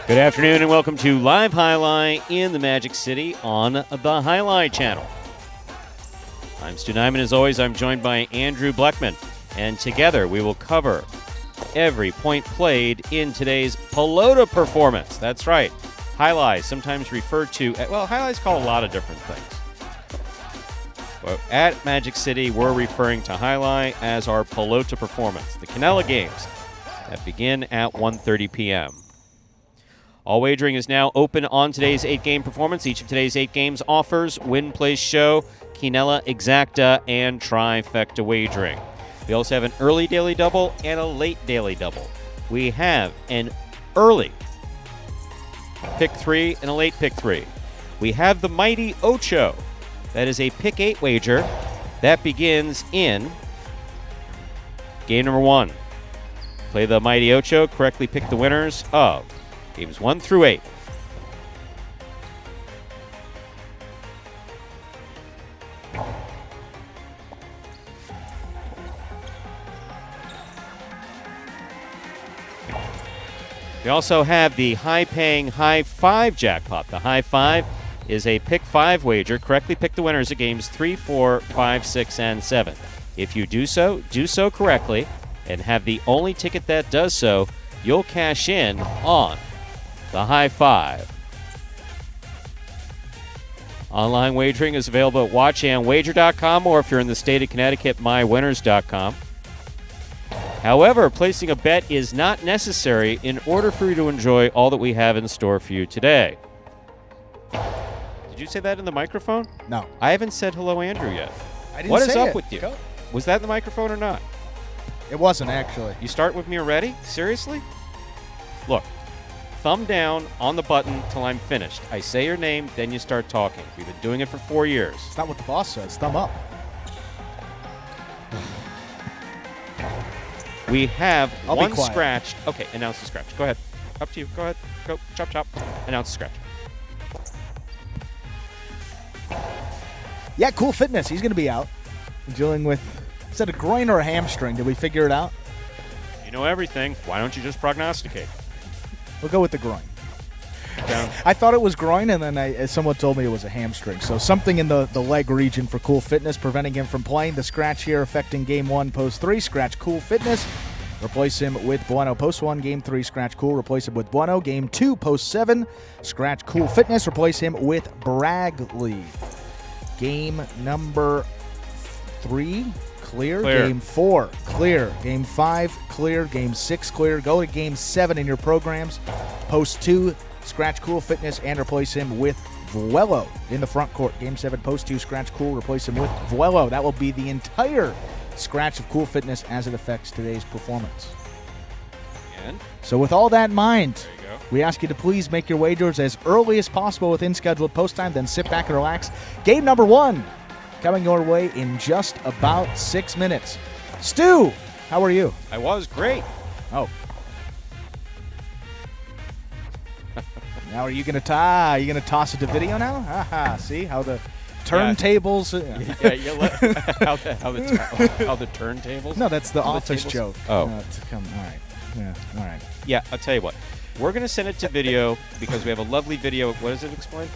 Good afternoon and welcome to Live Highlight in the Magic City on the Highlight Channel. I'm Stu Nyman. As always, I'm joined by Andrew Bleckman, and together we will cover every point played in today's Pelota performance. That's right, Highlight, sometimes referred to, Highlight's called a lot of different things. But at Magic City, we're referring to Highlight as our Pelota performance, the Canela games that begin at 1:30 p.m. All wagering is now open on today's 8-game performance. Each of today's 8 games offers win, place, show, Quinella, exacta, and trifecta wagering. We also have an early daily double and a late daily double. We have an early pick 3 and a late pick 3. We have the mighty Ocho. That is a pick 8 wager that begins in game number 1. Play the mighty Ocho, correctly pick the winners of games 1 through 8. We also have the high-paying High 5 jackpot. The High 5 is a pick 5 wager. Correctly pick the winners of games 3, 4, 5, 6, and 7. If you do so correctly and have the only ticket that does so, you'll cash in on the High 5. Online wagering is available at watchandwager.com, or if you're in the state of Connecticut, mywinners.com. However, placing a bet is not necessary in order for you to enjoy all that we have in store for you today. Did you say that in the microphone? No. I haven't said hello, Andrew, yet. I didn't What say is up it. with you? Go. Was that in the microphone or not? It wasn't, actually. You start with me already? Seriously? Look. Thumb down on the button till I'm finished. I say your name, then you start talking. We've been doing it for 4 years. It's not what the boss says. Thumb up. We have I'll be one quiet. scratch. Okay, announce the scratch. Go ahead. Up to you. Go ahead. Go. Chop, chop. Announce the scratch. Yeah, Cool Fitness. He's going to be out. Dealing with, is that a groin or a hamstring? Did we figure it out? You know everything. Why don't you just prognosticate? We'll go with the groin. Down. I thought it was groin, and then someone told me it was a hamstring. So something in the leg region for Cool Fitness preventing him from playing. The scratch here affecting Game 1, Post 3. Scratch Cool Fitness. Replace him with Bueno. Post 1, Game 3. Scratch Cool. Replace him with Bueno. Game 2, Post 7. Scratch Cool Fitness. Replace him with Bragley. Game number 3. Clear. Game 4, clear. Game 5, clear. Game 6, clear. Go to Game 7 in your programs. Post 2, scratch Cool Fitness and replace him with Vuelo in the front court. Game 7, Post 2, scratch Cool, replace him with Vuelo. That will be the entire scratch of Cool Fitness as it affects today's performance. And So with all that in mind, there you go. we ask you to please make your wagers as early as possible within scheduled post time, then sit back and relax. Game number 1. Coming your way in just about 6 minutes. Stu, how are you? I was great. Oh. Now are you going to toss it to video now? Haha, see how the turntables... Yeah, you let, how the turntables? No, that's the How the office tables- joke. Oh. All right. Yeah, all right. Yeah, I'll tell you what. We're going to send it to video because we have a lovely video. What does it explain?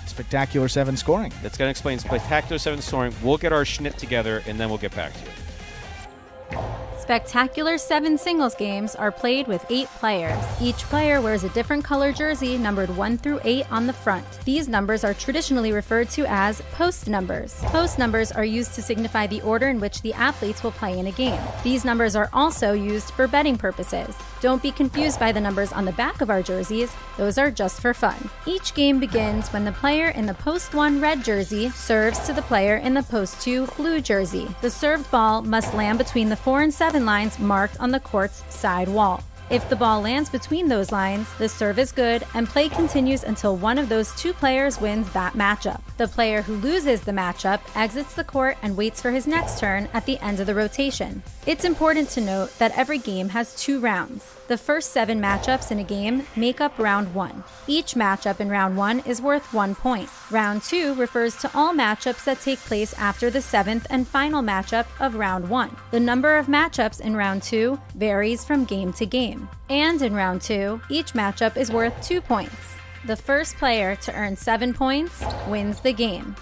Spectacular 7 scoring. That's going to explain Spectacular 7 scoring. We'll get our schnitt together, and then we'll get back to you. Spectacular 7 singles games are played with 8 players. Each player wears a different color jersey numbered 1 through 8 on the front. These numbers are traditionally referred to as post numbers. Post numbers are used to signify the order in which the athletes will play in a game. These numbers are also used for betting purposes. Don't be confused by the numbers on the back of our jerseys. Those are just for fun. Each game begins when the player in the post 1 red jersey serves to the player in the post 2 blue jersey. The served ball must land between the 4 and 7 lines marked on the court's side wall. If the ball lands between those lines, the serve is good and play continues until one of those 2 players wins that matchup. The player who loses the matchup exits the court and waits for his next turn at the end of the rotation. It's important to note that every game has 2 rounds. The The first 7 matchups in a game make up round 1. Each matchup in round 1 is worth 1 point. Round 2 refers to all matchups that take place after the 7th and final matchup of round 1. The number of matchups in round 2 varies from game to game. And in round 2, each matchup is worth 2 points. The first player to earn 7 points wins the game.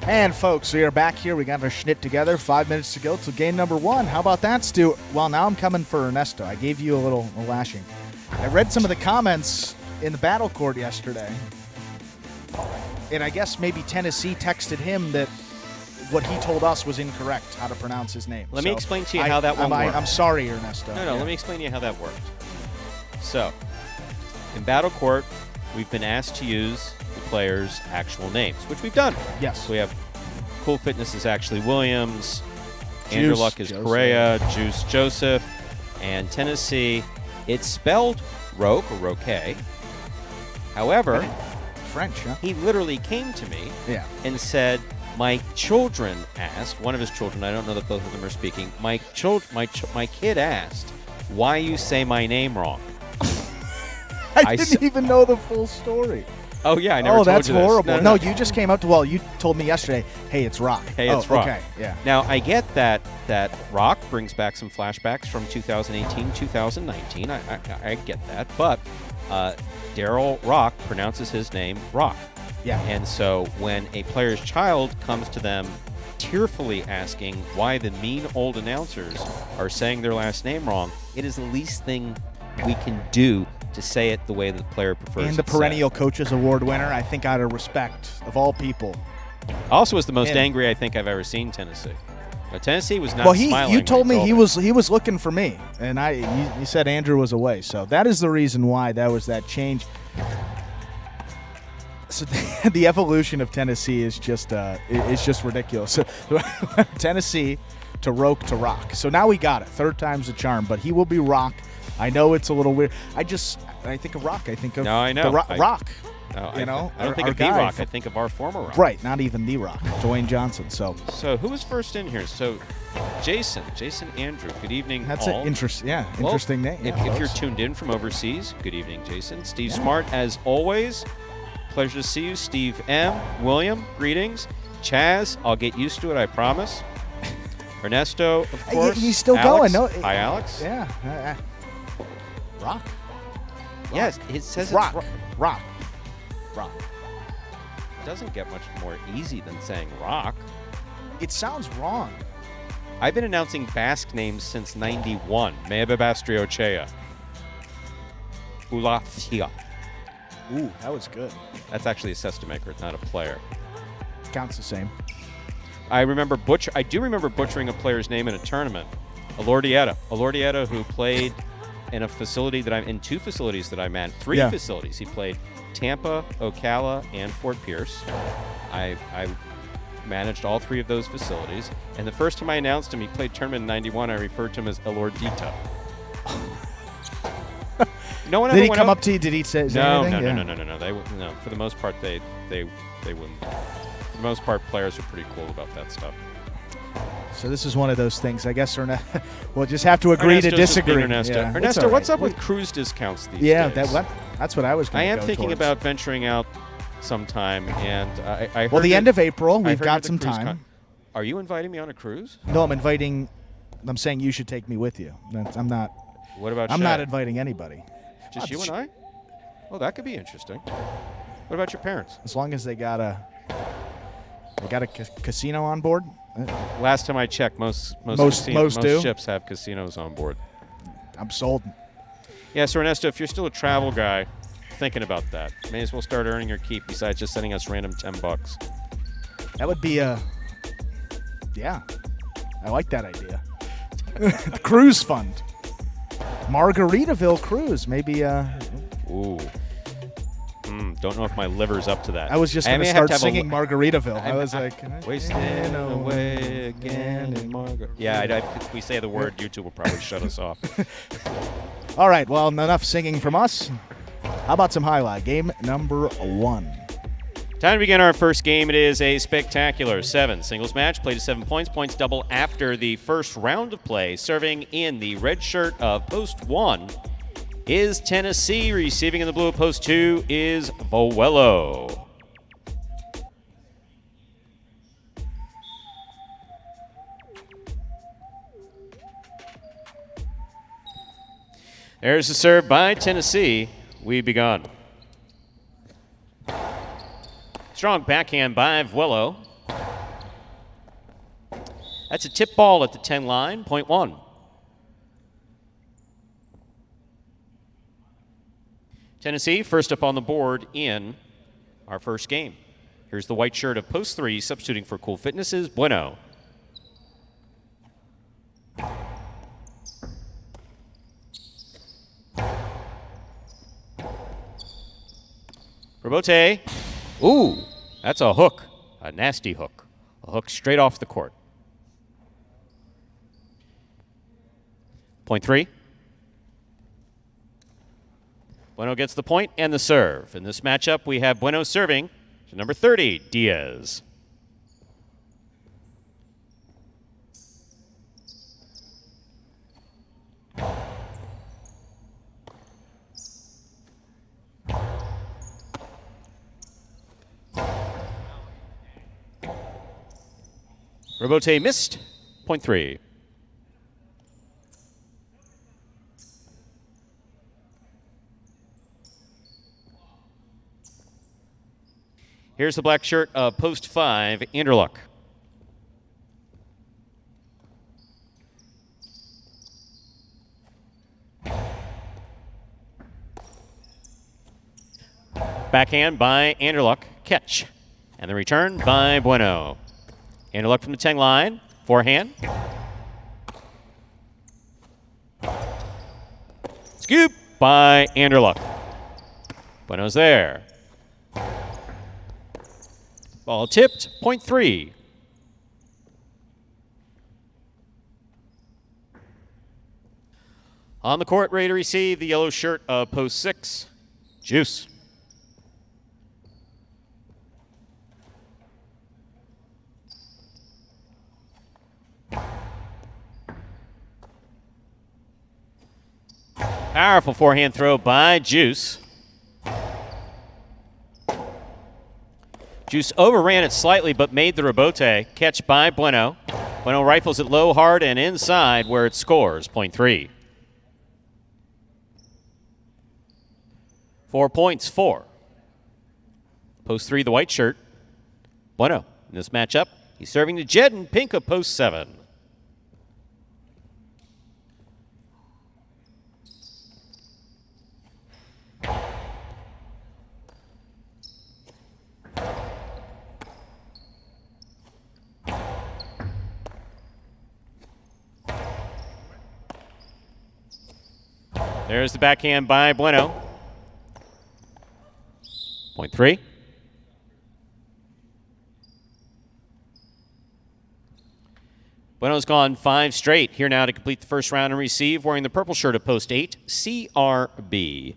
And folks, we are back here. We got our schnitt together. 5 minutes to go to game number 1. How about that, Stu? Well, now I'm coming for Ernesto. I gave you a little lashing. I read some of the comments in the battle court yesterday, and I guess maybe Tennessee texted him that what he told us was incorrect, how to pronounce his name. Let me explain to you how that one worked. I'm sorry, Ernesto. No, let me explain to you how that worked. So, in battle court, we've been asked to use the players' actual names, which we've done. Yes. So we have Cool Fitness is Ashley Williams, Andrew Luck is Correa, Juice Joseph, and Tennessee, it's spelled Roque or Roque. However, French, huh? he literally came to me Yeah. and said, my children asked, one of his children, I don't know that both of them are speaking, my kid asked why you say my name wrong. I didn't even know the full story. Oh, yeah, I never told you this. Oh, that's horrible. No, you just came up to, well, you told me yesterday, hey, it's Rock. Hey, it's Rock. Okay, yeah. Now, I get that Rock brings back some flashbacks from 2018, 2019. I get that. But Daryl Rock pronounces his name Rock. Yeah. And so when a player's child comes to them tearfully asking why the mean old announcers are saying their last name wrong, it is the least thing we can do to say it the way the player prefers. And the perennial Coaches Award winner, I think out of respect of all people. Also was the most angry I think I've ever seen Tennessee. But Tennessee was not smiling. Well, you told me he was looking for me, and you said Andrew was away. So that is the reason why that was that change. So the evolution of Tennessee is just ridiculous. So Tennessee to Roque to Rock. So now we got it. Third time's the charm, but he will be Rock. I know it's a little weird. I think of Rock. I think of Rock. No, I don't think of the Rock. I think of our former Rock. Right, not even the Rock, Dwayne Johnson. So who was first in here? So Jason Andrew. Good evening. That's all. An interesting name. If you're tuned in from overseas, good evening, Jason. Steve Smart, as always. Pleasure to see you, Steve M. William, greetings. Chaz, I'll get used to it, I promise. Ernesto, of course. He's still Alex. going. No, hi, Alex. Yeah. Rock? Yes, it says Rock. it's Rock. It doesn't get much more easy than saying Rock. It sounds wrong. I've been announcing Basque names since '91. Meababastriochea. Ulafia. Ooh, that was good. That's actually a cesta maker, not a player. Counts the same. I do remember butchering a player's name in a tournament. Alordieta, who played in a facility in 2 facilities that I manned, 3 facilities. He played Tampa, Ocala, and Fort Pierce. I managed all 3 of those facilities. And the first time I announced him, he played tournament in '91. I referred to him as Alordita. No one did ever he went come up up to you? Did he say anything? No. For the most part, they wouldn't. For the most part, players are pretty cool about that stuff. So this is one of those things. I guess we'll just have to agree to disagree. Ernesto, what's up with cruise discounts these days? Yeah, that's what I was going to I am thinking about venturing out sometime, and I heard the end of April, we've got some time. Are you inviting me on a cruise? No, I'm saying you should take me with you. I'm not. What about I'm Shay? not inviting anybody. Just you and I? Oh, that could be interesting. What about your parents? As long as they got a casino on board. Last time I checked, most ships have casinos on board. I'm sold. Yeah, so Ernesto, if you're still a travel guy, thinking about that, may as well start earning your keep besides just sending us random $10. That would be yeah. I like that idea. Cruise fund. Margaritaville cruise, maybe. Ooh. Don't know if my liver's up to that. I was just going to start singing Margaritaville. I was like, wasting away again in Margaritaville. Yeah, if we say the word, YouTube will probably shut us off. All right, well, enough singing from us. How about some highlight? Game number 1. Time to begin our first game. It is a spectacular 7 singles match. Played to 7 points. Points double after the first round of play. Serving in the red shirt of post 1 is Tennessee. Receiving in the blue of post 2 is Vuelo. There's the serve by Tennessee. We've begun. Strong backhand by Vuelo. That's a tip ball at the 10 line, point 1. Tennessee first up on the board in our first game. Here's the white shirt of post 3, substituting for Cool Fitness is Bueno. Rebote. Ooh, that's a hook, a nasty hook. A hook straight off the court. Point 3. Bueno gets the point and the serve. In this matchup, we have Bueno serving to number 30, Diaz. Rebote missed, point 3. Here's the black shirt of post 5, Anderluck. Backhand by Anderluck, catch. And the return by Bueno. Anderluck from the 10 line, forehand. Scoop by Anderluck. Bueno's there. Ball tipped, point 3. On the court, ready to receive the yellow shirt of post 6, Juice. Powerful forehand throw by Juice. Juice overran it slightly, but made the rebote. Catch by Bueno. Bueno rifles it low, hard, and inside where it scores. Point 3. 4 points, 4. Post 3, the white shirt. Bueno in this matchup. He's serving to Jed in pink of post 7. There's the backhand by Bueno. Point 3. Bueno's gone 5 straight. Here now to complete the first round and receive, wearing the purple shirt of post 8, CRB.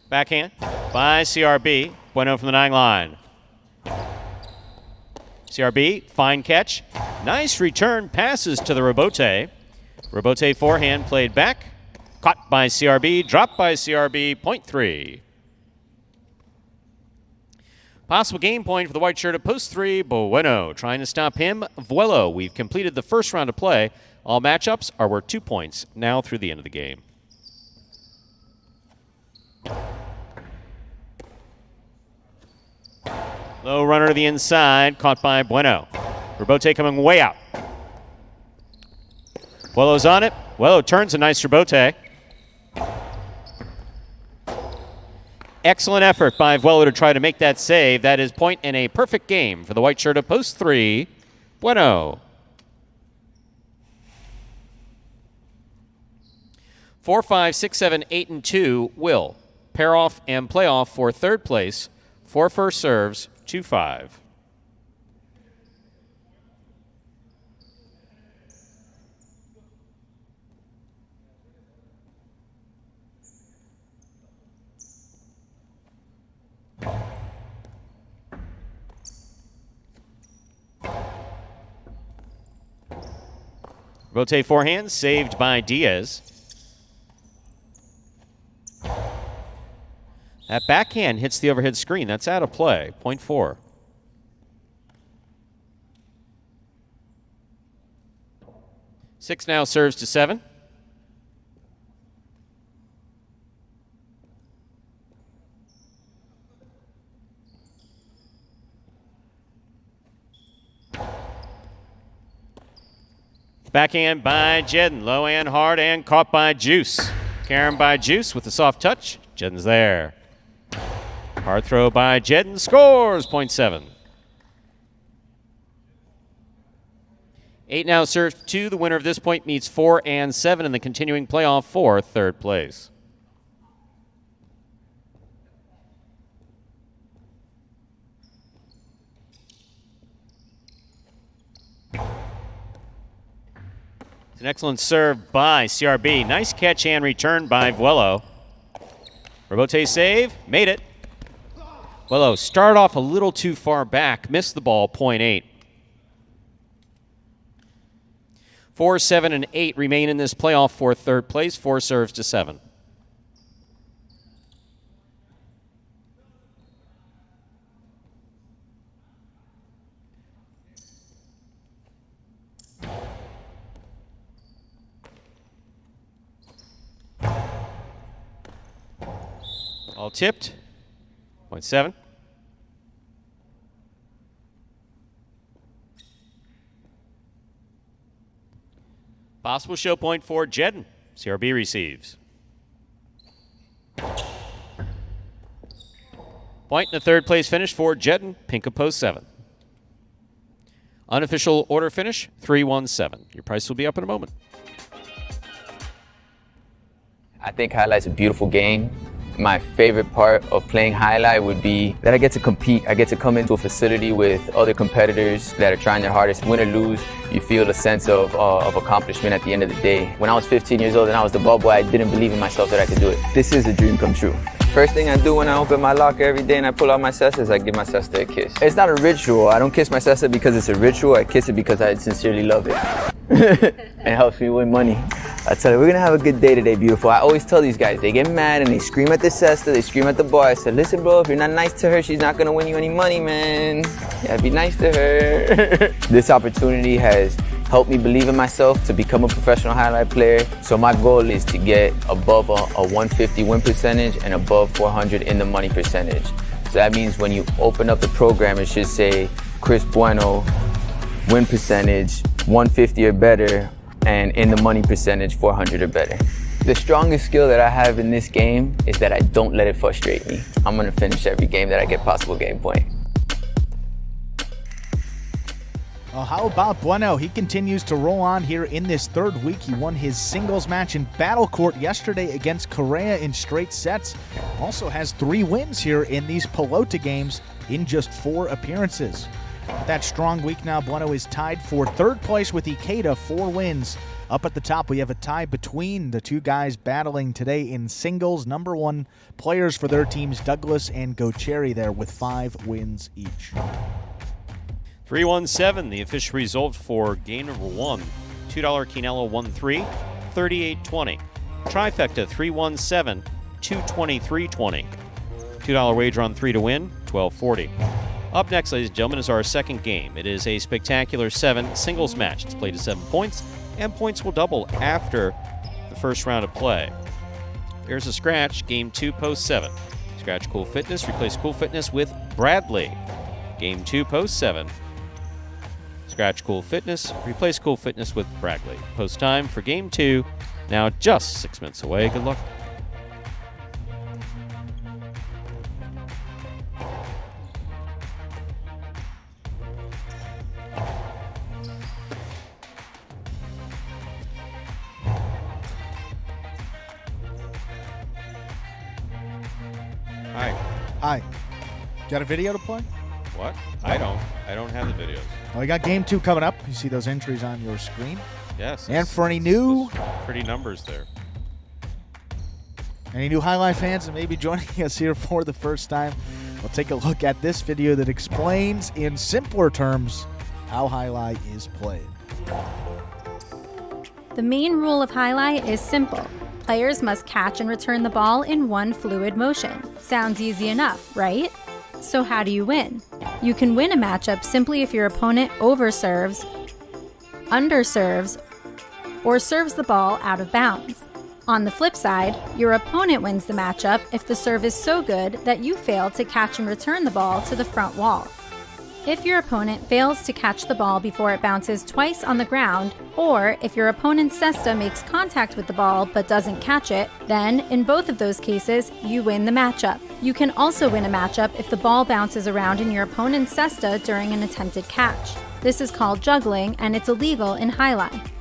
Backhand by CRB. Bueno from the 9 line. CRB, fine catch. Nice return passes to the rebote. Rebote forehand played back. Caught by CRB, dropped by CRB, point 3. Possible game point for the white shirt of post 3, Bueno. Trying to stop him, Vuelo. We've completed the first round of play. All matchups are worth 2 points now through the end of the game. Low runner to the inside, caught by Bueno. Rebote coming way out. Vuelo's on it. Vuelo turns a nice rebote. Excellent effort by Vuelo to try to make that save. That is point and a perfect game for the white shirt of post 3, Bueno. 4, 5, 6, 7, 8, and 2 will pair off and play off for third place. 4 first serves, 2-5. Rebote forehand, saved by Diaz. That backhand hits the overhead screen. That's out of play. Point 4. Six now serves to 7. Backhand by Jedden. Low and hard and caught by Juice. Karen by Juice with the soft touch. Jedden's there. Hard throw by Jedden. Scores. Point 7. 8 now serves to 2. The winner of this point meets 4 and 7 in the continuing playoff for third place. It's an excellent serve by CRB. Nice catch and return by Vuelo. Rebote save. Made it. Vuelo started off a little too far back. Missed the ball. Point 8. 4, 7, and 8 remain in this playoff for third place. 4 serves to 7. All tipped. Point 7. Possible show point for Jedden. CRB receives. Point in the third place finish for Jedden. Pink of post 7. Unofficial order finish 3-1-7. Your price will be up in a moment. I think Highlight's a beautiful game. My favorite part of playing Highlight would be that I get to compete. I get to come into a facility with other competitors that are trying their hardest. Win or lose, you feel a sense of accomplishment at the end of the day. When I was 15 years old and I was the ball boy, I didn't believe in myself that I could do it. This is a dream come true. First thing I do when I open my locker every day and I pull out my sister is I give my sister a kiss. It's not a ritual. I don't kiss my sister because it's a ritual. I kiss it because I sincerely love it. It helps me win money. I tell you, we're gonna have a good day today, beautiful. I always tell these guys, they get mad and they scream at the sister, they scream at the boy. I said, listen, bro, if you're not nice to her, she's not gonna win you any money, man. Yeah, be nice to her. This opportunity has helped me believe in myself to become a professional highlight player. So my goal is to get above a 150 win percentage and above 400 in the money percentage. So that means when you open up the program, it should say Chris Bueno, win percentage 150 or better, and in the money percentage 400 or better. The strongest skill that I have in this game is that I don't let it frustrate me. I'm gonna finish every game that I get possible game point. Well, how about Bueno? He continues to roll on here in this third week. He won his singles match in Battle Court yesterday against Correa in straight sets. Also has 3 wins here in these Pelota games in just 4 appearances. With that strong week now, Bueno is tied for third place with Ikeda, 4 wins. Up at the top, we have a tie between the 2 guys battling today in singles. Number 1 players for their teams, Douglas and Gocherry there with 5 wins each. 3-1-7, the official result for game number 1. $2 Quinello 1-3, 38-20. Trifecta 3-1-7, 223-20. $2 wager on 3 to win, $12.40. Up next, ladies and gentlemen, is our second game. It is a spectacular 7 singles match. It's played to 7 points, and points will double after the first round of play. Here's a scratch, game 2, post 7. Scratch Cool Fitness, replace Cool Fitness with Bradley. Game 2, post 7. Scratch Cool Fitness, replace Cool Fitness with Bradley. Post time for game 2, now just 6 minutes away. Good luck. Hi. Got a video to play? What? I don't have the videos. Well, we got game 2 coming up. You see those entries on your screen. Yes. And for any new... Pretty numbers there. Any new Highlight fans that may be joining us here for the first time, we'll take a look at this video that explains in simpler terms how Highlight is played. The main rule of highlight is simple. Players must catch and return the ball in one fluid motion. Sounds easy enough, right? So how do you win? You can win a matchup simply if your opponent overserves, underserves, or serves the ball out of bounds. On the flip side, your opponent wins the matchup if the serve is so good that you fail to catch and return the ball to the front wall. If your opponent fails to catch the ball before it bounces twice on the ground, or if your opponent's cesta makes contact with the ball but doesn't catch it, then, in both of those cases, you win the matchup. You can also win a matchup if the ball bounces around in your opponent's cesta during an attempted catch. This is called juggling, and it's illegal in highlight.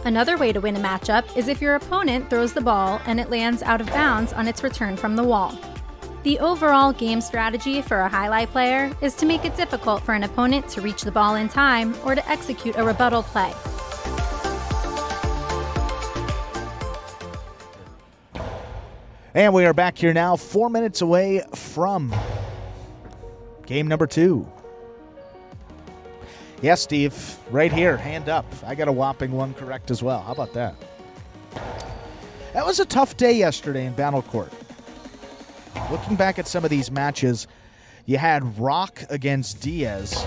Another way to win a matchup is if your opponent throws the ball and it lands out of bounds on its return from the wall. The overall game strategy for a highlight player is to make it difficult for an opponent to reach the ball in time or to execute a rebuttal play. And we are back here now, 4 minutes away from game number 2. Yes, Steve, right here, hand up. I got a whopping 1 correct as well. How about that? That was a tough day yesterday in Battle Court. Looking back at some of these matches, you had Rock against Diaz.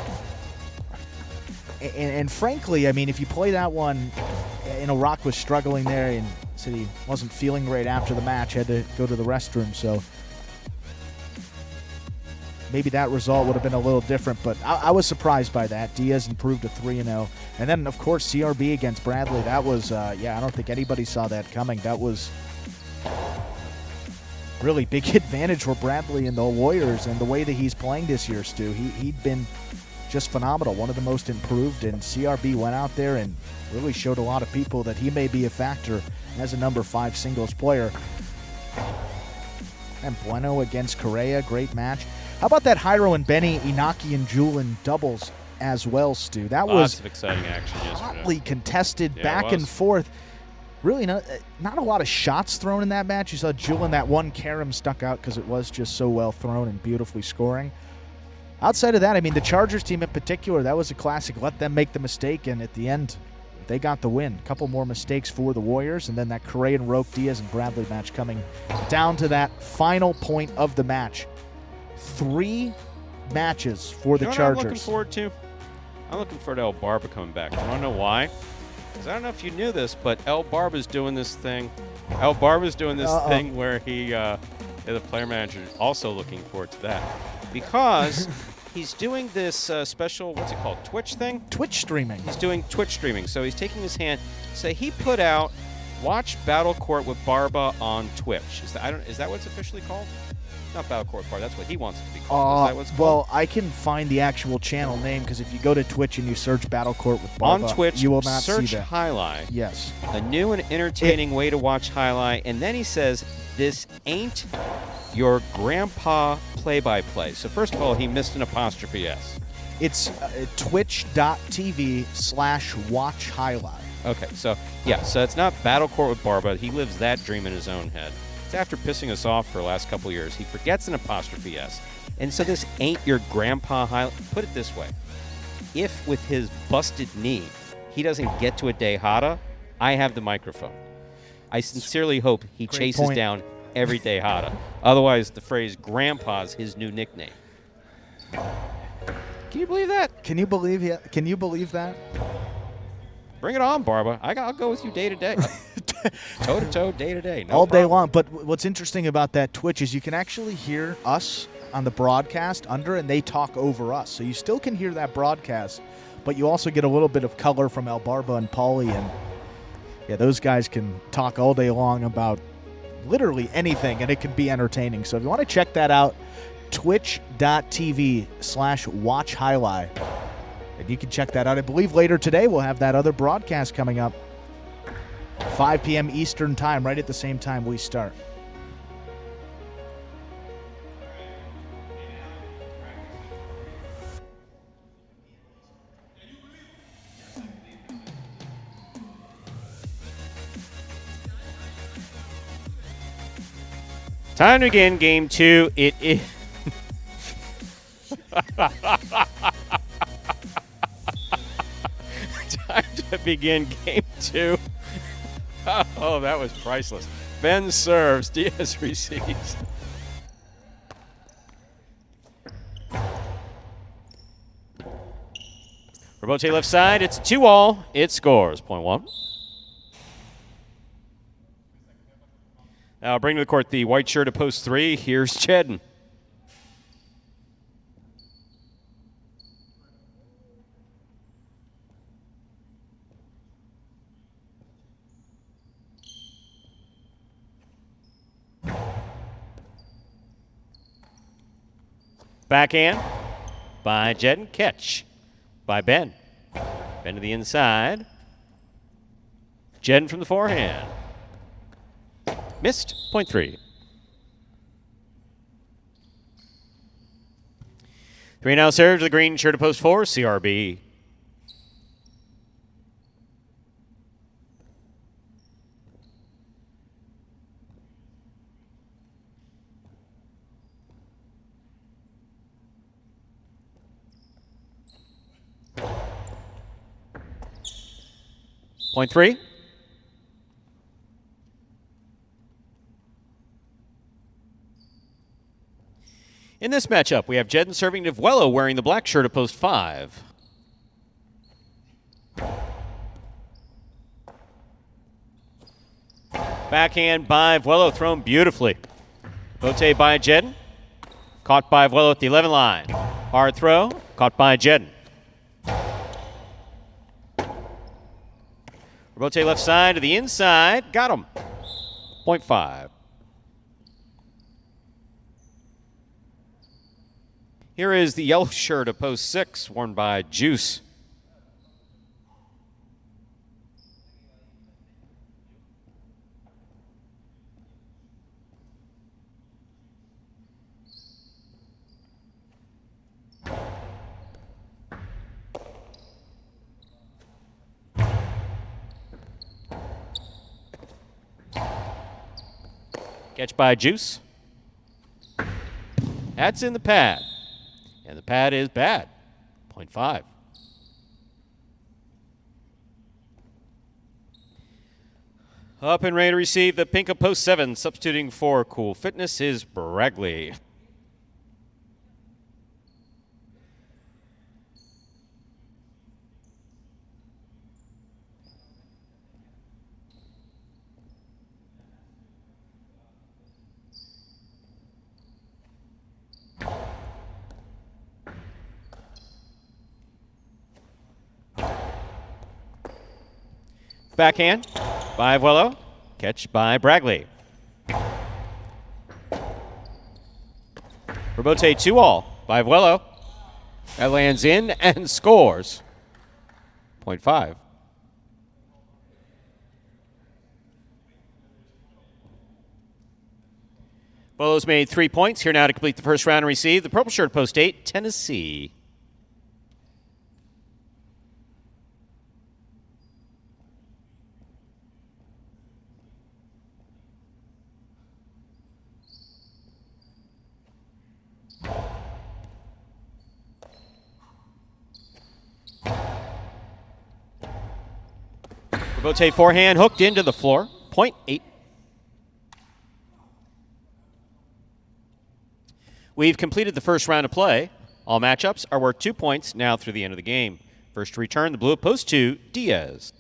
And frankly, I mean, if you play that one, Rock was struggling there and said he wasn't feeling great after the match, had to go to the restroom, so maybe that result would have been a little different, but I was surprised by that. Diaz improved to 3-0. And then, of course, CRB against Bradley. That was, I don't think anybody saw that coming. That was really big advantage for Bradley and the Warriors, and the way that he's playing this year, Stu. He'd been just phenomenal, one of the most improved, and CRB went out there and really showed a lot of people that he may be a factor as a number 5 singles player. And Bueno against Correa, great match. How about that Jairo and Benny, Inaki and Julin doubles as well, Stu? That Lots was of exciting action yesterday. Hotly contested, back and forth. Really not a lot of shots thrown in that match. You saw Julin, that one carom stuck out because it was just so well thrown and beautifully scoring. Outside of that, I mean, the Chargers team in particular, that was a classic. Let them make the mistake, and at the end, they got the win. A couple more mistakes for the Warriors, and then that Correa and Roque, Diaz and Bradley match coming down to that final point of the match. 3 matches for the Chargers. I'm looking forward to? I'm looking forward to El Barba coming back. You want to know why? Because I don't know if you knew this, but El Barba's doing this thing. El Barba's doing this thing where he, the player manager, is also looking forward to that. Because he's doing this special, what's it called, Twitch thing? Twitch streaming. He's doing Twitch streaming. So he's taking his hand. So he put out, watch Battle Court with Barba on Twitch. Is that what it's officially called? Not Battle Court Bar. That's what he wants it to be called. Is that what it's called? Well, I can find the actual channel name because if you go to Twitch and you search Battle Court with Barba, on Twitch, you will not search see that. Highlight. Yes. A new and entertaining way to watch Highlight. And then he says, this ain't your grandpa play-by-play. So first of all, he missed an apostrophe S. It's twitch.tv/watch highlight. Okay, so it's not Battle Court with Barba. He lives that dream in his own head. It's after pissing us off for the last couple of years. He forgets an apostrophe S. And so this ain't your grandpa highlight. Put it this way. If with his busted knee, he doesn't get to a Dejada, I have the microphone. I sincerely hope he chases down every Dejada. Otherwise, the phrase grandpa's his new nickname. Can you believe that? Can you believe that? Bring it on, Barba. I'll go with you day to day. Toe to toe, day to day. All day long. But what's interesting about that Twitch is you can actually hear us on the broadcast under, and they talk over us. So you still can hear that broadcast, but you also get a little bit of color from El Barba and Paulie. And yeah, those guys can talk all day long about literally anything, and it can be entertaining. So if you want to check that out, twitch.tv/watch highlight. And you can check that out. I believe later today we'll have that other broadcast coming up. 5 p.m. Eastern time, right at the same time we start. Time to begin game 2. It is... Time to begin game 2 Oh, that was priceless. Ben serves. Diaz receives. Rebote left side. It's a 2-all. It scores. Point one. Now bring to the court the white shirt at post 3. Here's Chedden. Backhand by Jedden. Catch by Ben. Ben to the inside. Jedden from the forehand. Missed. Point 3. 3 now serve to the green shirt to post 4. CRB. Point 3. In this matchup, we have Jedden serving to Vuelo wearing the black shirt at post 5. Backhand by Vuelo, thrown beautifully. Bote by Jedden. Caught by Vuelo at the 11 line. Hard throw, caught by Jedden. Bote left side to the inside, got him. Point 5. Here is the yellow shirt of post 6, worn by Juice. Catch by Juice. That's in the pad. And the pad is bad. Point 5. Up and ready to receive the pink of post 7. Substituting for Cool Fitness is Bragley. Backhand by Vuelo. Catch by Bragley. Rebote 2-all by Vuelo. That lands in and scores. Point 5. Vuelo's made 3 points. Here now to complete the first round and receive the purple shirt post 8, Tennessee. Rebote forehand hooked into the floor. Point 8. We've completed the first round of play. All matchups are worth 2 points now through the end of the game. First to return, the blue at post 2, Diaz.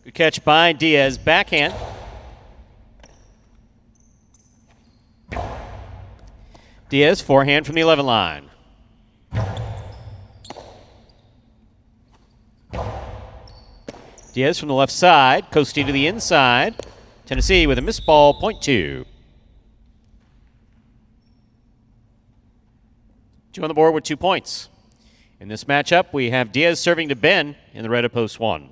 Good catch by Diaz. Backhand. Diaz, forehand from the 11 line. Diaz from the left side, coasting to the inside. Tennessee with a missed ball, point 2. 2 on the board with 2 points. In this matchup, we have Diaz serving to Ben in the red of post 1.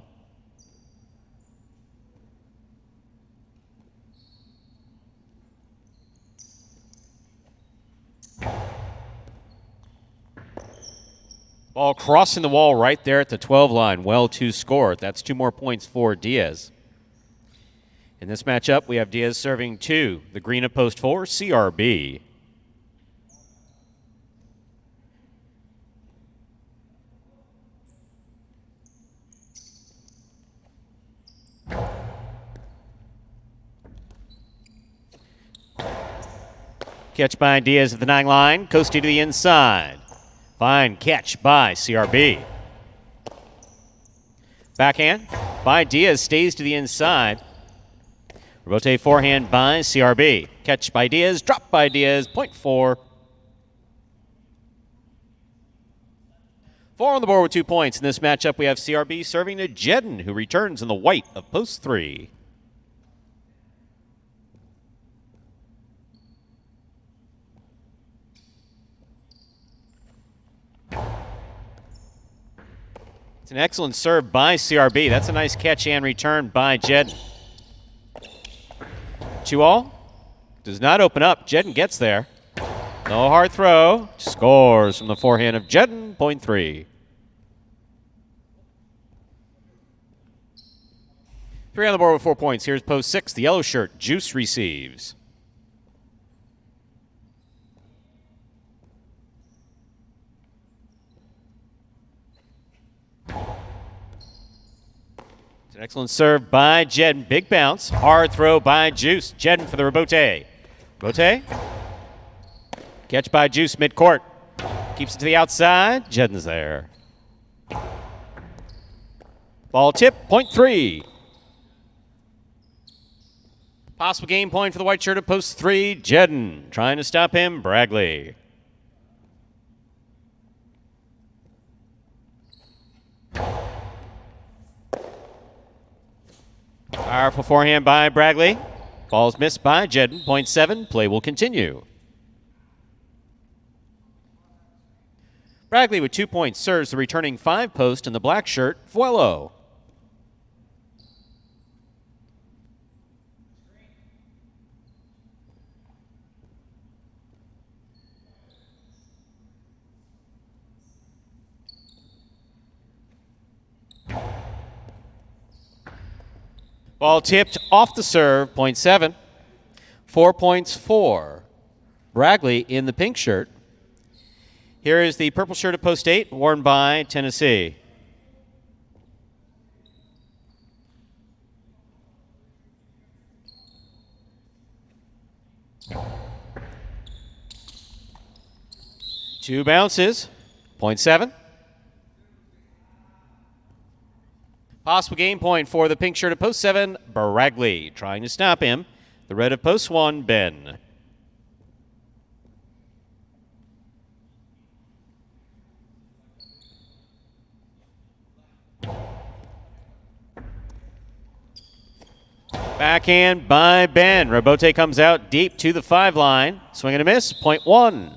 Ball crossing the wall right there at the 12 line. Well to score. That's 2 more points for Diaz. In this matchup, we have Diaz serving 2. The green at post 4, CRB. Catch by Diaz at the 9 line. Coasting to the inside. Fine catch by CRB. Backhand by Diaz. Stays to the inside. Rebote forehand by CRB. Catch by Diaz. Drop by Diaz. Point 4. 4 on the board with 2 points. In this matchup, we have CRB serving to Jedden, who returns in the white of post 3. It's an excellent serve by CRB. That's a nice catch and return by Jedden. 2-all. Does not open up. Jedden gets there. No hard throw. Scores from the forehand of Jedden. Point 3. 3 on the board with 4 points. Here's post 6. The yellow shirt. Juice receives. It's an excellent serve by Jedden. Big bounce. Hard throw by Juice. Jedden for the rebote. Rebote. Catch by Juice midcourt. Keeps it to the outside. Jedden's there. Ball tip. Point 3. Possible game point for the white shirt at post 3. Jedden trying to stop him. Bragley. Powerful forehand by Bragley. Ball's missed by Jedden. Point 7. Play will continue. Bragley with 2 points serves the returning 5 post in the black shirt, Vuelo. Ball tipped off the serve, point 7. 4 points for Bragley in the pink shirt. Here is the purple shirt at post 8, worn by Tennessee. Two bounces, point 7. Possible game point for the pink shirt at post 7, Bragley trying to stop him. The red at post 1, Ben. Backhand by Ben. Rebote comes out deep to the 5 line. Swing and a miss, point 1.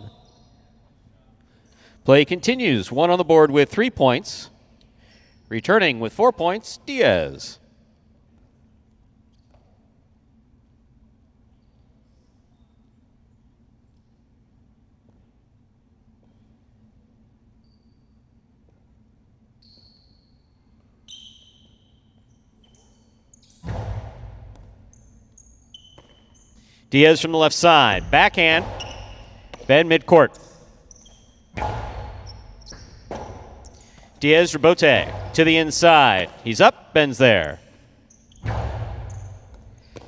Play continues. 1 on the board with 3 points. Returning with 4 points, Diaz. Diaz from the left side. Backhand. Ben midcourt. Diaz rebote to the inside. He's up. Ben's there.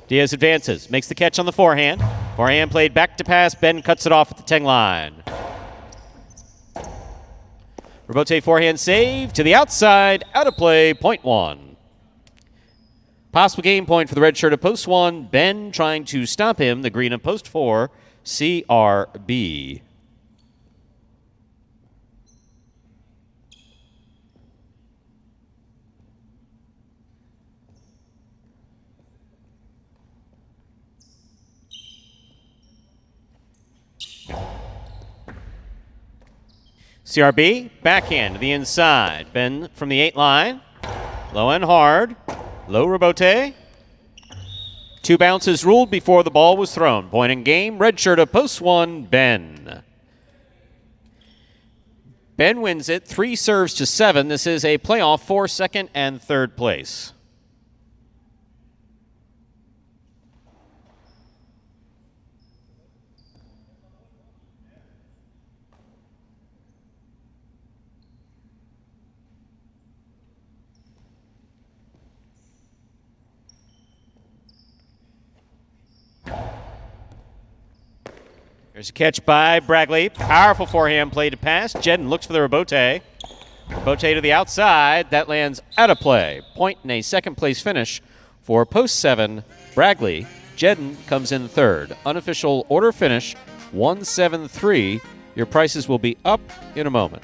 Diaz advances. Makes the catch on the forehand. Forehand played back to pass. Ben cuts it off at the 10 line. Rebote forehand save to the outside. Out of play. Point 1. Possible game point for the red shirt at post 1. Ben trying to stop him. The green at post 4. CRB. CRB, backhand to the inside. Ben from the 8 line. Low and hard. Low rebote. 2 bounces ruled before the ball was thrown. Point in game. Red shirt of post 1, Ben. Ben wins it 3 serves to 7. This is a playoff for second and third place. There's a catch by Bragley. Powerful forehand play to pass. Jedden looks for the rebote. Rebote to the outside. That lands out of play. Point in a second place finish for post 7, Bragley. Jedden comes in third. Unofficial order finish, 1-7-3. Your prices will be up in a moment.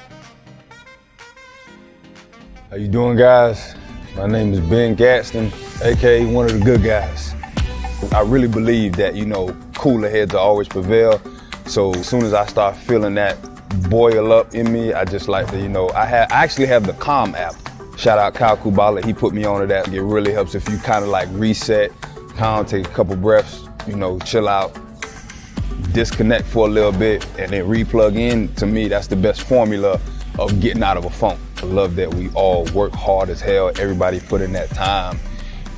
How you doing, guys? My name is Ben Gadsden, aka one of the good guys. I really believe that, cooler heads will always prevail. So as soon as I start feeling that boil up in me, I just like to, I actually have the Calm app. Shout out Kyle Kubala, he put me onto that. It really helps if you kind of like reset, calm, take a couple breaths, chill out, disconnect for a little bit, and then re-plug in. To me, that's the best formula of getting out of a funk. I love that we all work hard as hell, everybody put in that time.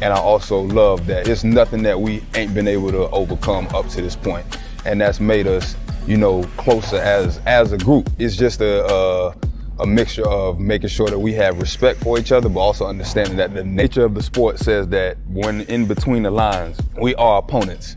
And I also love that it's nothing that we ain't been able to overcome up to this point. And that's made us, closer as a group. It's just a mixture of making sure that we have respect for each other, but also understanding that the nature of the sport says that when in between the lines, we are opponents.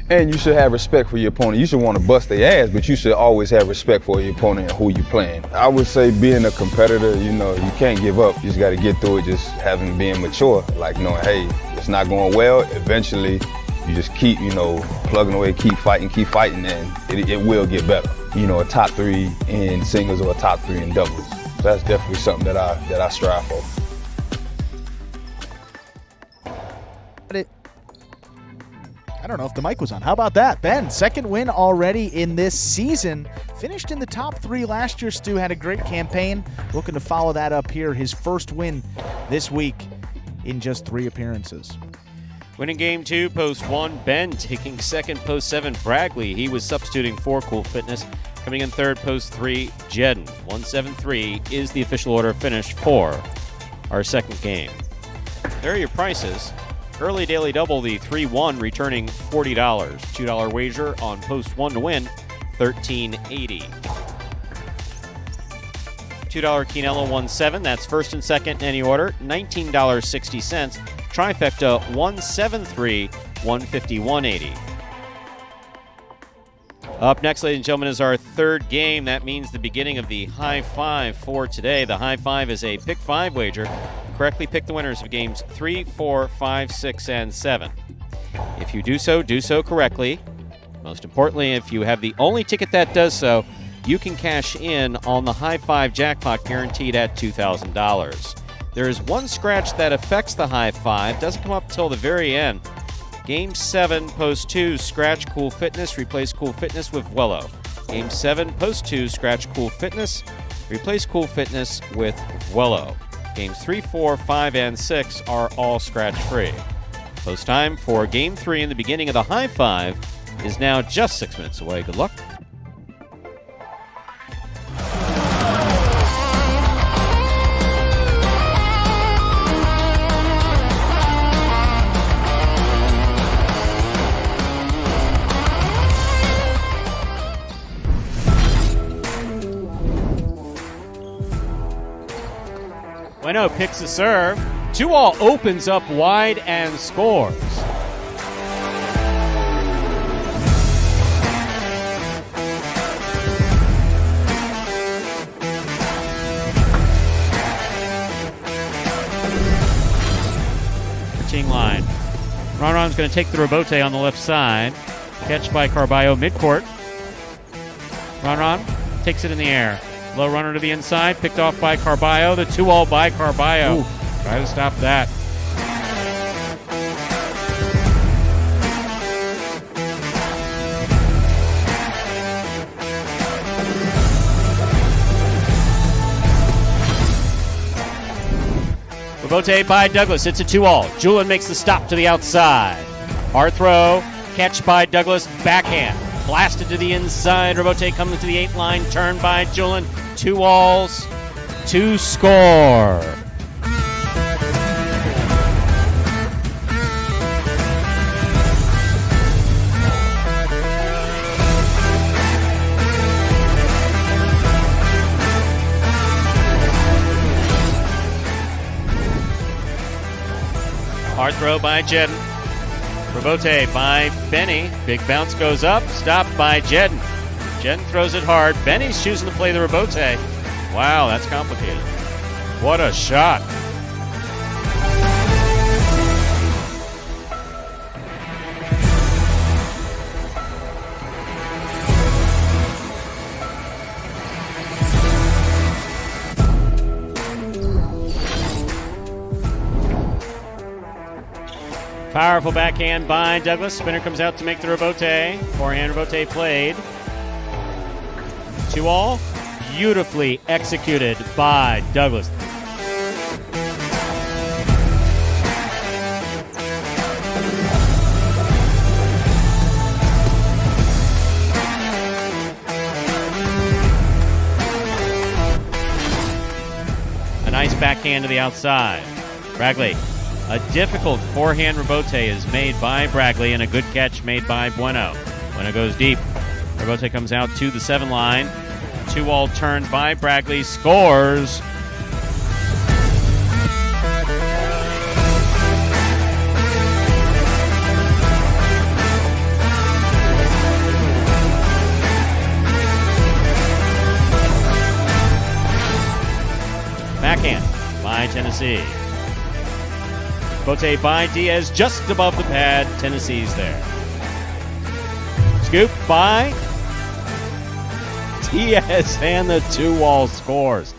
And you should have respect for your opponent. You should want to bust their ass, but you should always have respect for your opponent and who you're playing. I would say being a competitor, you can't give up. You just got to get through it, just being mature. Like knowing, hey, it's not going well. Eventually, you just keep, plugging away, keep fighting, and it will get better. A top 3 in singles or a top 3 in doubles. So that's definitely something that I strive for. I don't know if the mic was on. How about that? Ben, second win already in this season. Finished in the top 3 last year. Stu had a great campaign. Looking to follow that up here. His first win this week in just 3 appearances. Winning game 2, post 1, Ben taking second, post 7, Bragley. He was substituting for Cool Fitness. Coming in third, post 3, Jedden. 1-7-3 is the official order finish for our second game. There are your prices. Early daily double, the 3-1, returning $40. $2 wager on post 1 to win, $13.80. $2 Quinella 1-7, that's first and second in any order, $19.60. Trifecta 1-7-3, $151.80. Up next, ladies and gentlemen, is our third game. That means the beginning of the high five for today. The high five is a pick 5 wager. Correctly pick the winners of games 3, 4, 5, 6, and 7. If you do so correctly. Most importantly, if you have the only ticket that does so, you can cash in on the high five jackpot guaranteed at $2,000. There is one scratch that affects the high five. Doesn't come up till the very end. Game 7, post 2, scratch Cool Fitness, replace Cool Fitness with Vuelo. Game 7, post 2, scratch Cool Fitness, replace Cool Fitness with Vuelo. Games 3, 4, 5, and 6 are all scratch-free. Post time for Game 3 in the beginning of the high five is now just 6 minutes away. Good luck. Bueno picks the serve. 2-all opens up wide and scores. Team line. Ronron's going to take the rebote on the left side. Catch by Carballo midcourt. Ronron takes it in the air. Low runner to the inside, picked off by Carballo. The 2-all by Carballo. Try to stop that. Rebote by Douglas. It's a 2-all. Julin makes the stop to the outside. Hard throw. Catch by Douglas. Backhand. Blasted to the inside. Rebote coming to the 8 line. Turn by Julin. 2-alls to score. Hard throw by Jedden. Rebote by Benny. Big bounce goes up. Stopped by Jedden. Jen throws it hard. Benny's choosing to play the rebote. Wow, that's complicated. What a shot. Powerful backhand by Douglas. Spinner comes out to make the rebote. Forehand rebote played. 2-all. Beautifully executed by Douglas. A nice backhand to the outside. Bragley. A difficult forehand rebote is made by Bragley and a good catch made by Bueno. Bueno goes deep. Rebote comes out to the 7 line. 2-all turned by Bragley. Scores. Backhand by Tennessee. Bote by Diaz just above the pad. Tennessee's there. Scoop by Diaz and the 2-all scores.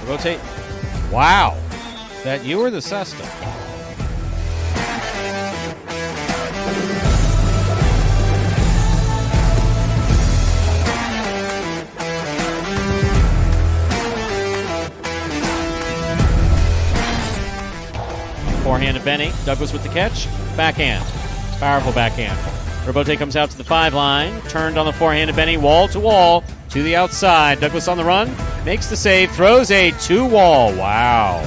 Rotate. Wow. That you or the Sesta? Forehand to Benny. Douglas with the catch. Backhand. Powerful backhand. Rebote comes out to the 5 line. Turned on the forehand to Benny. Wall to wall. To the outside. Douglas on the run. Makes the save. Throws a 2-wall. Wow.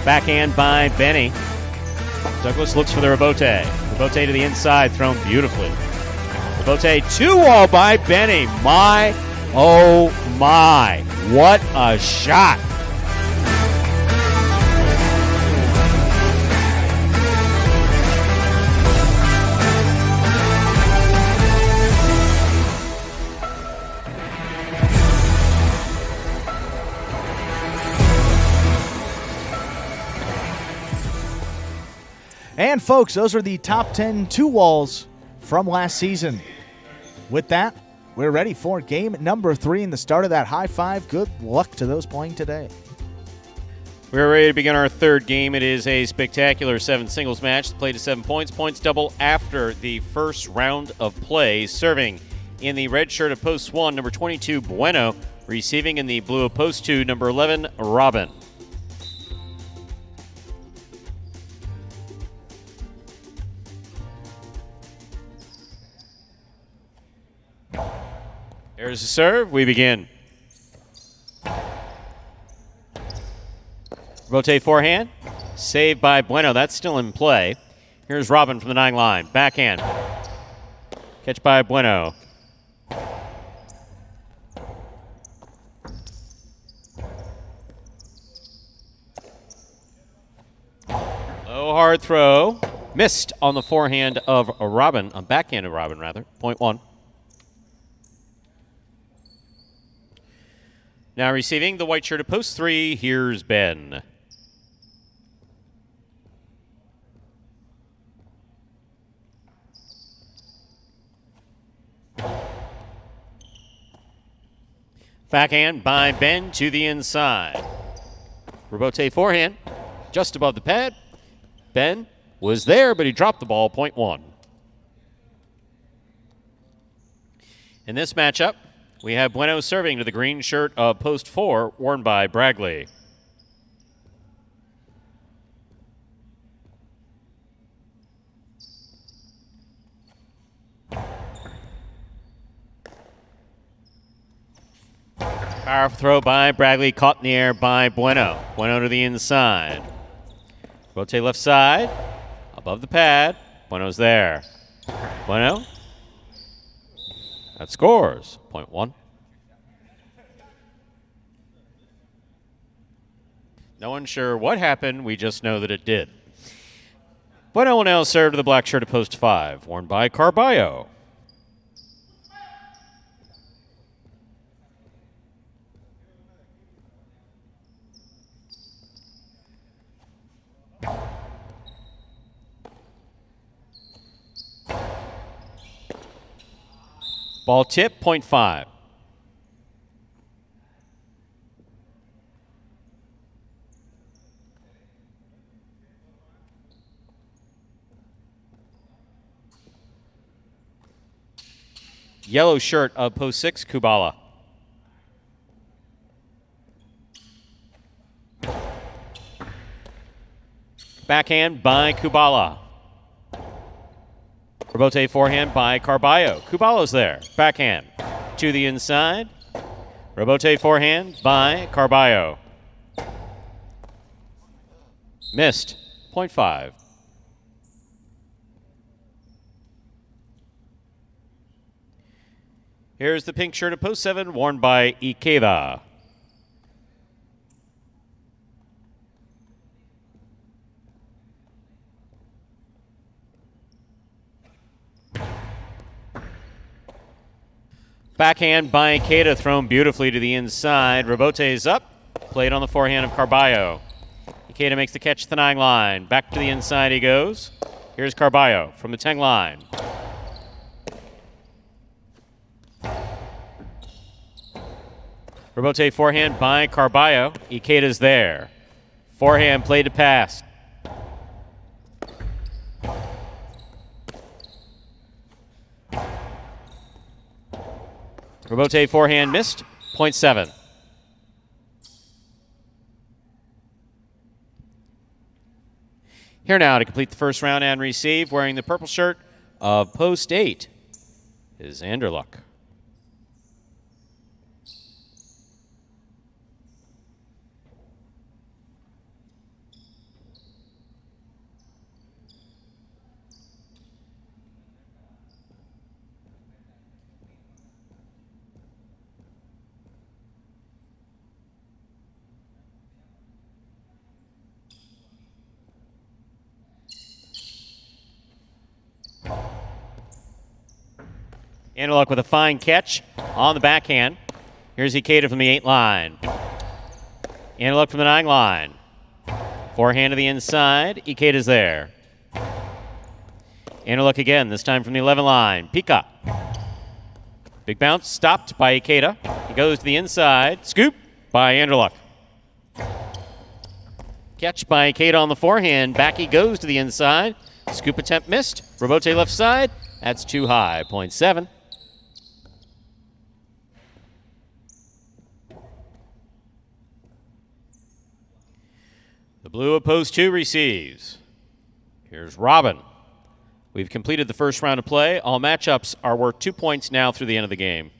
Backhand by Benny. Douglas looks for the rebote. Rebote to the inside, thrown beautifully. Rebote 2-wall by Benny. My, oh my, what a shot. And folks, those are the top 10 2-walls from last season. With that, we're ready for game number 3 and the start of that high five. Good luck to those playing today. We're ready to begin our third game. It is a spectacular 7 singles match. Played to 7 points. Points double after the first round of play. Serving in the red shirt of post 1, number 22, Bueno. Receiving in the blue of post 2, number 11, Robin. There's a serve. We begin. Rotate forehand. Saved by Bueno. That's still in play. Here's Robin from the 9 line. Backhand. Catch by Bueno. Low hard throw. Missed on the forehand of Robin. A backhand of Robin, rather. Point 1. Now receiving the white shirt at post 3, here's Ben. Backhand by Ben to the inside. Rebote forehand, just above the pad. Ben was there, but he dropped the ball, point 1. In this matchup, we have Bueno serving to the green shirt of post 4, worn by Bragley. Powerful throw by Bradley, caught in the air by Bueno. Bueno to the inside. Rotate left side, above the pad. Bueno's there. Bueno. That scores. Point one. No one sure what happened. We just know that it did. Bueno will now serve to the black shirt at post 5, worn by Carballo. Ball tip, point 5. Yellow shirt of post 6, Kubala. Backhand by Kubala. Rebote forehand by Carballo. Kubala's there. Backhand to the inside. Rebote forehand by Carballo. Missed. Point 5. Here's the pink shirt of post 7, worn by Ikeda. Backhand by Ikeda, thrown beautifully to the inside. Rebote's up, played on the forehand of Carballo. Ikeda makes the catch at the 9 line. Back to the inside he goes. Here's Carballo from the 10 line. Rebote forehand by Carballo. Ikeda's there. Forehand played to pass. Rebote forehand missed. Point 7. Here now to complete the first round and receive, wearing the purple shirt of post 8, is Anderluck. Anderluck with a fine catch on the backhand. Here's Ikeda from the 8 line. Anderluck from the 9 line. Forehand to the inside. Ikeda's there. Anderluck again, this time from the 11 line. Pika. Big bounce, stopped by Ikeda. He goes to the inside. Scoop by Anderluck. Catch by Ikeda on the forehand. Back he goes to the inside. Scoop attempt missed. Rebote left side. That's too high. Point 7. The blue of post 2 receives. Here's Robin. We've completed the first round of play. All matchups are worth 2 points now through the end of the game.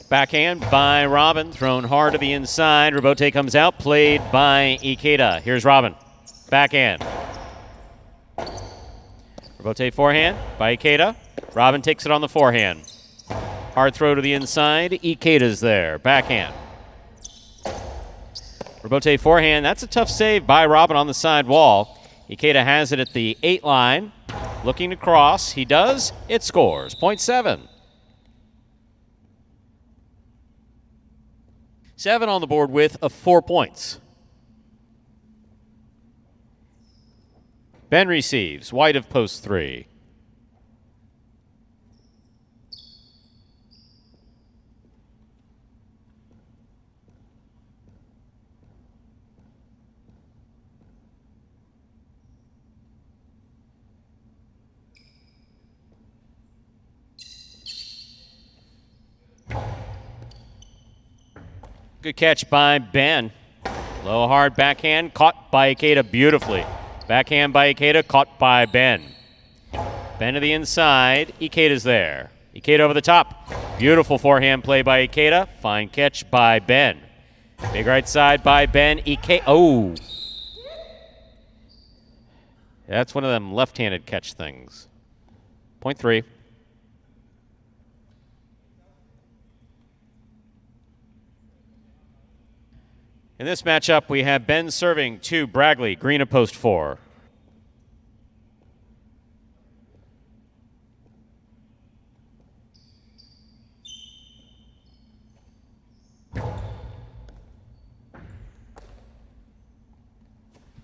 Backhand by Robin, thrown hard to the inside. Rebote comes out, played by Ikeda. Here's Robin. Backhand. Rebote forehand by Ikeda. Robin takes it on the forehand. Hard throw to the inside. Ikeda's there. Backhand. Rebote forehand. That's a tough save by Robin on the side wall. Ikeda has it at the 8 line. Looking to cross. He does. It scores. Point 7. 7 on the board with 4 points. Ben receives. White of post 3. Good catch by Ben. Low hard backhand, caught by Ikeda beautifully. Backhand by Ikeda, caught by Ben. Ben to the inside, Ikeda's there. Ikeda over the top. Beautiful forehand play by Ikeda. Fine catch by Ben. Big right side by Ben. Ikeda, oh. That's one of them left-handed catch things. Point 3. In this matchup, we have Ben serving to Bragley, green of post 4.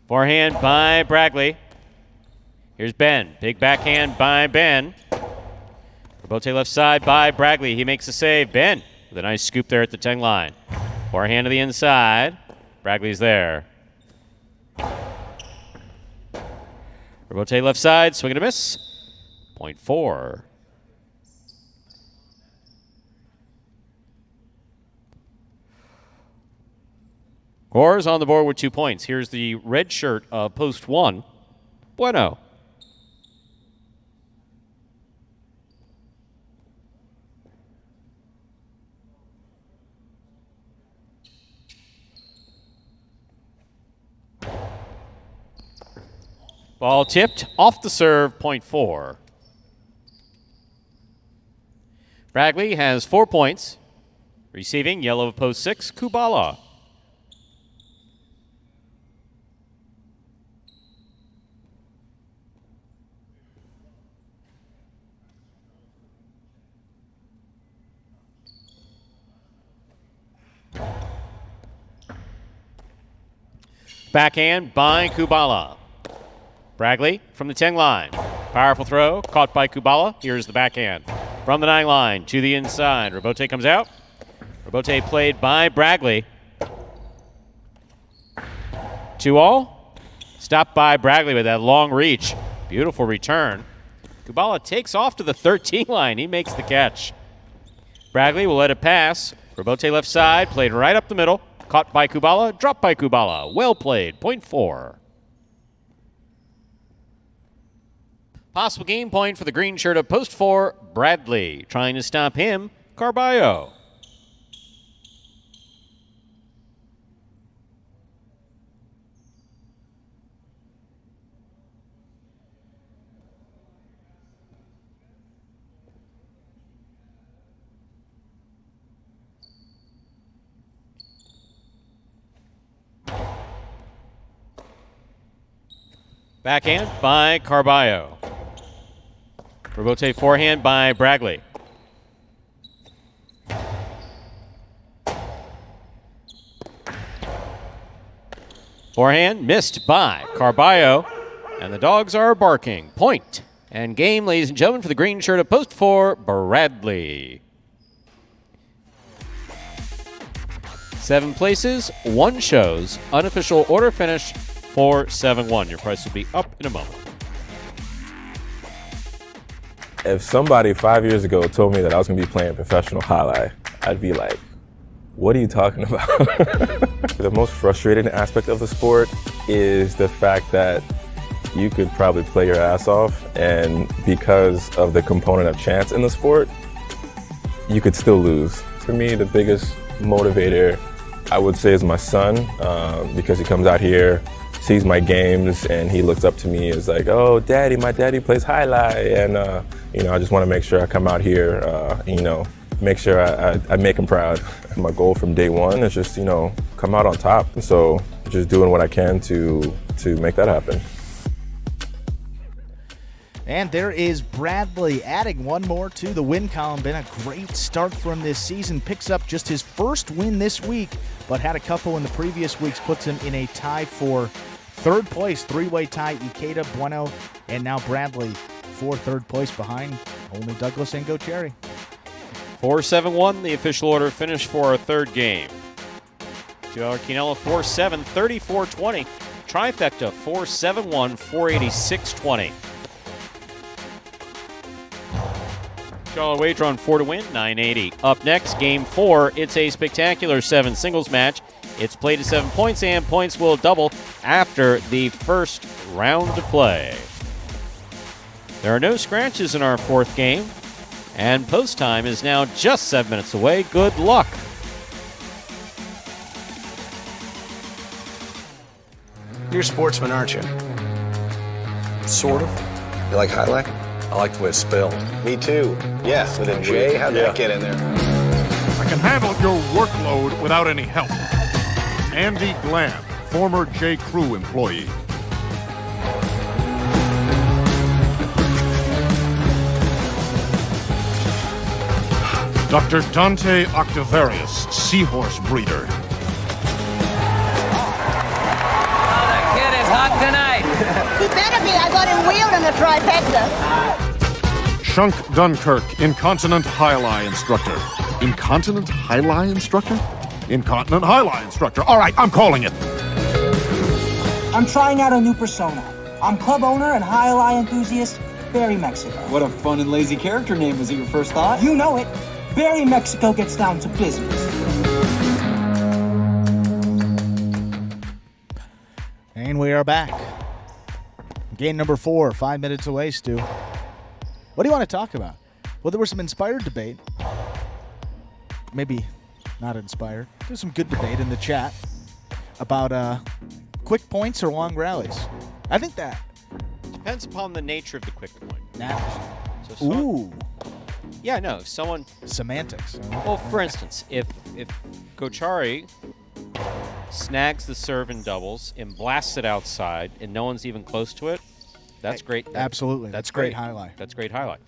Forehand by Bragley. Here's Ben. Big backhand by Ben. Rebote left side by Bragley. He makes a save. Ben with a nice scoop there at the 10 line. Forehand to the inside. Bragley's there. Rebote left side. Swing and a miss. Point 4. Gores on the board with 2 points. Here's the red shirt of post 1. Bueno. Ball tipped off the serve, point 4. Bragley has 4 points. Receiving, yellow of post 6, Kubala. Backhand by Kubala. Bragley from the 10 line. Powerful throw, caught by Kubala. Here's the backhand. From the 9 line to the inside. Rebote comes out. Rebote played by Bragley. 2-all. Stopped by Bragley with that long reach. Beautiful return. Kubala takes off to the 13 line. He makes the catch. Bragley will let it pass. Rebote left side, played right up the middle. Caught by Kubala, dropped by Kubala. Well played, point 4. Possible game point for the green shirt of post 4, Bradley. Trying to stop him, Carballo. Backhand by Carballo. Rebote forehand by Bragley. Forehand missed by Carballo, and the dogs are barking. Point and game, ladies and gentlemen, for the green shirt of post 4, Bradley. 7 places, 1 shows. Unofficial order finish 4-7-1. Your price will be up in a moment. If somebody 5 years ago told me that I was going to be playing professional highlight, I'd be like, what are you talking about? The most frustrating aspect of the sport is the fact that you could probably play your ass off, and because of the component of chance in the sport, you could still lose. For me, the biggest motivator, I would say, is my son, because he comes out here, sees my games, and he looks up to me as like, oh, daddy, my daddy plays highlight, and I just want to make sure I come out here, make sure I make him proud. My goal from day one is just, come out on top. So just doing what I can to make that happen. And there is Bradley adding one more to the win column. Been a great start from this season. Picks up just his first win this week, but had a couple in the previous weeks. Puts him in a tie for third place. 3-way tie, Ikeda, Bueno, and now Bradley for third place behind only Douglas and Gocherry. 4-7-1, the official order finish for our third game. $2 Quinella 4-7, 34-20. Trifecta 4-7-1, 486-20. $2 $50 wager on 4 to win, $980. Up next, Game 4. It's a spectacular 7 singles match. It's played to 7 points, and points will double after the first round of play. There are no scratches in our 4th game, and post time is now just 7 minutes away. Good luck. You're a sportsman, aren't you? Sort of. You like highlight? I like the way it's spelled. Me too. Yeah, with a J. How'd that get in there? I can handle your workload without any help. Andy Glam, former J. Crew employee. Dr. Dante Octavarius, seahorse breeder. Hot tonight. He better be. I got him wheeled in the trifecta. Shunk Dunkirk, incontinent high-lie instructor. Incontinent high-lie instructor? Incontinent high-lie instructor. All right, I'm calling it. I'm trying out a new persona. I'm club owner and high-lie enthusiast, Barry Mexico. What a fun and lazy character name. Was it your first thought? You know it. Barry Mexico gets down to business. And we are back. Game number 4, 5 minutes away, Stu. What do you want to talk about? Well, there was some inspired debate. Maybe not inspired. There's some good debate in the chat about quick points or long rallies. I think that Depends upon the nature of the quick point. So Ooh. Yeah, no. If someone Semantics. Well, for instance, if Gochari snags the serve in doubles and blasts it outside and no one's even close to it, that's great. Absolutely. That's great highlight. That's great highlight.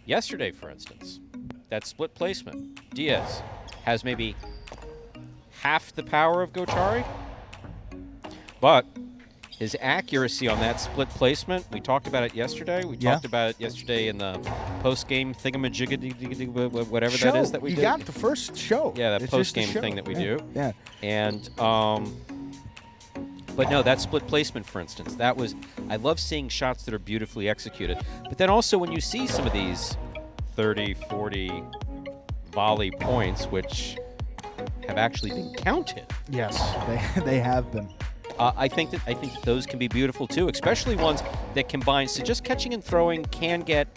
Yesterday, for instance, that split placement, Diaz has maybe half the power of Gochari, but his accuracy on that split placement, we talked about it yesterday. We talked about it yesterday in the post-game thingamajigga, whatever that is that we did. You got the first show. Yeah, that It's post-game just a show. thing that we do. Yeah. And, but no, that split placement, for instance, that was, I love seeing shots that are beautifully executed. But then also when you see some of these 30, 40 volley points, which have actually been counted. Yes, they have been. I think that those can be beautiful too, especially ones that combine. So just catching and throwing can get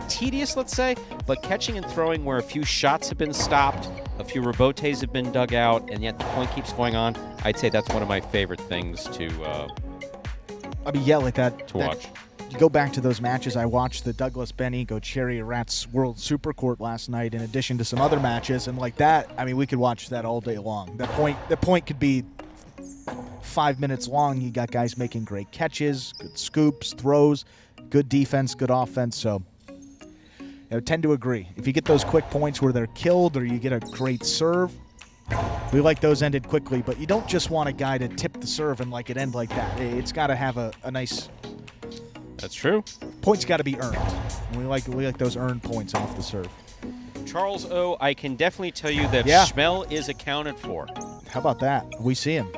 tedious, let's say, but catching and throwing where a few shots have been stopped, a few rebotes have been dug out, and yet the point keeps going on. I'd say that's one of my favorite things to. Like that to watch. You go back to those matches. I watched the Douglas Benny Gochari Rats World Super Court last night, in addition to some other matches, and like that, I mean, we could watch that all day long. The point could be 5 minutes long. You got guys making great catches, good scoops, throws, good defense, good offense. So I tend to agree. If you get those quick points where they're killed or you get a great serve, we like those ended quickly. But you don't just want a guy to tip the serve and like it end like that. It's got to have a nice. That's true. Points got to be earned. And we like those earned points off the serve. Charles O, I can definitely tell you that Schmel is accounted for. How about that? We see him.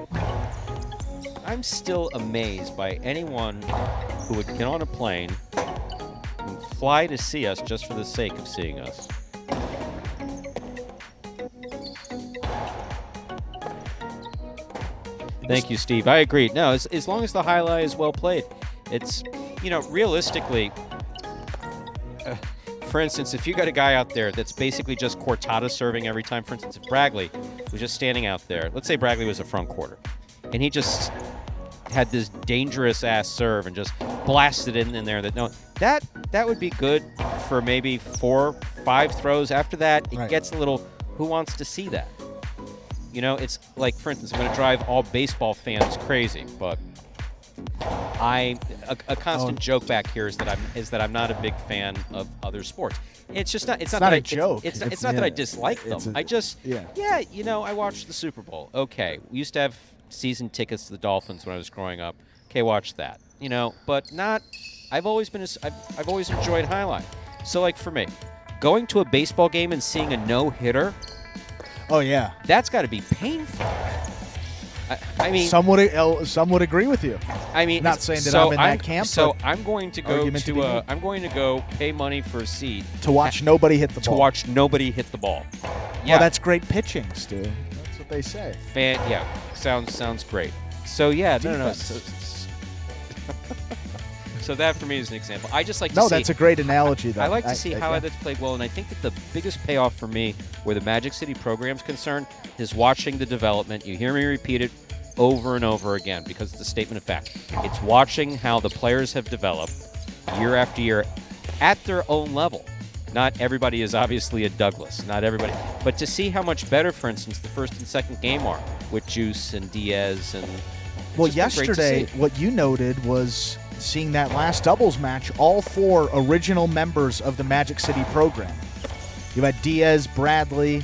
I'm still amazed by anyone who would get on a plane and fly to see us just for the sake of seeing us. Thank you, Steve. I agree. No, as long as the highlight is well played, it's, realistically, for instance, if you got a guy out there that's basically just Cortada serving every time, for instance, if Bragley was just standing out there, let's say Bragley was a front quarter, and he just had this dangerous-ass serve and just blasted it in there, that would be good for maybe 4, 5 throws. After that, it gets a little, who wants to see that? It's like, for instance, I'm going to drive all baseball fans crazy, but a constant joke back here is that I'm not a big fan of other sports. It's just not. It's not a joke. It's not that I dislike them. I watched the Super Bowl. Okay, we used to have season tickets to the Dolphins when I was growing up. Okay, watch that. But not. I've always enjoyed highlight. So like for me, going to a baseball game and seeing a no-hitter. Oh yeah, that's got to be painful. I mean, some would agree with you. I mean, not saying that I'm in that camp. So I'm going to go argument to be made. I'm going to go pay money for a seat to watch nobody hit the ball. To watch nobody hit the ball. Yeah, well, that's great pitching, Stu. That's what they say. Yeah, sounds great. So yeah, no. So that for me is an example. I just like to see. No, that's a great analogy, though. I like to see how that's played well, and I think that the biggest payoff for me, where the Magic City program's concerned, is watching the development. You hear me repeat it over and over again because it's a statement of fact. It's watching how the players have developed year after year at their own level. Not everybody is obviously a Douglas. Not everybody. But to see how much better, for instance, the first and second game are with Juice and Diaz and. Well, yesterday, what you noted was seeing that last doubles match, all 4 original members of the Magic City program. You had Diaz, Bradley,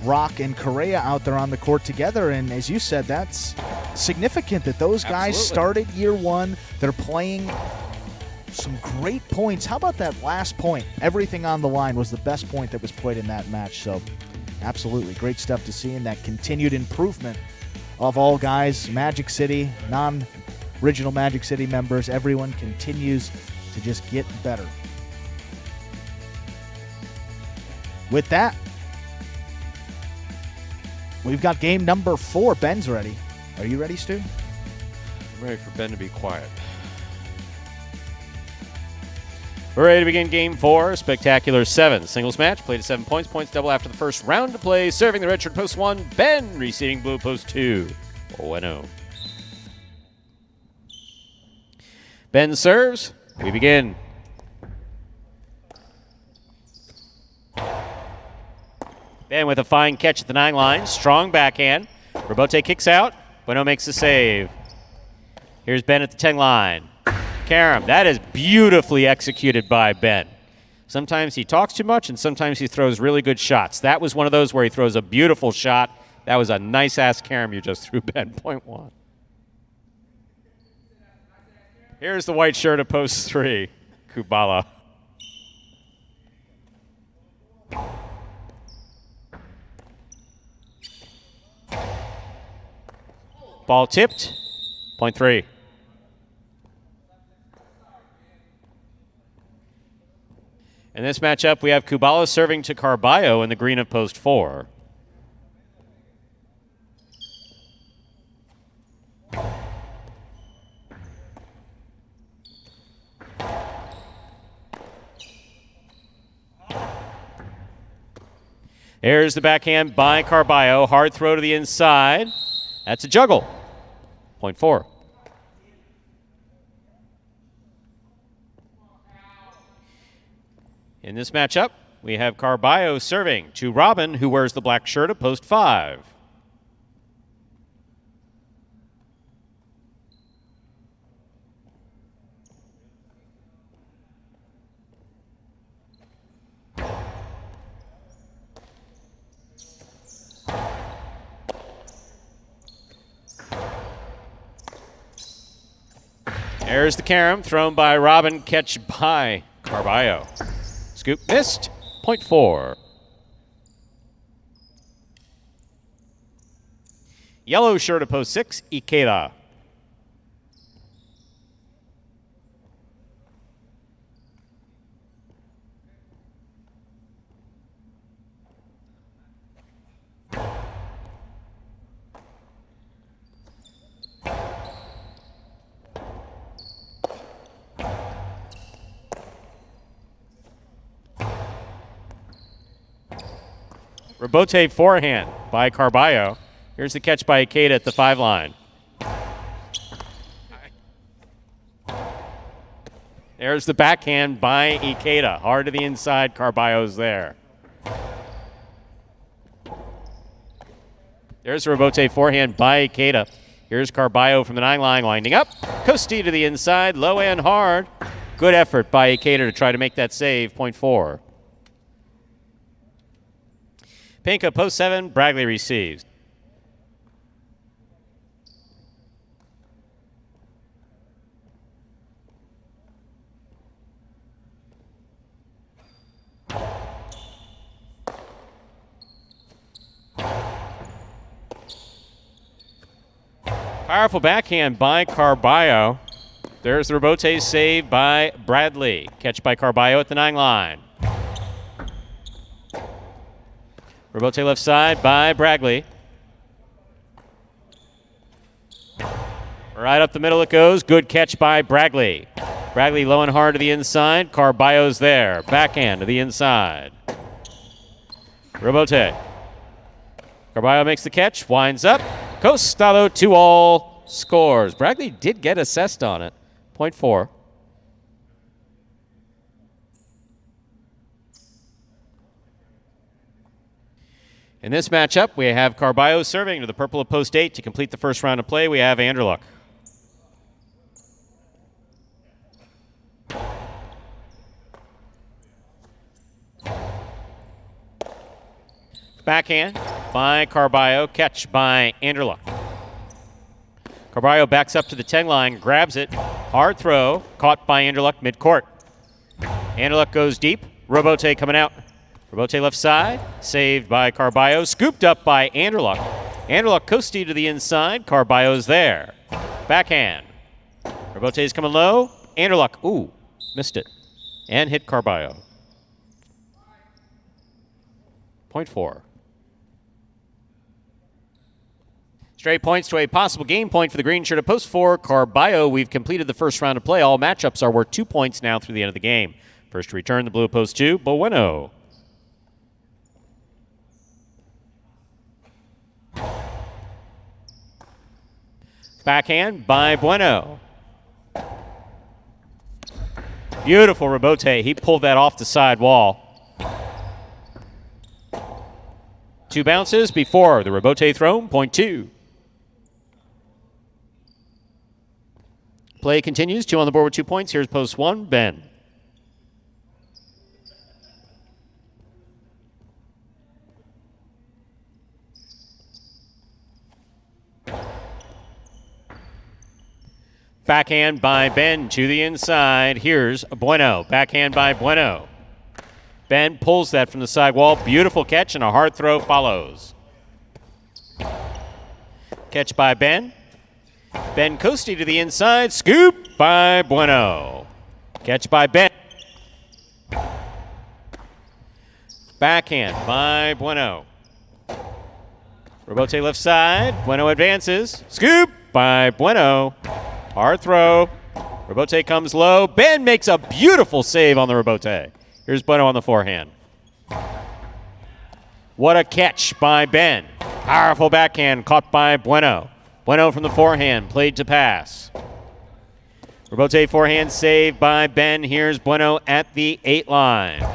Rock, and Correa out there on the court together, and as you said, that's significant that those guys started year 1. They're playing some great points. How about that last point? Everything on the line was the best point that was played in that match, so absolutely great stuff to see, and that continued improvement of all guys, Magic City, non-original Magic City members, everyone continues to just get better. With that, we've got game number 4. Ben's ready. Are you ready, Stu? I'm ready for Ben to be quiet. We're ready to begin game 4, spectacular 7. Singles match, played at 7 points. Points double after the first round to play. Serving the red shirt, post 1. Ben receiving blue, post 2. Bueno. Ben serves. We begin. Ben with a fine catch at the 9 line. Strong backhand. Robote kicks out. Bueno makes the save. Here's Ben at the 10 line. Karam, that is beautifully executed by Ben. Sometimes he talks too much, and sometimes he throws really good shots. That was one of those where he throws a beautiful shot. That was a nice-ass Karam you just threw, Ben. Point 1. Here's the white shirt of post 3, Kubala. Ball tipped, point 3. In this matchup, we have Kubala serving to Carballo in the green of post 4. Here's the backhand by Carballo. Hard throw to the inside. That's a juggle. Point 4. In this matchup, we have Carballo serving to Robin, who wears the black shirt of post 5. There's the carom, thrown by Robin, catch by Carballo. Scoop missed, point 4. Yellow shirt of post 6, Ikeda. Robote forehand by Carballo. Here's the catch by Ikeda at the 5 line. There's the backhand by Ikeda. Hard to the inside, Carballo's there. There's a Robote forehand by Ikeda. Here's Carballo from the 9 line, winding up. Costi to the inside, low and hard. Good effort by Ikeda to try to make that save, point 4. Pinka, post 7, Bragley receives. Powerful backhand by Carballo. There's the rebote save by Bradley. Catch by Carballo at the 9 line. Rebote left side by Bradley. Right up the middle it goes. Good catch by Bradley. Bradley low and hard to the inside. Carballo's there. Backhand to the inside. Rebote. Carballo makes the catch. Winds up. Costalo 2-all. Scores. Bradley did get assessed on it. 0.4. In this matchup, we have Carballo serving to the purple of post 8 to complete the first round of play. We have Anderluck. Backhand by Carballo. Catch by Anderluck. Carballo backs up to the 10 line, grabs it. Hard throw. Caught by Anderluck midcourt. Anderluck goes deep. Rebote coming out. Rebote left side. Saved by Carballo. Scooped up by Anderluck. Anderluck coasty to the inside. Carballo's there. Backhand. Rebote's coming low. Anderluck. Ooh, missed it. And hit Carballo. 0.4. Straight points to a possible game point for the green shirt at post 4. Carballo, we've completed the first round of play. All matchups are worth 2 points now through the end of the game. First to return, the blue at post 2, Bueno. Backhand by Bueno. Beautiful rebote. He pulled that off the side wall. 2 bounces before the rebote thrown, 0.2. Play continues. 2 on the board with 2 points. Here's post 1, Ben. Backhand by Ben to the inside. Here's Bueno. Backhand by Bueno. Ben pulls that from the side wall. Beautiful catch and a hard throw follows. Catch by Ben. Ben coasty to the inside. Scoop by Bueno. Catch by Ben. Backhand by Bueno. Rebote left side. Bueno advances. Scoop by Bueno. Hard throw. Rebote comes low. Ben makes a beautiful save on the rebote. Here's Bueno on the forehand. What a catch by Ben. Powerful backhand caught by Bueno. Bueno from the forehand, played to pass. Rebote forehand save by Ben. Here's Bueno at the 8 line.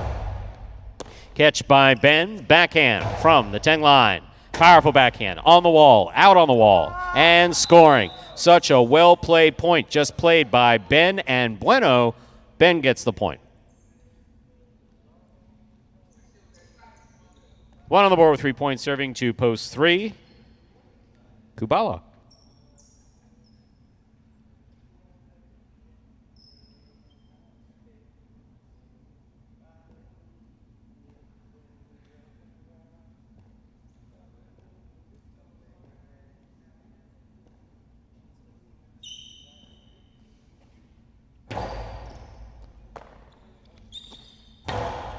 Catch by Ben. Backhand from the 10 line. Powerful backhand on the wall, out on the wall, and scoring. Such a well-played point just played by Ben and Bueno. Ben gets the point. 1 on the board with 3 points serving to post 3. Kubala.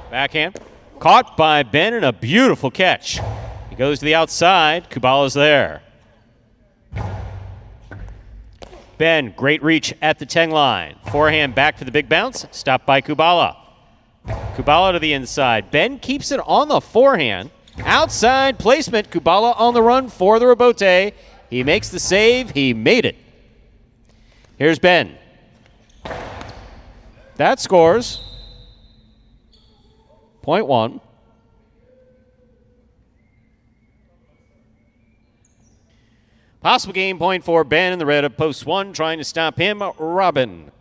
Backhand. Caught by Ben and a beautiful catch. He goes to the outside. Kubala's there. Ben, great reach at the 10 line. Forehand back for the big bounce. Stopped by Kubala. Kubala to the inside. Ben keeps it on the forehand. Outside placement. Kubala on the run for the rebote. He makes the save. He made it. Here's Ben. That scores. 0.1. Possible game point for Ben in the red of post 1. Trying to stop him, Robin.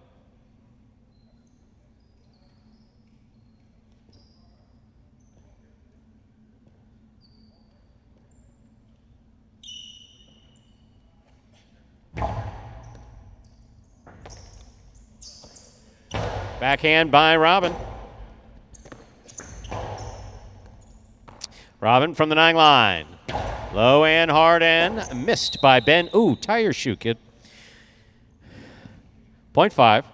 Backhand by Robin. Robin from the 9 line. Low and hard and missed by Ben. Ooh, tie your shoe, kid. 0.5.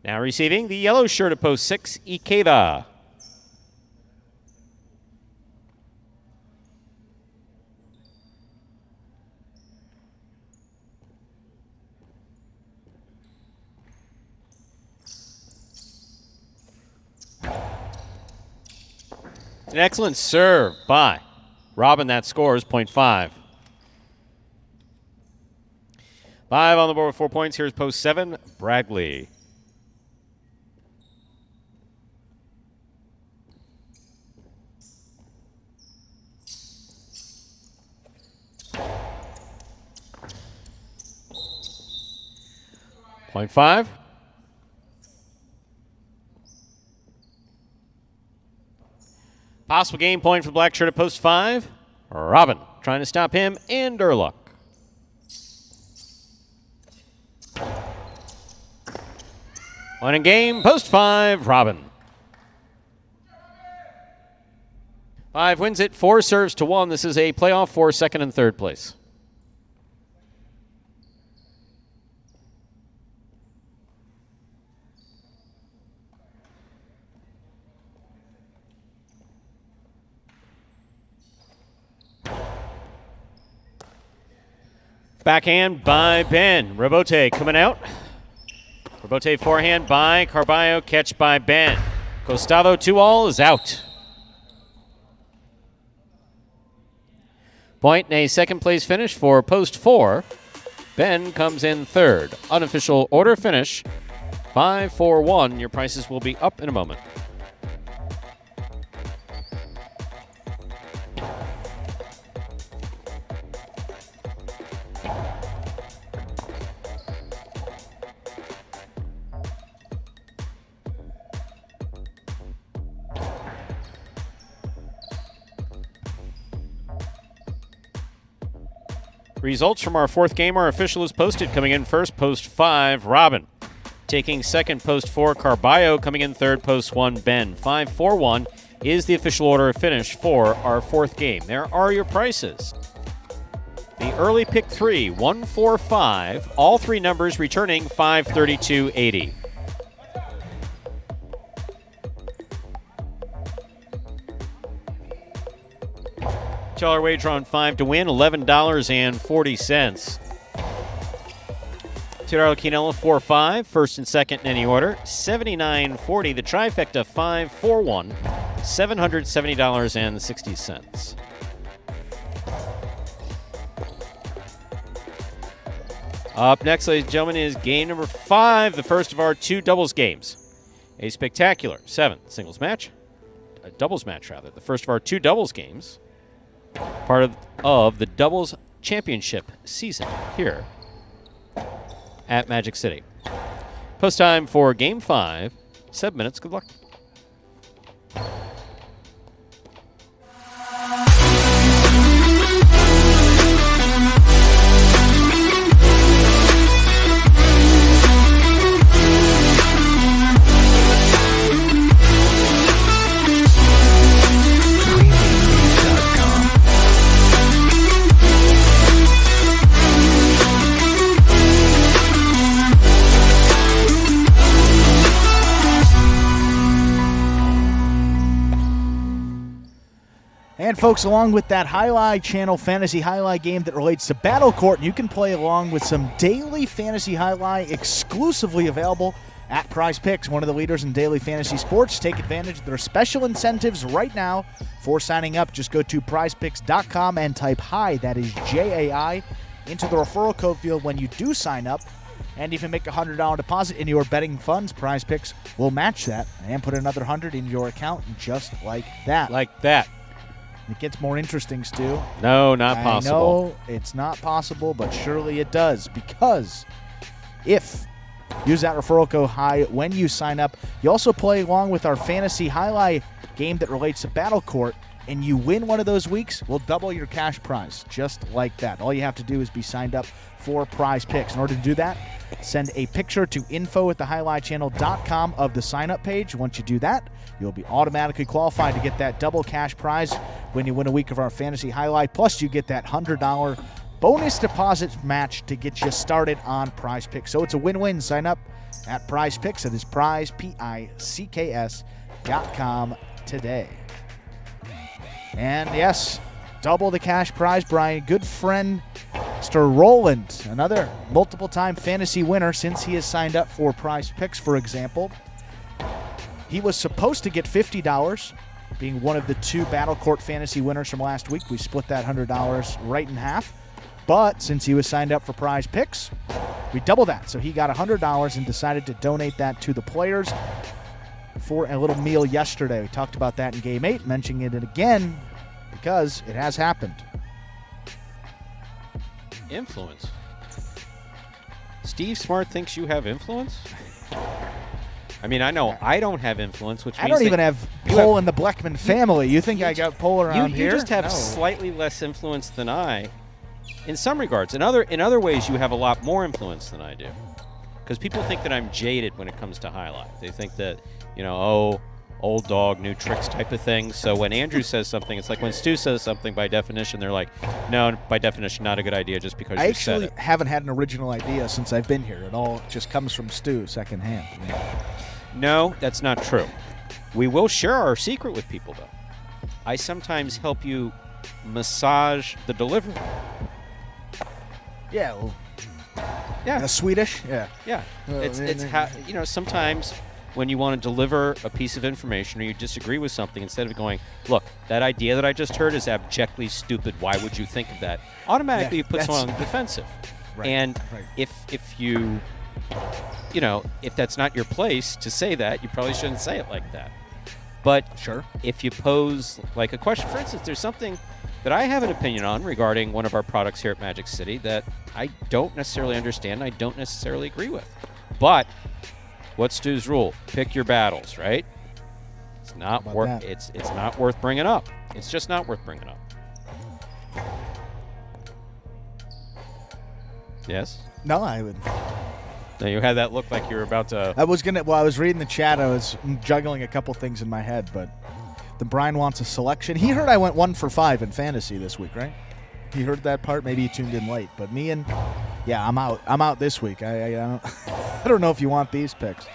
Now receiving the yellow shirt at post 6, Ikeda. An excellent serve by Robin. That scores 0.5. 5 on the board with 4 points. Here's post 7, Bradley. Point 5. Possible game point for the black shirt at post 5. Robin trying to stop him, and Durluck. One in game, post 5, Robin. 5 wins it, 4 serves to 1. This is a playoff for second and third place. Backhand by Ben. Robote coming out. Robote forehand by Carballo. Catch by Ben. Costado 2-all is out. Point and a second place finish for post 4. Ben comes in third. Unofficial order finish 5-4-1. Your prices will be up in a moment. Results from our fourth game are official as posted. Coming in first, post 5, Robin. Taking second, post 4, Carballo. Coming in third, post 1, Ben. 5-4-1 is the official order of finish for our fourth game. There are your prices. The early pick 3, 1-4-5. All 3 numbers returning $532.80. $2 wager on 5 to win, $11.40. $2 Quinella 4-5, first and second in any order, $79.40. The trifecta 5-4-1, $770.60. Up next, ladies and gentlemen, is game number 5, the first of our 2 doubles games. A spectacular 7th singles match, a doubles match rather, the first of our 2 doubles games. Part of the doubles championship season here at Magic City. Post time for game 5, 7 minutes. Good luck. And folks, along with that Highlight Channel Fantasy Highlight game that relates to Battle Court, you can play along with some daily Fantasy Highlight exclusively available at Prize Picks, one of the leaders in daily fantasy sports. Take advantage of their special incentives right now for signing up. Just go to prizepicks.com and type HI, that is J-A-I, into the referral code field when you do sign up. And if you make a $100 deposit in your betting funds, Prize Picks will match that and put another $100 in your account just like that. Like that. It gets more interesting, Stu. No, not possible. I know it's not possible, but surely it does, because if use that referral code HI when you sign up, you also play along with our Fantasy Highlight game that relates to Battle Court, and you win one of those weeks, we'll double your cash prize just like that. All you have to do is be signed up for Prize Picks. In order to do that, send a picture to info@thehighlightchannel.com of the sign-up page. Once you do that, you'll be automatically qualified to get that double cash prize when you win a week of our Fantasy Highlight. Plus, you get that $100 bonus deposit match to get you started on Prize Picks. So it's a win-win. Sign up at Prize Picks. It is prize, PICKS.com today. And yes, double the cash prize, Brian. Good friend, Mr. Roland, another multiple-time fantasy winner since he has signed up for Prize Picks, for example. He was supposed to get $50, being one of the 2 Battle Court fantasy winners from last week. We split that $100 right in half. But since he was signed up for Prize Picks, we doubled that. So he got $100 and decided to donate that to the players for a little meal yesterday. We talked about that in Game 8, mentioning it again because it has happened. Influence. Steve Smart thinks you have influence? I mean, I know I don't have influence, which means I don't even have pull in the Bleckman family. You think I got pull around here? You just have slightly less influence than I in some regards. In other ways, you have a lot more influence than I do. Because people think that I'm jaded when it comes to highlight. They think that, old dog, new tricks type of thing. So when Andrew says something, it's like when Stu says something, by definition, they're like, no, by definition, not a good idea just because you said it. I actually haven't had an original idea since I've been here. It all just comes from Stu secondhand. No, that's not true. We will share our secret with people, though. I sometimes help you massage the delivery. Yeah, well, yeah. Swedish? Yeah. Yeah. It's how, sometimes when you want to deliver a piece of information or you disagree with something, instead of going, look, that idea that I just heard is abjectly stupid. Why would you think of that? Automatically, you put someone on the defensive. Right. And if you, if that's not your place to say that, you probably shouldn't say it like that. But sure, if you pose like a question, for instance, there's something that I have an opinion on regarding one of our products here at Magic City that I don't necessarily understand, I don't necessarily agree with. But what's Stu's rule? Pick your battles, right? It's not worth it's not worth bringing up. It's just not worth bringing up. Yes? No, I would. No, you had that look like you were about to. I was reading the chat. I was juggling a couple things in my head, but the Brian wants a selection. He heard I went 1 for 5 in fantasy this week, right? He heard that part. Maybe he tuned in late. But me and I'm out. I'm out this week. I don't know if you want these picks.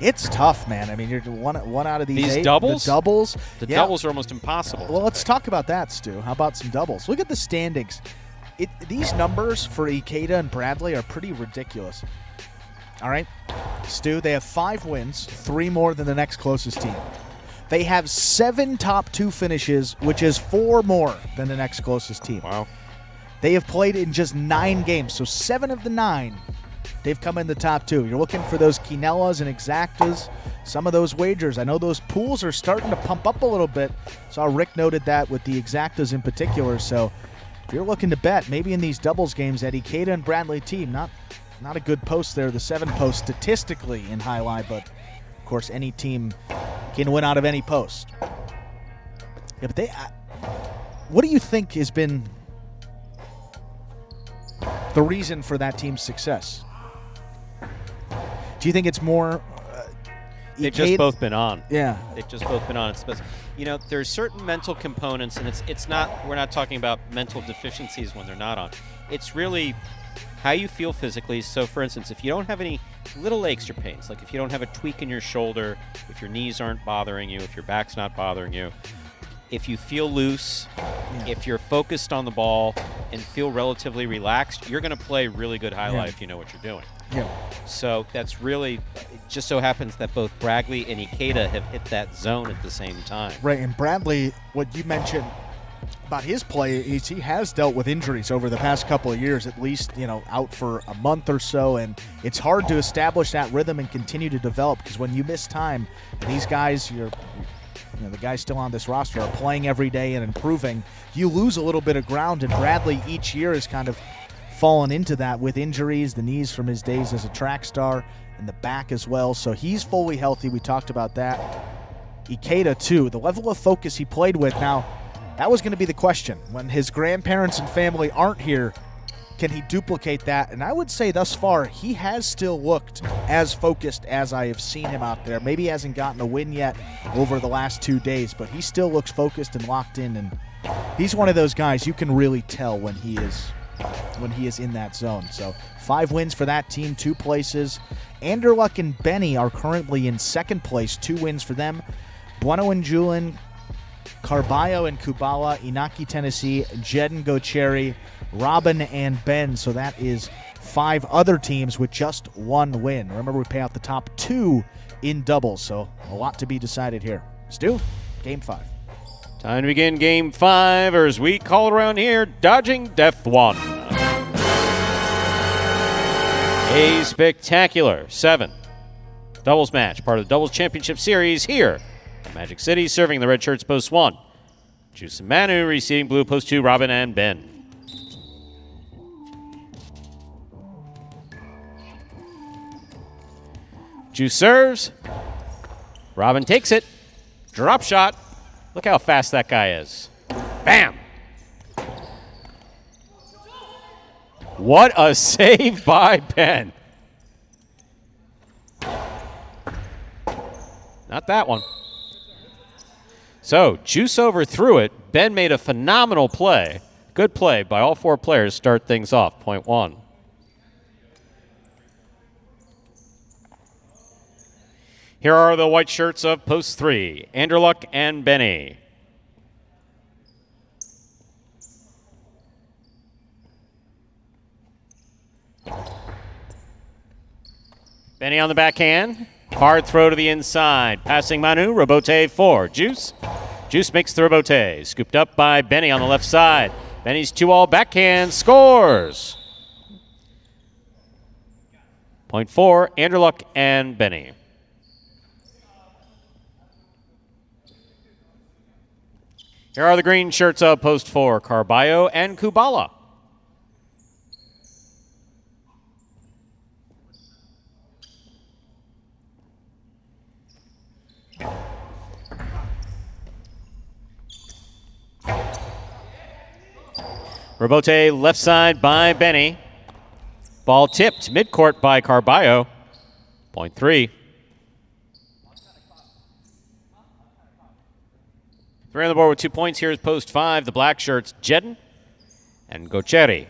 It's tough, man. I mean, you're one out of these 8. Doubles. The doubles. The doubles are almost impossible. Well, let's talk about that, Stu. How about some doubles? Look at the standings. These numbers for Ikeda and Bradley are pretty ridiculous. All right, Stu, they have 5 wins, 3 more than the next closest team. They have 7 top 2 finishes, which is 4 more than the next closest team. Wow. They have played in just 9 games, so 7 of the 9, they've come in the top 2. You're looking for those quinellas and exactas, some of those wagers. I know those pools are starting to pump up a little bit. Saw Rick noted that with the exactas in particular, so if you're looking to bet, maybe in these doubles games, that Ikeda and Bradley team, not a good post there, the 7 post statistically in highlight, but of course any team can win out of any post. Yeah, but what do you think has been the reason for that team's success? Do you think it's more they've just both been on. Yeah. They've just both been on. There's certain mental components, and it's not, we're not talking about mental deficiencies when they're not on. It's really how you feel physically. So, for instance, if you don't have any little aches or pains, like if you don't have a tweak in your shoulder, if your knees aren't bothering you, if your back's not bothering you, if you feel loose, if you're focused on the ball and feel relatively relaxed, you're going to play really good highlight if you know what you're doing. Yeah. So that's really, it just so happens that both Bradley and Ikeda have hit that zone at the same time. Right, and Bradley, what you mentioned about his play is he has dealt with injuries over the past couple of years, at least, out for a month or so, and it's hard to establish that rhythm and continue to develop, because when you miss time, these guys, the guys still on this roster are playing every day and improving. You lose a little bit of ground, and Bradley each year has kind of fallen into that with injuries, the knees from his days as a track star, and the back as well. So he's fully healthy. We talked about that. Ikeda too. The level of focus he played with. Now, that was going to be the question. When his grandparents and family aren't here, can he duplicate that? And I would say thus far, he has still looked as focused as I have seen him out there. Maybe he hasn't gotten a win yet over the last 2 days, but he still looks focused and locked in. And he's one of those guys you can really tell when he is in that zone. So 5 wins for that team, 2 places. Anderluck and Benny are currently in second place, 2 wins for them. Bueno and Julin, Carballo and Kubala, Inaki, Tennessee, Jed and Gocheri, Robin and Ben. So that is 5 other teams with just 1 win. Remember, we pay out the top 2 in doubles, so a lot to be decided here. Stu, game 5. Time to begin game 5, or as we call it around here, Dodging Death 1. A spectacular 7 doubles match, part of the Doubles Championship Series here at Magic City, serving the red shirts post 1. Juice and Manu receiving blue post 2, Robin and Ben. Juice serves. Robin takes it. Drop shot. Look how fast that guy is. Bam! What a save by Ben. Not that one. So, Juice overthrew it. Ben made a phenomenal play. Good play by all 4 players. Start things off. Point 1. Here are the white shirts of post 3, Anderluck and Benny. Benny on the backhand. Hard throw to the inside. Passing Manu. Robote for Juice. Juice makes the Robote. Scooped up by Benny on the left side. Benny's 2-all backhand. Scores. Point 4, Anderluck and Benny. Here are the green shirts of post 4, Carballo and Kubala. Robote left side by Benny. Ball tipped midcourt by Carballo. Point 3. 3 on the board with 2 points. Here's post 5, the black shirts, Jedden and Gocheri.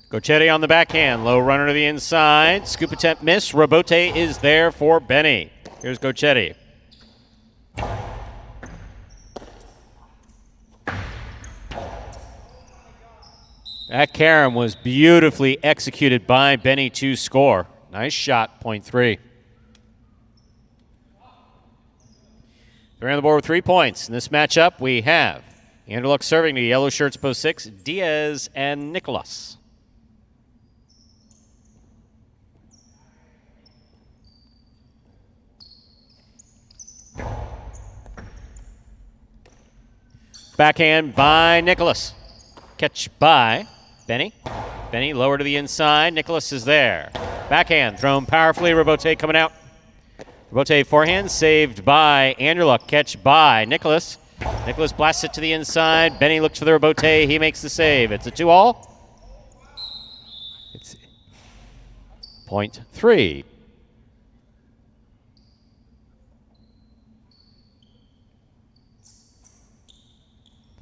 Gocheri on the backhand, low runner to the inside. Scoop attempt miss. Robote is there for Benny. Here's Gocheri. That carom was beautifully executed by Benny to score. Nice shot, point 3. 3 on the board with 3 points. In this matchup, we have Anderluck serving to yellow shirts post 6, Diaz and Nicholas. Backhand by Nicholas. Catch by Benny. Benny lower to the inside. Nicholas is there. Backhand thrown powerfully. Robote coming out. Robote forehand saved by Anderluck. Catch by Nicholas. Nicholas blasts it to the inside. Benny looks for the Robote. He makes the save. It's a 2-all. It's point 3.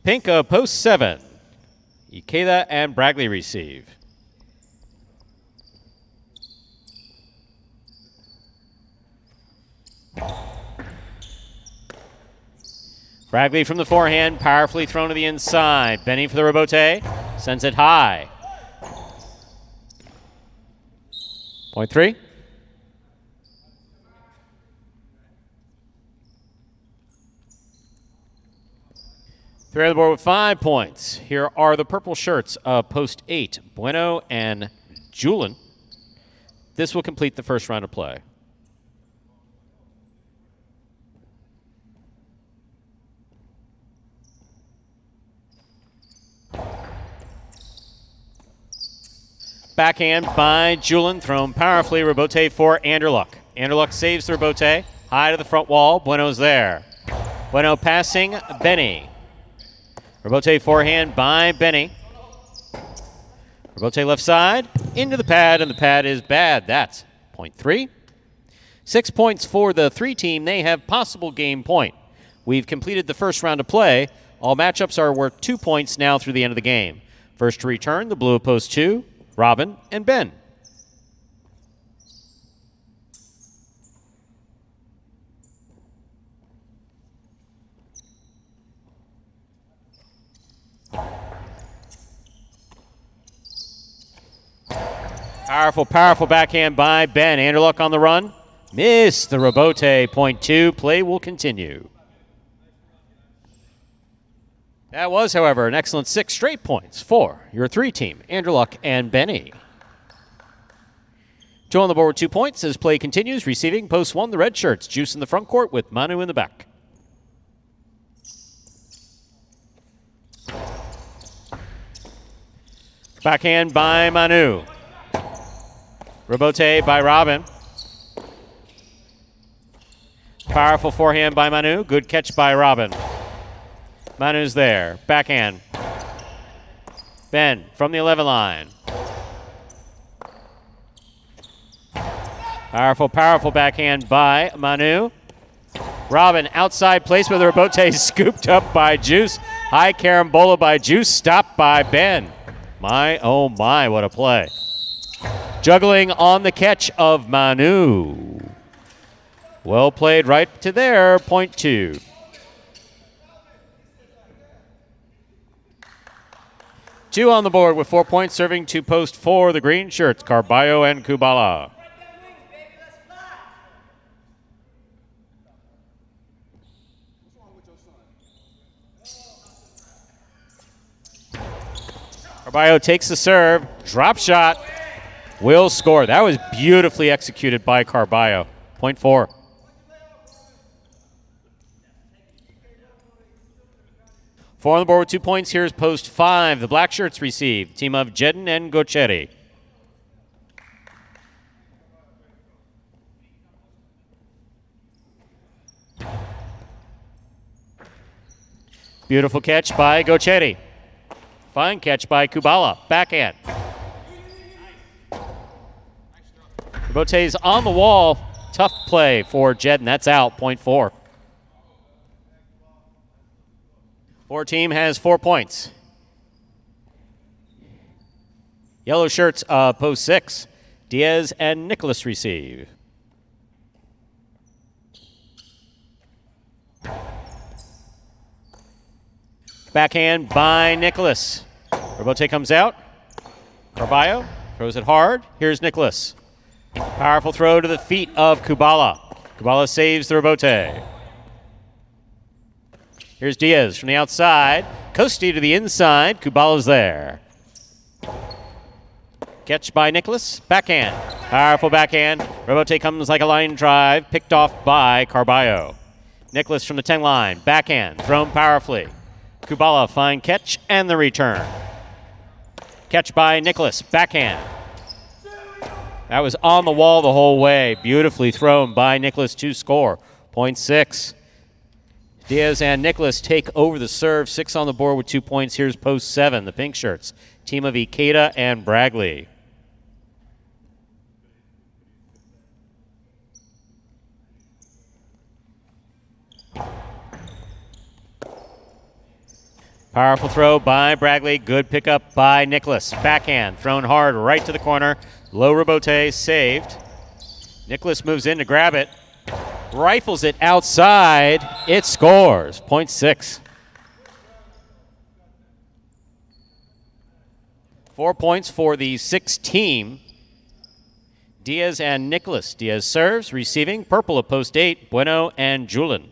Pink of post 7. Ikeda and Bragley receive. Bragley from the forehand, powerfully thrown to the inside. Benny for the Robote, sends it high. Point 3. Three on the board with 5 points. Here are the purple shirts of post 8, Bueno and Julin. This will complete the first round of play. Backhand by Julin, thrown powerfully. Rebote for Anderluck. Anderluck saves the rebote. High to the front wall. Bueno's there. Bueno passing Benny. Rebote forehand by Benny. Rebote left side. Into the pad, and the pad is bad. That's point 3. 6 points for the 3 team. They have possible game point. We've completed the first round of play. All matchups are worth 2 points now through the end of the game. First to return, the blue of post 2, Robin and Ben. Powerful, powerful backhand by Ben. Anderluck on the run. Missed the rebote. Point 2. Play will continue. That was, however, an excellent 6 straight points for your 3 team, Anderluck and Benny. 2 on the board with 2 points as play continues. Receiving post 1, the red shirts. Juice in the front court with Manu in the back. Backhand by Manu. Rebote by Robin. Powerful forehand by Manu. Good catch by Robin. Manu's there. Backhand. Ben from the 11 line. Powerful, powerful backhand by Manu. Robin outside place with the rebote scooped up by Juice. High carambola by Juice. Stopped by Ben. My, oh my, what a play. Juggling on the catch of Manu. Well played right to there, point 2. Two on the board with 4 points, serving to post 4, the green shirts, Carballo and Kubala. Carballo takes the serve, drop shot, will score. That was beautifully executed by Carballo. Point 4. Four on the board with 2 points. Here's post 5. The black shirts receive. Team of Jedin and Gochetti. Beautiful catch by Gochetti. Fine catch by Kubala. Backhand. Rebote's on the wall. Tough play for Jedin. That's out. Point 4. 4 team has 4 points. Yellow shirts, post 6. Diaz and Nicholas receive. Backhand by Nicholas. Rebote comes out. Carballo throws it hard. Here's Nicholas. Powerful throw to the feet of Kubala. Kubala saves the rebote. Here's Diaz from the outside. Costi to the inside. Kubala's there. Catch by Nicholas. Backhand. Powerful backhand. Rebote comes like a line drive. Picked off by Carballo. Nicholas from the 10 line. Backhand. Thrown powerfully. Kubala, fine catch and the return. Catch by Nicholas. Backhand. That was on the wall the whole way. Beautifully thrown by Nicholas to score. Point 6. Diaz and Nicholas take over the serve. 6 on the board with 2 points. Here's post 7, the pink shirts. Team of Ikeda and Bragley. Powerful throw by Bragley. Good pickup by Nicholas. Backhand. Thrown hard right to the corner. Low rebote saved. Nicholas moves in to grab it. Rifles it outside. It scores. Point 6. 4 points for the 6 team. Diaz and Nicholas. Diaz serves. Receiving. Purple at post 8. Bueno and Julin.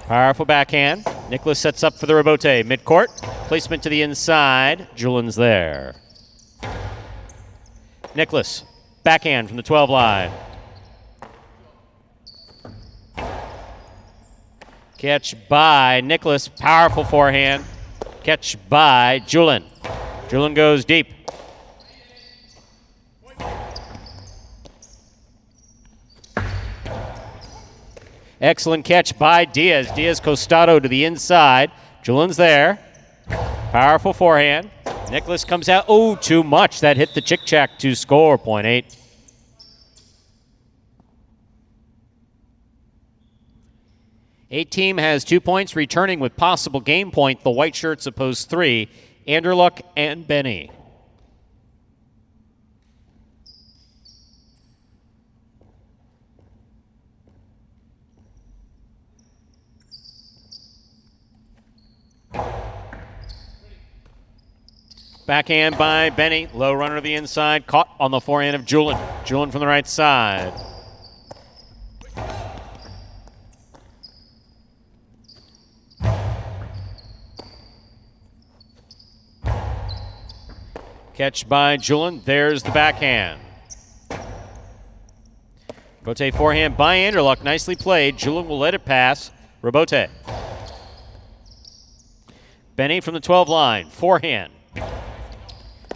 Powerful backhand. Nicholas sets up for the rebote. Midcourt. Placement to the inside. Julin's there. Nicholas. Backhand from the 12 line. Catch by Nicholas. Powerful forehand. Catch by Julin. Julin goes deep. Excellent catch by Diaz. Diaz Costado to the inside. Julin's there. Powerful forehand. Nicholas comes out. Oh, too much. That hit the chick-chack to score, point 8. Eight team has 2 points, returning with possible game point. The white shirts oppose 3. Anderluck and Benny. Backhand by Benny. Low runner to the inside. Caught on the forehand of Julin. Julin from the right side. Catch by Julin. There's the backhand. Robote forehand by Anderluck. Nicely played. Julin will let it pass. Robote. Benny from the 12 line. Forehand.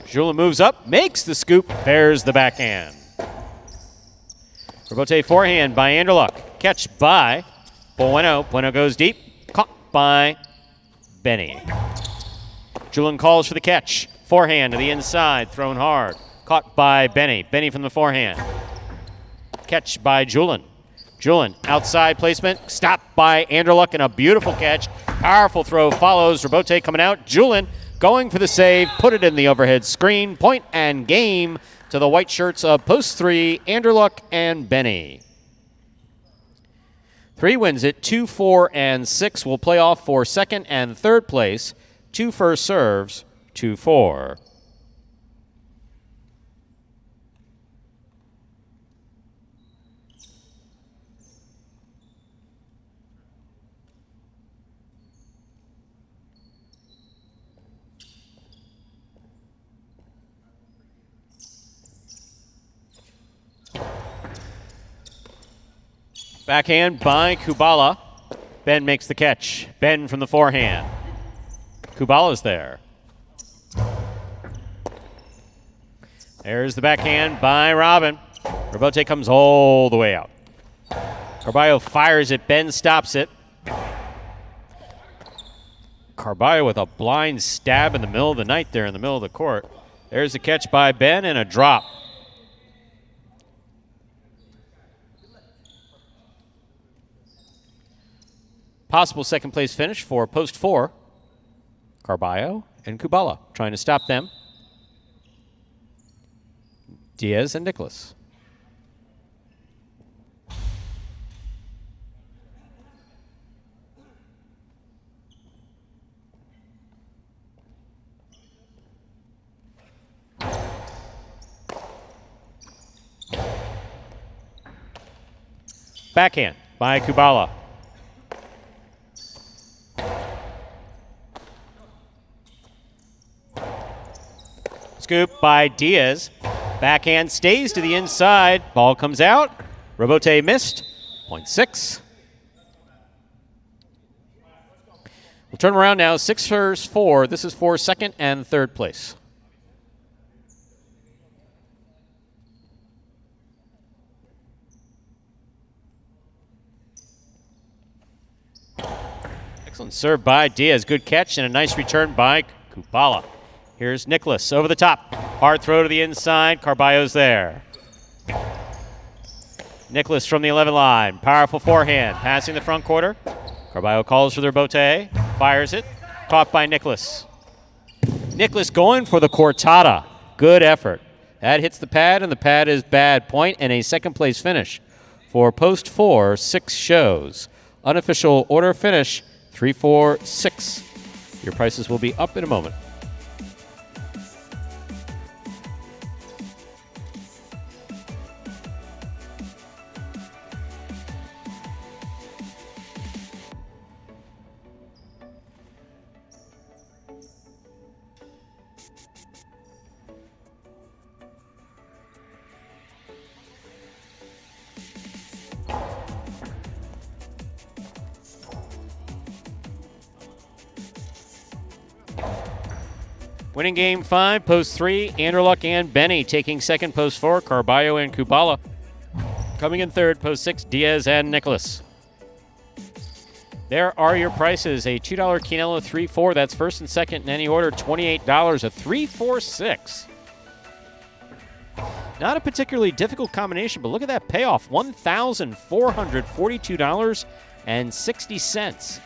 Julin moves up, makes the scoop, bears the backhand. Robote forehand by Anderluck. Catch by Bueno. Bueno goes deep. Caught by Benny. Julin calls for the catch. Forehand to the inside, thrown hard. Caught by Benny. Benny from the forehand. Catch by Julin. Julin, outside placement, stopped by Anderluck, and a beautiful catch. Powerful throw follows. Robote coming out. Julin going for the save, put it in the overhead screen. Point and game to the white shirts of post 3, Anderluck and Benny. 3 wins it, 2, 4, and 6 will play off for second and third place. 2 first serves, 2, 4. Backhand by Kubala. Ben makes the catch. Ben from the forehand. Kubala's there. There's the backhand by Robin. Robote comes all the way out. Carballo fires it. Ben stops it. Carballo with a blind stab in the middle of the night there in the middle of the court. There's a catch by Ben and a drop. Possible second place finish for post 4. Carballo and Kubala trying to stop them. Diaz and Nicholas. Backhand by Kubala. Scoop by Diaz. Backhand stays to the inside. Ball comes out. Robote missed. Point 6. We'll turn around now. 6 serves 4. This is for second and third place. Excellent serve by Diaz. Good catch and a nice return by Kubala. Here's Nicholas over the top. Hard throw to the inside. Carballo's there. Nicholas from the 11 line. Powerful forehand. Passing the front quarter. Carballo calls for the Robote. Fires it. Caught by Nicholas. Nicholas going for the cortada. Good effort. That hits the pad, and the pad is bad. Point and a second place finish for post 4. 6 shows. Unofficial order finish 3, 4, 6. Your prices will be up in a moment. Winning game 5, post 3, Anderluck and Benny taking second, post 4, Carballo and Kubala. Coming in third, post 6, Diaz and Nicholas. There are your prices. A $2 Quinella 3-4. That's first and second in any order. $28. A 3-4-6. Not a particularly difficult combination, but look at that payoff. $1,442.60.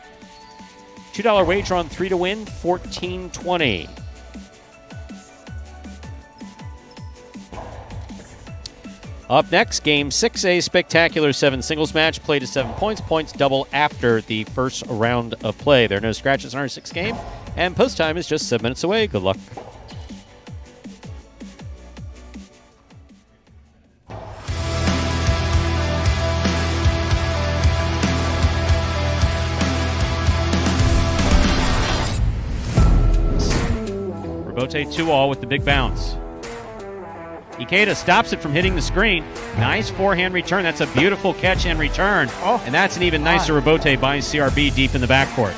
$2 wager on 3 to win, $14.20. Up next, Game 6, a spectacular 7 singles match. Play to 7 points. Points double after the first round of play. There are no scratches in our 6th game, and post time is just 7 minutes away. Good luck. Robote 2-all with the big bounce. Ikeda stops it from hitting the screen. Nice forehand return. That's a beautiful catch and return. Oh, and that's an even nicer rebote by CRB deep in the backcourt.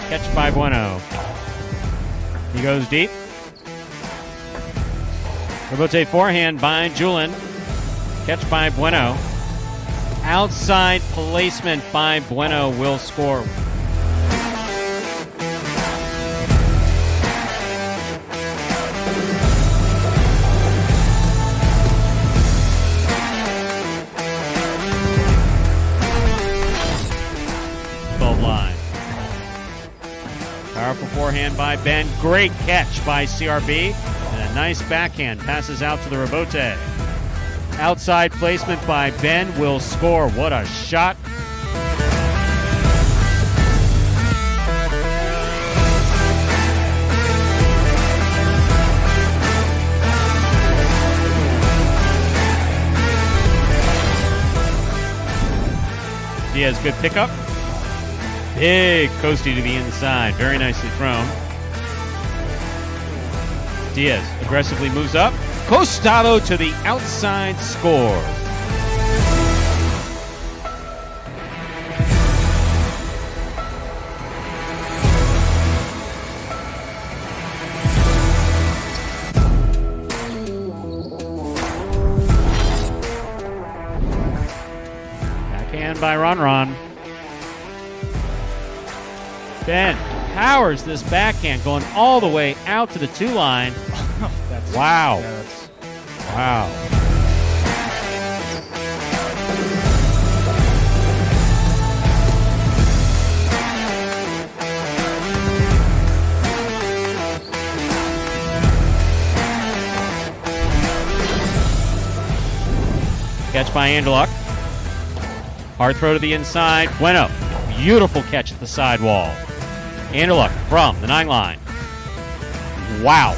Catch by Bueno. He goes deep. Rebote forehand by Julin. Catch by Bueno. Outside placement by Bueno will score. Line. Powerful forehand by Ben. Great catch by CRB. And a nice backhand. Passes out to the rebote. Outside placement by Ben will score. What a shot. Diaz, good pickup. Big coastie to the inside. Very nicely thrown. Diaz aggressively moves up. Costado to the outside, score. Backhand by Ron. Ben powers this backhand going all the way out to the 2 line. Wow. Yeah, wow. Catch by Anderluck. Hard throw to the inside. Bueno. Beautiful catch at the sidewall. Anderluck from the 9 line. Wow.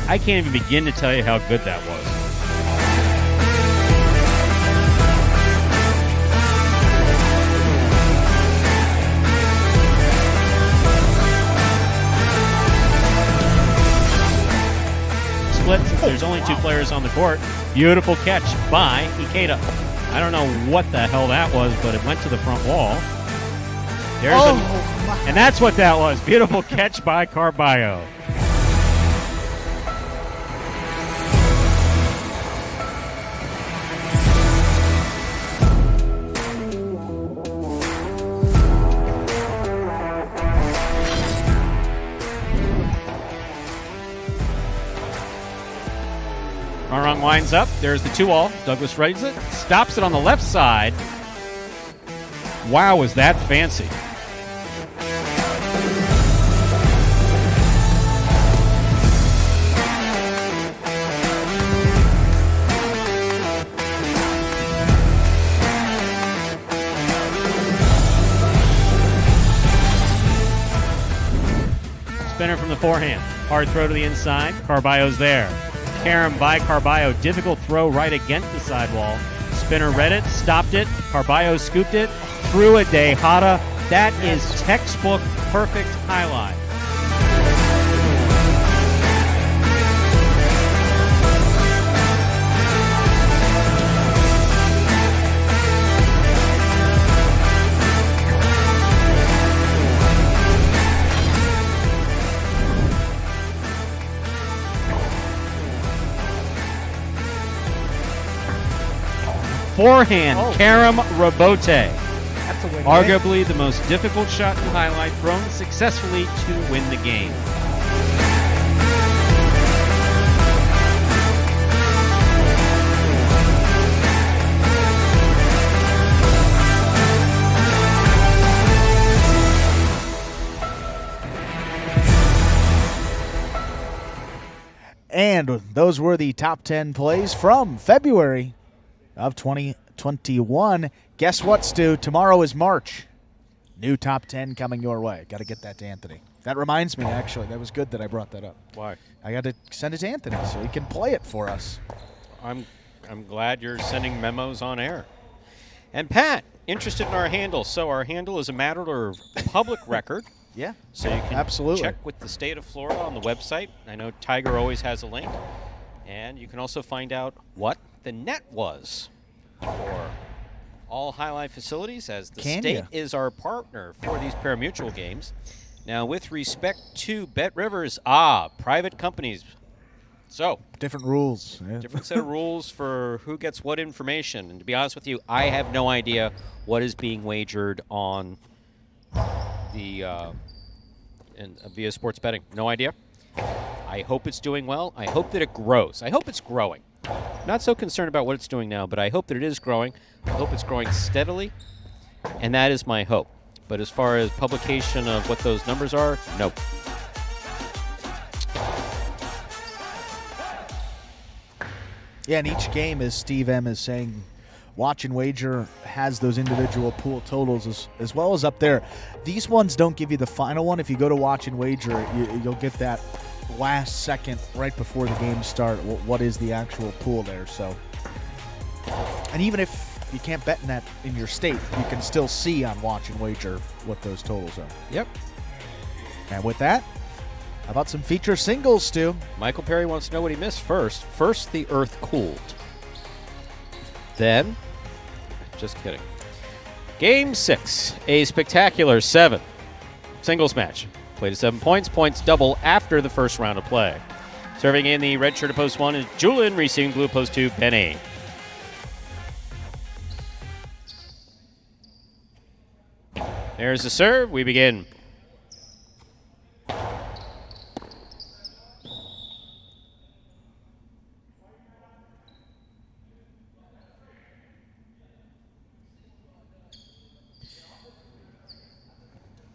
I can't even begin to tell you how good that was. Split since there's only 2 players on the court. Beautiful catch by Ikeda. I don't know what the hell that was, but it went to the front wall. There's and that's what that was. Beautiful catch by Carballo. Arang winds up. There's the 2-all. Douglas rides it. Stops it on the left side. Wow, was that fancy. Spinner from the forehand. Hard throw to the inside. Carballo's there. Karam by Carballo. Difficult throw right against the sidewall. Spinner read it, stopped it. Carballo scooped it. Through a Dejada. That is textbook perfect highlight. Forehand, Karam Rabote. That's a win. Arguably the most difficult shot in highlight, thrown successfully to win the game. And those were the top 10 plays from February of 2021. Guess what, Stu? Tomorrow is March. New top 10 coming your way. Got to get that to Anthony. That reminds me, actually. That was good that I brought that up. Why? I got to send it to Anthony so he can play it for us. I'm glad you're sending memos on air. And Pat, interested in our handle. So our handle is a matter of public record. Yeah. So you can absolutely check with the state of Florida on the website. I know Tiger always has a link. And you can also find out what the net was for all highlight facilities, as the state is our partner for these parimutuel games. Now, with respect to Bet Rivers, private companies. So different rules. Yeah. Different set of rules for who gets what information. And to be honest with you, I have no idea what is being wagered on the via sports betting. No idea. I hope it's doing well. I hope that it grows. I hope it's growing. Not so concerned about what it's doing now, but I hope that it is growing. I hope it's growing steadily, and that is my hope. But as far as publication of what those numbers are, nope. Yeah, and each game, as Steve M. is saying, Watch and Wager has those individual pool totals as well as up there. These ones don't give you the final one. If you go to Watch and Wager, you'll get that last second right before the game start. What is the actual pool there? So, and even if you can't bet in that in your state, you can still see on Watch and Wager what those totals are. Yep. And with that, how about some feature singles, Stu? Michael Perry wants to know what he missed first. First, the earth cooled. Then, just kidding. Game 6, a spectacular 7 singles match. Played to 7 points. Points double after the first round of play. Serving in the red shirt of post 1 is Julian, receiving blue post 2, Benny. There's the serve. We begin.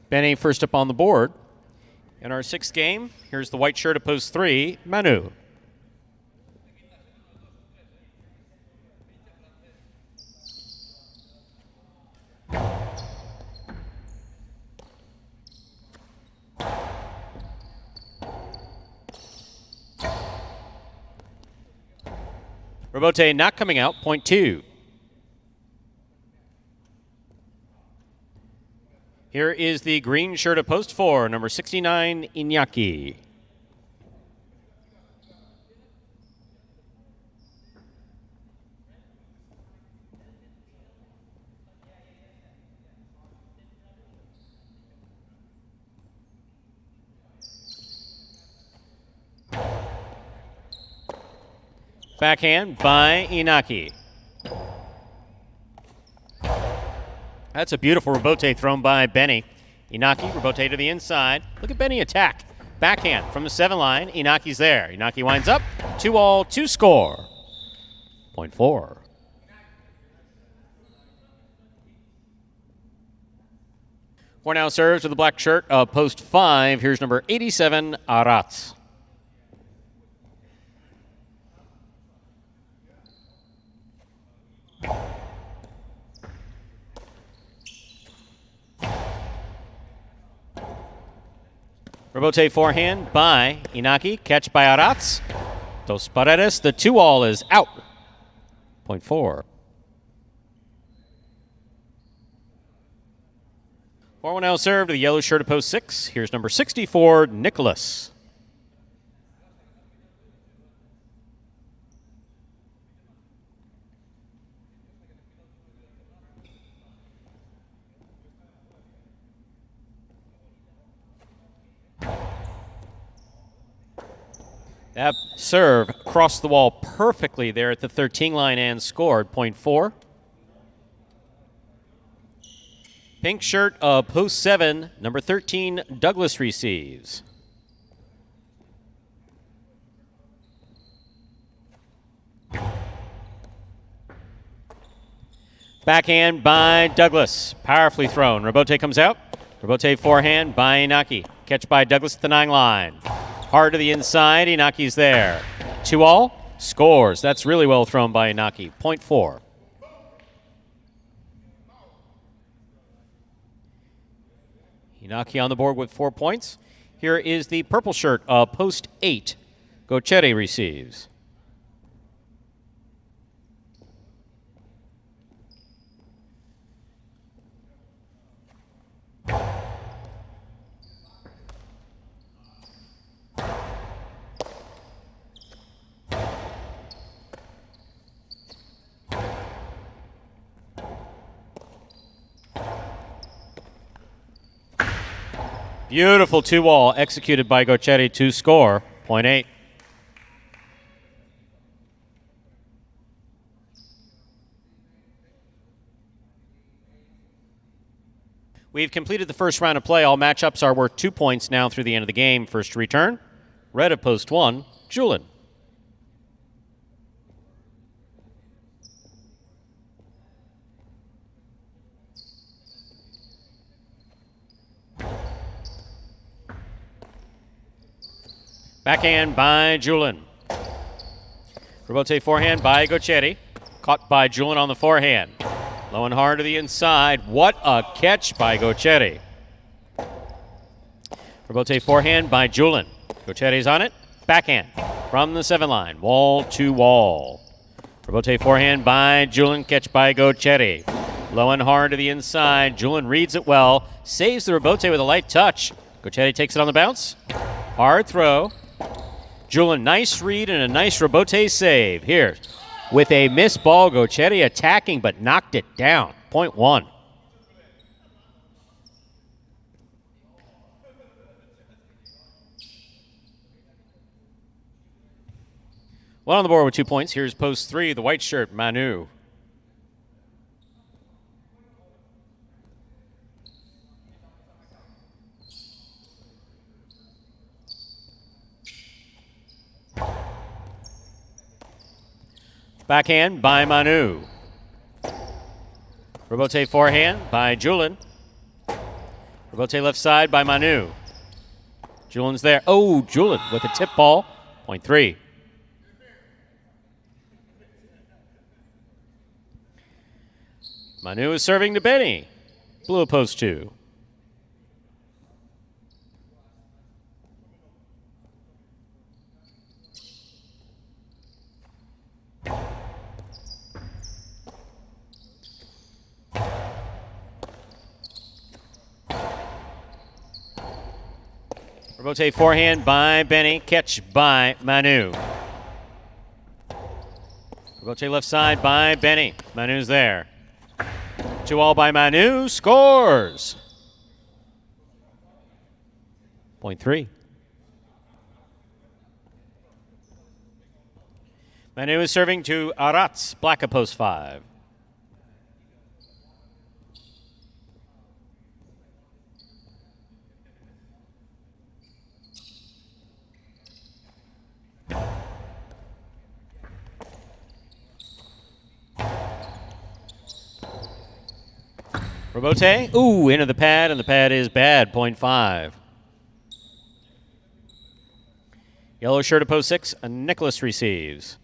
Benny first up on the board. In our 6th game, here's the white shirt of post 3, Manu. Rabote not coming out, point 2. Here is the green shirt of post 4, number 69, Iñaki. Backhand by Iñaki. That's a beautiful Rabote thrown by Benny. Iñaki, Rabote to the inside. Look at Benny attack. Backhand from the 7 line. Inaki's there. Iñaki winds up. 2-all, 2 score. Point 4. Cornell serves with the black shirt of post 5. Here's number 87, Aratz. Rabote forehand by Iñaki. Catch by Aratz. Dos Paredes. The 2-all is out. Point 4. 4-1 now served to the yellow shirt of post 6. Here's number 64, Nicholas. That serve crossed the wall perfectly there at the 13 line and scored. Point 4. Pink shirt of post 7, number 13, Douglas receives. Backhand by Douglas. Powerfully thrown. Robote comes out. Robote forehand by Inaki. Catch by Douglas at the 9 line. Hard to the inside. Inaki's there. 2-all. Scores. That's really well thrown by Inaki. Point 4. Inaki on the board with 4 points. Here is the purple shirt of post 8. Gochetti receives. Beautiful 2-wall executed by Gochetti to score. Point 8. We've completed the first round of play. All matchups are worth 2 points now through the end of the game. First to return, red of post 1, Julin. Backhand by Julin. Robote forehand by Gochetti. Caught by Julin on the forehand. Low and hard to the inside. What a catch by Gochetti. Robote forehand by Julin. Gochetti's on it. Backhand from the 7 line. Wall to wall. Robote forehand by Julin. Catch by Gochetti. Low and hard to the inside. Julin reads it well. Saves the Robote with a light touch. Gochetti takes it on the bounce. Hard throw. Julin, nice read and a nice Robote save. Here, with a missed ball, Gochetti attacking but knocked it down. Point 1. One on the board with 2 points. Here's post 3, the white shirt, Manu. Backhand by Manu. Robote forehand by Julin. Robote left side by Manu. Julin's there. Oh, Julin with a tip ball. Point 3. Manu is serving to Benny. Blue post 2. Robote forehand by Benny. Catch by Manu. Robote left side by Benny. Manu's there. 2-all by Manu. Scores. Point 3. Manu is serving to Arats. Black at post 5. Robote, ooh, into the pad, and the pad is bad, point 5. Yellow shirt at post 6, Nicholas receives.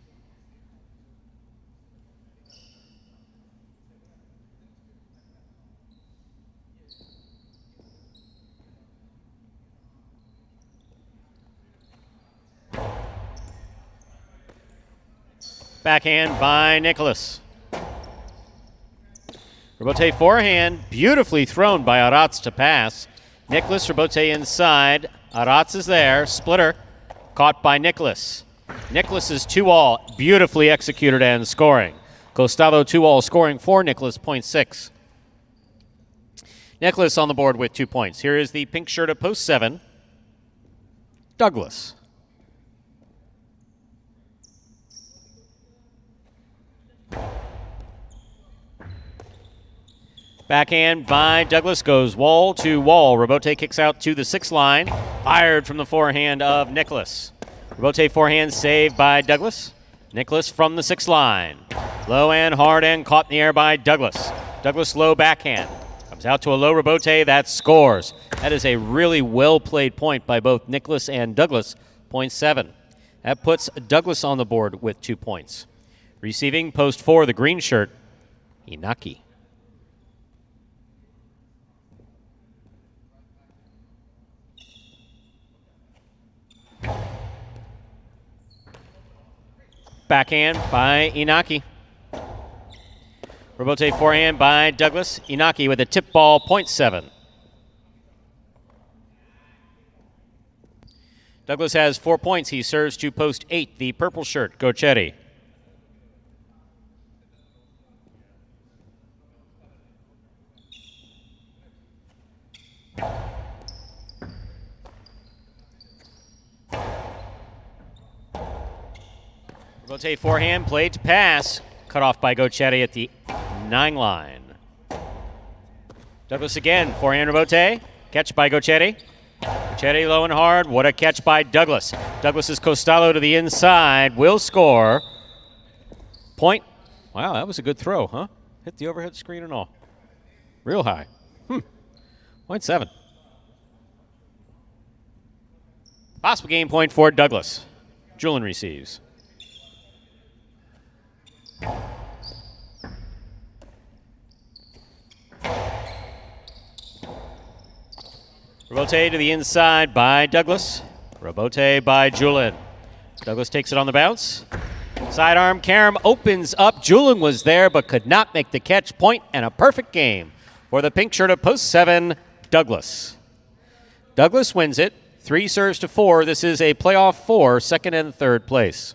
Backhand by Nicholas. Robote forehand, beautifully thrown by Arats to pass. Nicholas, Robote inside. Arats is there. Splitter, caught by Nicholas. Nicholas's 2-all, beautifully executed and scoring. Costado 2-all scoring for Nicholas, point 6. Nicholas on the board with 2 points. Here is the pink shirt of post 7, Douglas. Backhand by Douglas goes wall to wall. Robote kicks out to the 6 line. Fired from the forehand of Nicholas. Robote forehand saved by Douglas. Nicholas from the 6 line. Low and hard and caught in the air by Douglas. Douglas low backhand. Comes out to a low Robote that scores. That is a really well-played point by both Nicholas and Douglas. Point 7. That puts Douglas on the board with 2 points. Receiving post 4, the green shirt, Inaki. Backhand by Inaki. Robote forehand by Douglas. Inaki with a tip ball, point 7. Douglas has 4 points. He serves to post 8, the purple shirt, Gochetti. Robote forehand, played to pass. Cut off by Gochetti at the 9 line. Douglas again, forehand Robote. Catch by Gochetti. Gochetti low and hard. What a catch by Douglas. Douglas's Costallo to the inside. Will score. Point. Wow, that was a good throw, huh? Hit the overhead screen and all. Real high. Point 7. Possible game point for Douglas. Julian receives. Robote to the inside by Douglas. Robote by Julin. Douglas takes it on the bounce. Sidearm carom opens up. Julin was there but could not make the catch. Point and a perfect game for the pink shirt of post 7, Douglas. Douglas wins it. 3 serves to 4. This is a playoff 4, second and third place.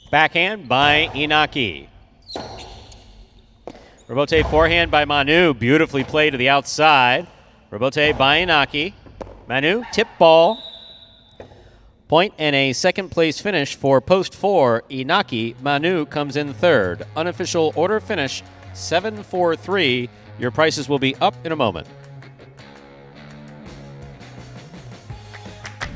Backhand by Inaki. Robote forehand by Manu. Beautifully played to the outside. Robote by Inaki. Manu, tip ball. Point and a second place finish for post 4, Inaki. Manu comes in third. Unofficial order finish, 7-4-3. Your prices will be up in a moment.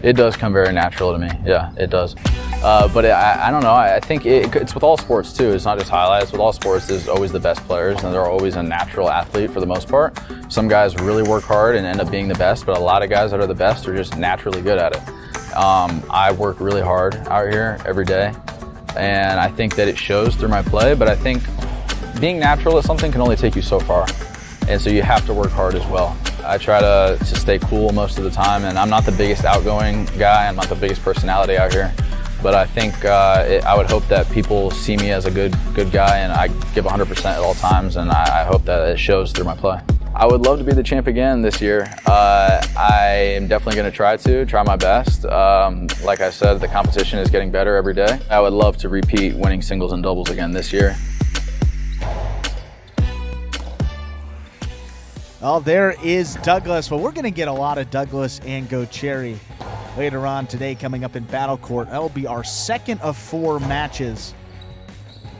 It does come very natural to me. Yeah, it does. But I don't know. I think it's with all sports too. It's not just highlights. With all sports, there's always the best players, and they're always a natural athlete for the most part. Some guys really work hard and end up being the best, but a lot of guys that are the best are just naturally good at it. I work really hard out here every day, and I think that it shows through my play. But I think being natural at something can only take you so far, and so you have to work hard as well. I try to stay cool most of the time, and I'm not the biggest outgoing guy. I'm not the biggest personality out here. But I think I would hope that people see me as a good guy, and I give 100% at all times, and I hope that it shows through my play. I would love to be the champ again this year. I am definitely going to try my best. Like I said, the competition is getting better every day. I would love to repeat winning singles and doubles again this year. Oh, there is Douglas. Well, we're going to get a lot of Douglas and Gocherry later on today coming up in Battle Court. That will be our second of 4 matches.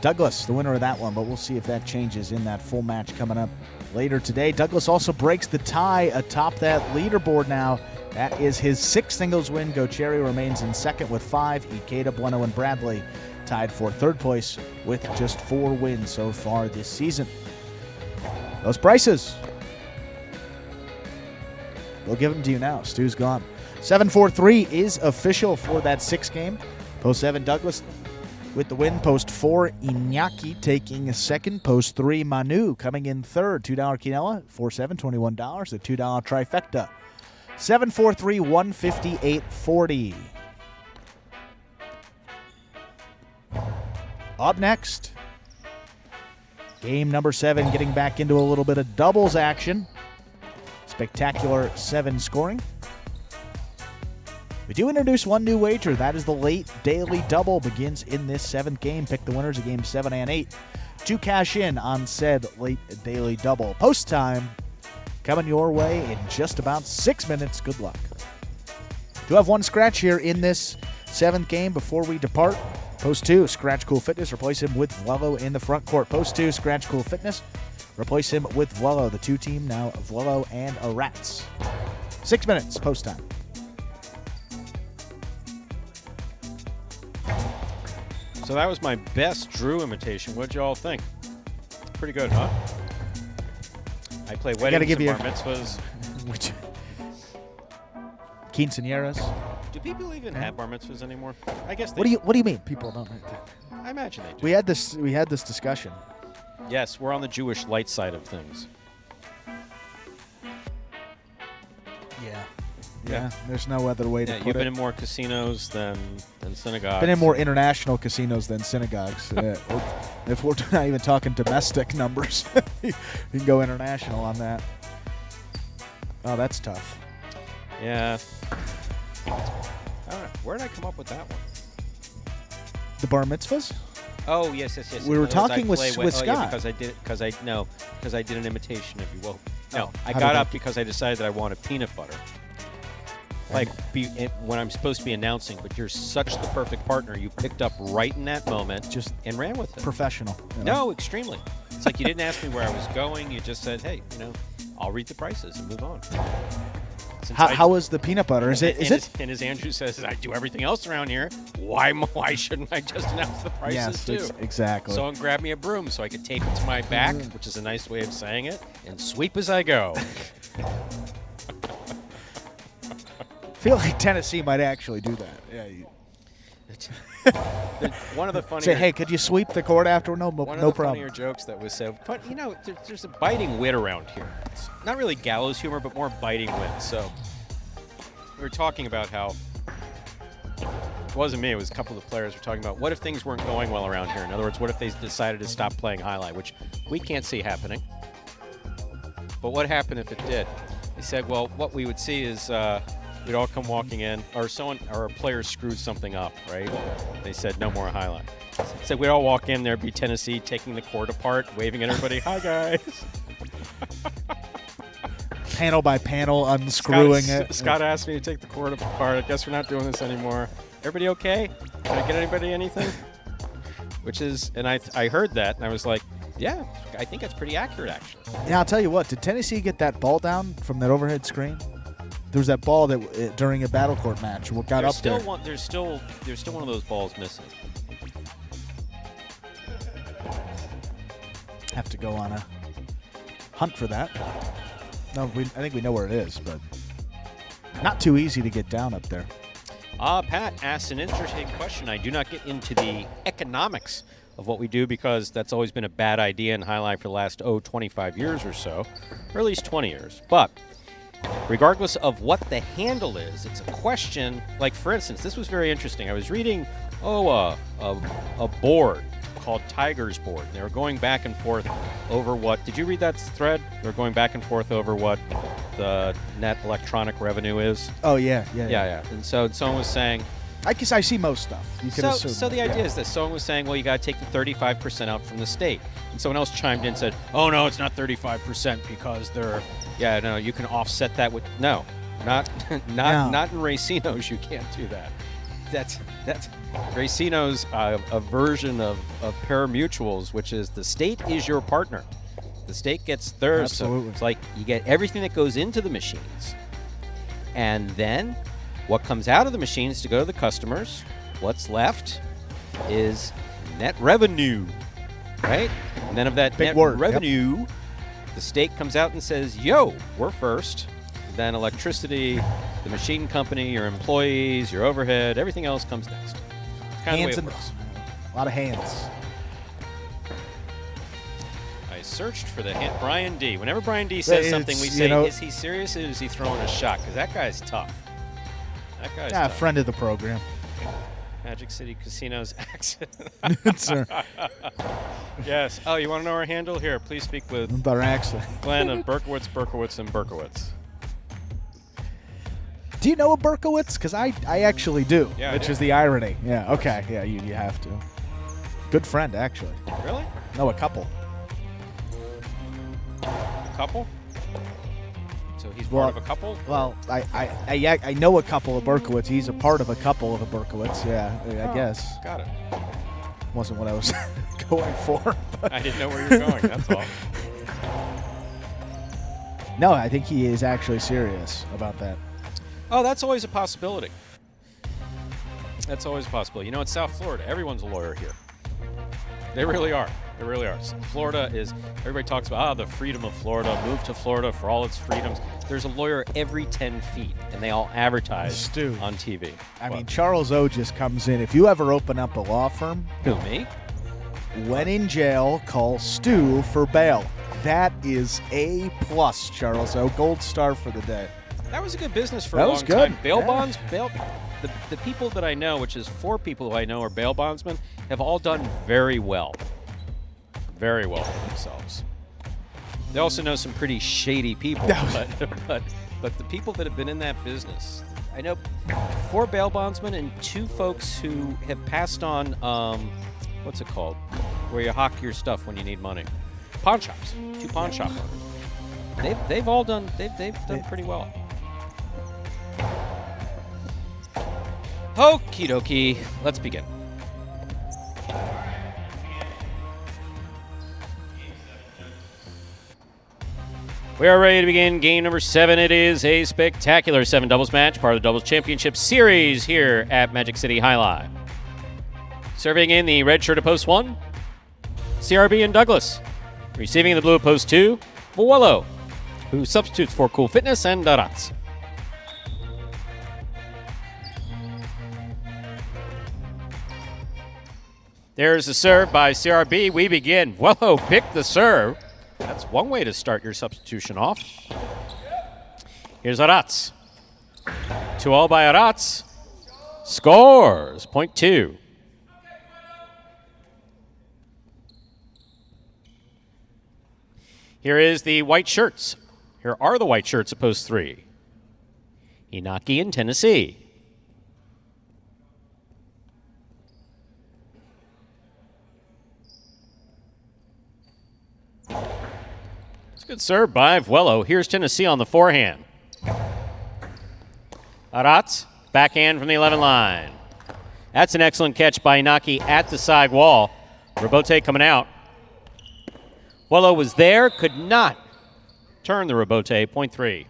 Douglas, the winner of that one, but we'll see if that changes in that full match coming up later today. Douglas also breaks the tie atop that leaderboard now. That is his 6th singles win. Gocherry remains in second with 5. Ikeda, Bueno, and Bradley tied for third place with just 4 wins so far this season. Those prices, we'll give them to you now. Stu's gone. 7-4-3 is official for that 6th game. Post 7, Douglas with the win. Post 4, Inaki taking a second. Post 3, Manu coming in third. $2 quinella, 4-7, $21. The $2 trifecta. 7-4-3, 158.40. Up next, game number 7, getting back into a little bit of doubles action. Spectacular 7 scoring. We do introduce one new wager. That is the late daily double. Begins in this 7th game. Pick the winners of game 7 and 8 to cash in on said late daily double. Post time coming your way in just about 6 minutes. Good luck. Do have one scratch here in this 7th game before we depart. Post 2, Scratch Cool Fitness. Replace him with Vlello in the front court. Post 2, Scratch Cool Fitness. Replace him with Vlello. The 2 team now Vlello and a Rats. 6 minutes post time. So that was my best Drew imitation. What'd you all think? Pretty good, huh? I play weddings and bar mitzvahs. Quinceañeras. Do people even have bar mitzvahs anymore? I guess they What do you mean people don't? I imagine they do. We had this discussion. Yes, we're on the Jewish light side of things. Yeah. There's no other way to put it. You've been in more casinos than synagogues. Been in more international casinos than synagogues. If we're not even talking domestic numbers, you can go international on that. Oh, that's tough. Yeah. I don't know. Where did I come up with that one? The bar mitzvahs? Oh, yes. We were talking with Scott. Yeah, because I did an imitation of you. Well, no, I got up because I decided that I wanted peanut butter. When I'm supposed to be announcing, but you're such the perfect partner. You picked up right in that moment and ran with it. Professional. No, extremely. It's like you didn't ask me where I was going. You just said, hey, I'll read the prices and move on. How is the peanut butter? Is it? And as Andrew says, I do everything else around here. Why shouldn't I just announce the prices too? Exactly. Someone grab me a broom so I could tape it to my back, which is a nice way of saying it, and sweep as I go. I feel like Tennessee might actually do that. Yeah. One of the funnier. Say, hey, could you sweep the court after? No problem. One of the funnier jokes that was said. But there's a biting wit around here. It's not really gallows humor, but more biting wit. So we were talking about how it wasn't me. It was a couple of the players were talking about what if things weren't going well around here. In other words, what if they decided to stop playing highlight, which we can't see happening. But what happened if it did? They said, well, what we would see is. We'd all come walking in, or a player screwed something up, right? They said no more highlight. Said we'd all walk in, there'd be Tennessee taking the court apart, waving at everybody. Hi guys. Panel by panel, unscrewing it. Scott asked me to take the court apart. I guess we're not doing this anymore. Everybody okay? Can I get anybody anything? And I heard that and I was like, yeah, I think that's pretty accurate actually. Yeah, I'll tell you what. Did Tennessee get that ball down from that overhead screen? There was that ball that during a battle court match got up there. There's still one of those balls missing. Have to go on a hunt for that. No, I think we know where it is, but not too easy to get down up there. Pat asked an interesting question. I do not get into the economics of what we do because that's always been a bad idea in highlight for the last 25 years or so, or at least 20 years. But regardless of what the handle is, it's a question. Like, for instance, this was very interesting. I was reading, a board called Tiger's Board. They were going back and forth over what. Did you read that thread? They were going back and forth over what the net electronic revenue is. Oh, yeah. And so someone was saying. I guess I see most stuff. You can assume. So the idea is this. Someone was saying, well, you got to take the 35% out from the state. And someone else chimed in and said, oh, no, it's not 35% because they're. Yeah, no, you can offset that with not in Racino's. You can't do that. That's Racino's a version of Parimutuels, which is the state is your partner. The state gets theirs. Absolutely. So it's like you get everything that goes into the machines, and then what comes out of the machines to go to the customers. What's left is net revenue, right? And then of that net revenue. Yep. The state comes out and says, yo, we're first. Then electricity, the machine company, your employees, your overhead, everything else comes next. It's kind of the way it works. A lot of hands. I searched for the hint. Brian D. Whenever Brian D says something, we say, is he serious or is he throwing a shot? Because that guy's tough. Tough. Friend of the program. Magic City Casino's accent. Sir. Yes. Oh, you want to know our handle? Here, please speak with our accent. Glenn of Berkowitz, and Berkowitz. Do you know a Berkowitz? Because I actually do, which is the irony. Yeah, okay. Yeah, you have to. Good friend, actually. Really? No, a couple. A couple? So he's part of a couple? Well, I know a couple of Berkowitz. He's a part of a couple of a Berkowitz. Yeah, I guess. Got it. Wasn't what I was going for. I didn't know where you were going, that's all. No, I think he is actually serious about that. Oh, that's always a possibility. That's always a possibility. You know, it's South Florida. Everyone's a lawyer here. They really are. They really are. Florida is, everybody talks about, the freedom of Florida, move to Florida for all its freedoms. There's a lawyer every 10 feet, and they all advertise on TV. I mean, Charles O just comes in. If you ever open up a law firm. Who, me? When in jail, call Stu for bail. That is A+, Charles O. Gold star for the day. That was a good business for a long time. Bail bonds, the people that I know, which is 4 people who I know are bail bondsmen, have all done very well. Very well for themselves. They also know some pretty shady people, but the people that have been in that business, I know 4 bail bondsmen and 2 folks who have passed on, what's it called, where you hawk your stuff when you need money. Pawn shops. 2 pawn shop owners. They've all done. They've done pretty well. Okie dokie. Let's begin. We are ready to begin game number 7. It is a spectacular 7 doubles match, part of the Doubles Championship Series here at Magic City Highlight. Serving in the red shirt of post 1, CRB and Douglas. Receiving in the blue of post 2, Vuelo, who substitutes for Cool Fitness and Darats. There's the serve by CRB. We begin. Vuelo picked the serve. That's one way to start your substitution off. Here's Arats. 2-all by Arats. Scores. Point 2. Here is the white shirts. Here are the white shirts at post 3. Inaki in Tennessee. It's a good serve by Vuelo. Here's Tennessee on the forehand. Arats, backhand from the 11 line. That's an excellent catch by Inaki at the side wall. Rebote coming out. Vuelo was there, could not turn the rebote. Point 3.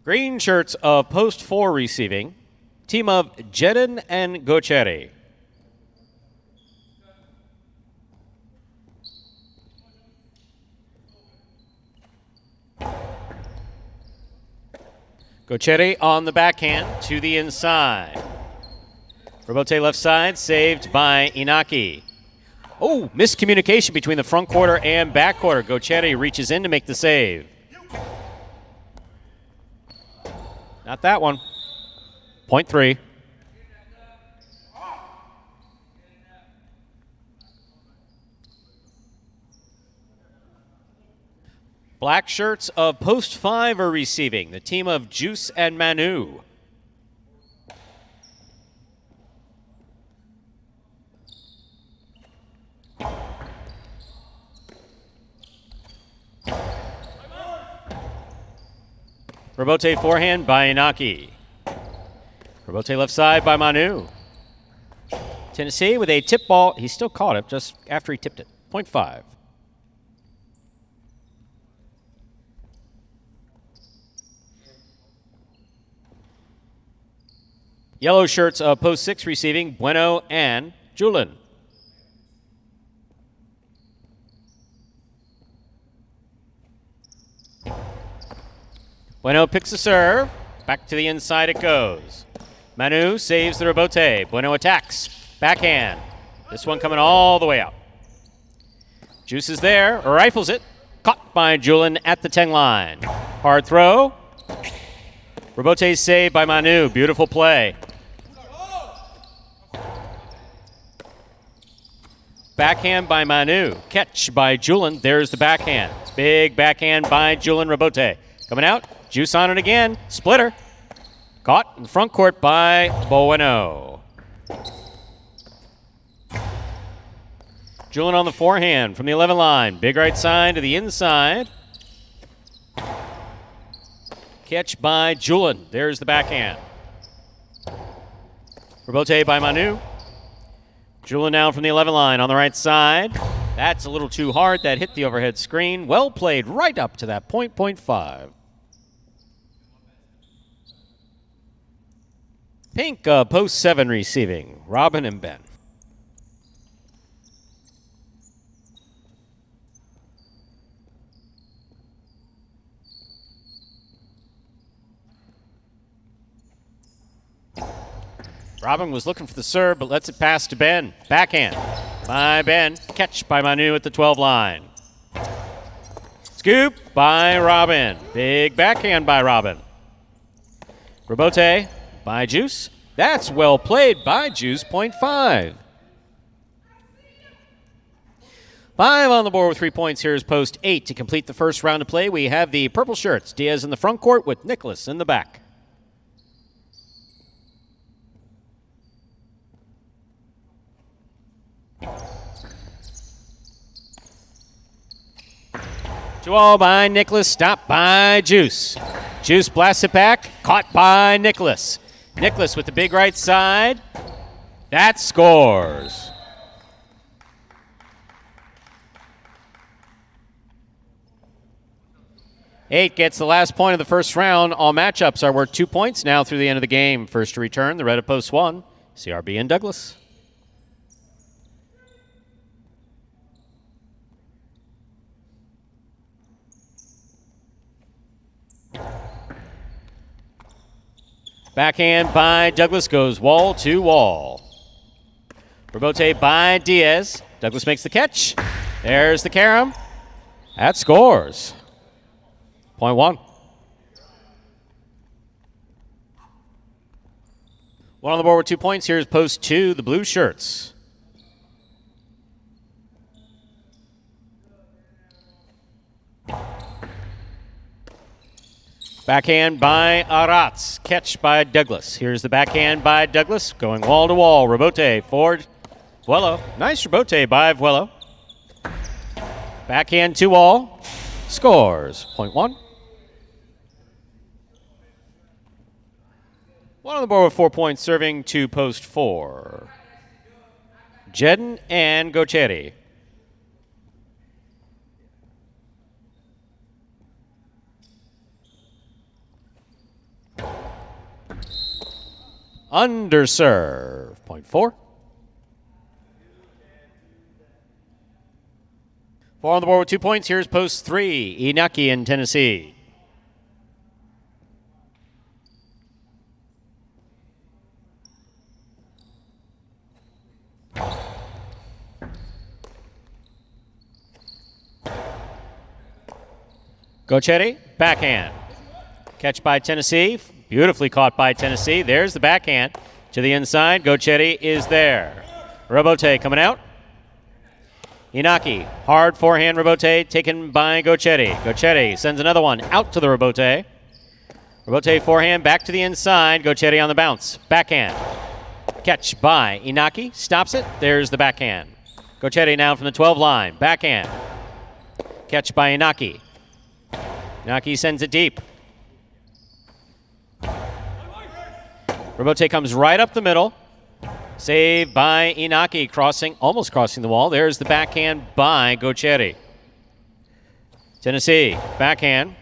Green shirts of post 4 receiving. Team of Jedin and Gocheri. Gocheri on the backhand to the inside. Rebote left side, saved by Inaki. Oh, miscommunication between the front quarter and back quarter. Gocheri reaches in to make the save. Not that one. Point 3. Black shirts of post 5 are receiving. The team of Juice and Manu. Rebote forehand by Inaki. Rebote left side by Manu. Tennessee with a tip ball. He still caught it just after he tipped it. Point 5. Yellow shirts of post 6 receiving, Bueno and Julin. Bueno picks the serve. Back to the inside it goes. Manu saves the rebote. Bueno attacks. Backhand. This one coming all the way out. Juice is there. Rifles it. Caught by Julin at the 10 line. Hard throw. Rebote saved by Manu. Beautiful play. Backhand by Manu. Catch by Julin. There's the backhand. Big backhand by Julin. Rebote. Coming out. Juice on it again. Splitter. Caught in front court by Bueno. Julian on the forehand from the 11 line. Big right side to the inside. Catch by Julian. There's the backhand. Rebote by Manu. Julian now from the 11 line on the right side. That's a little too hard. That hit the overhead screen. Well played right up to that point 5. Pink, post 7 receiving. Robin and Ben. Robin was looking for the serve, but lets it pass to Ben. Backhand by Ben. Catch by Manu at the 12 line. Scoop by Robin. Big backhand by Robin. Rebote by Juice. That's well played by Juice, point 5. 5 on the board with 3 points. Here's post 8. To complete the first round of play, we have the purple shirts. Diaz in the front court with Nicholas in the back. Two all by Nicholas, stopped by Juice. Juice blasts it back, caught by Nicholas. Nicholas with the big right side. That scores. Eight gets the last point of the first round. All matchups are worth 2 points now through the end of the game. First to return, the red of post 1, CRB and Douglas. Backhand by Douglas goes wall to wall. Rebote by Diaz. Douglas makes the catch. There's the carom. That scores. Point 1. One on the board with 2 points. Here's post 2, the blue shirts. Backhand by Aratz. Catch by Douglas. Here's the backhand by Douglas. Going wall to wall. Rebote for Vuelo. Nice rebote by Vuelo. Backhand to wall. Scores. Point 1. One on the board with 4 points. Serving to post 4. Jedden and Gocheri. Underserve. Point 4. 4 on the board with 2 points. Here's post 3. Inaki in Tennessee. Gocheri, backhand. Catch by Tennessee. Beautifully caught by Tennessee. There's the backhand to the inside. Gocheri is there. Rebote coming out. Inaki, hard forehand Rebote taken by Gocheri. Gocheri sends another one out to the Rebote. Rebote forehand back to the inside. Gocheri on the bounce. Backhand. Catch by Inaki. Stops it. There's the backhand. Gocheri now from the 12 line. Backhand. Catch by Inaki. Inaki sends it deep. Rebote comes right up the middle. Saved by Inaki, almost crossing the wall. There's the backhand by Gocheri. Tennessee, backhand.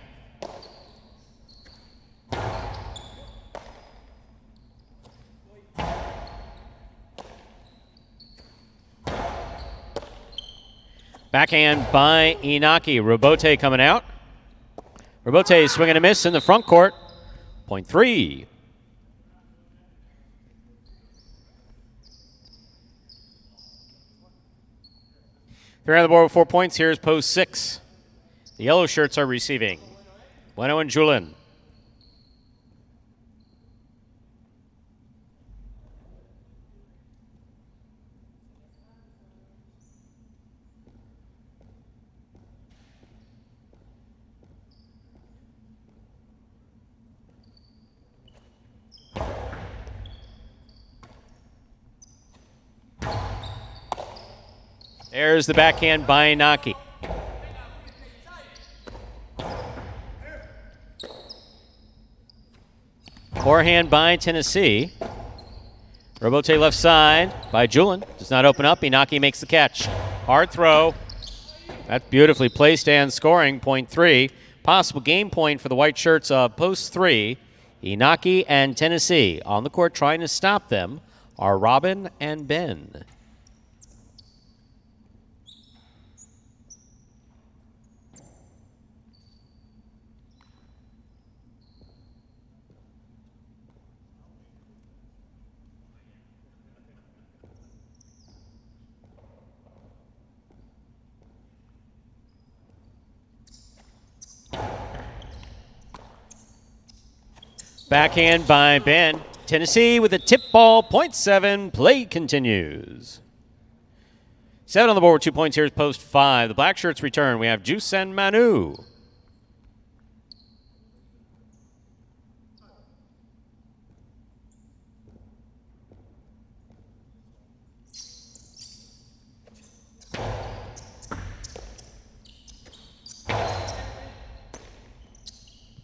Backhand by Inaki. Rebote coming out. Rebote swing and a miss in the front court. Point 3. Three on the board with 4 points. Here's post 6. The yellow shirts are receiving. Bueno and Julin. There's the backhand by Inaki. Forehand by Tennessee. Robote left side by Julin. Does not open up. Inaki makes the catch. Hard throw. That's beautifully placed and scoring. Point 3. Possible game point for the white shirts of post 3. Inaki and Tennessee. On the court trying to stop them are Robin and Ben. Backhand by Ben. Tennessee with a tip ball, point 7. Play continues. 7 on the board with 2 points. Here's post 5. The black shirts return. We have Juice and Manu.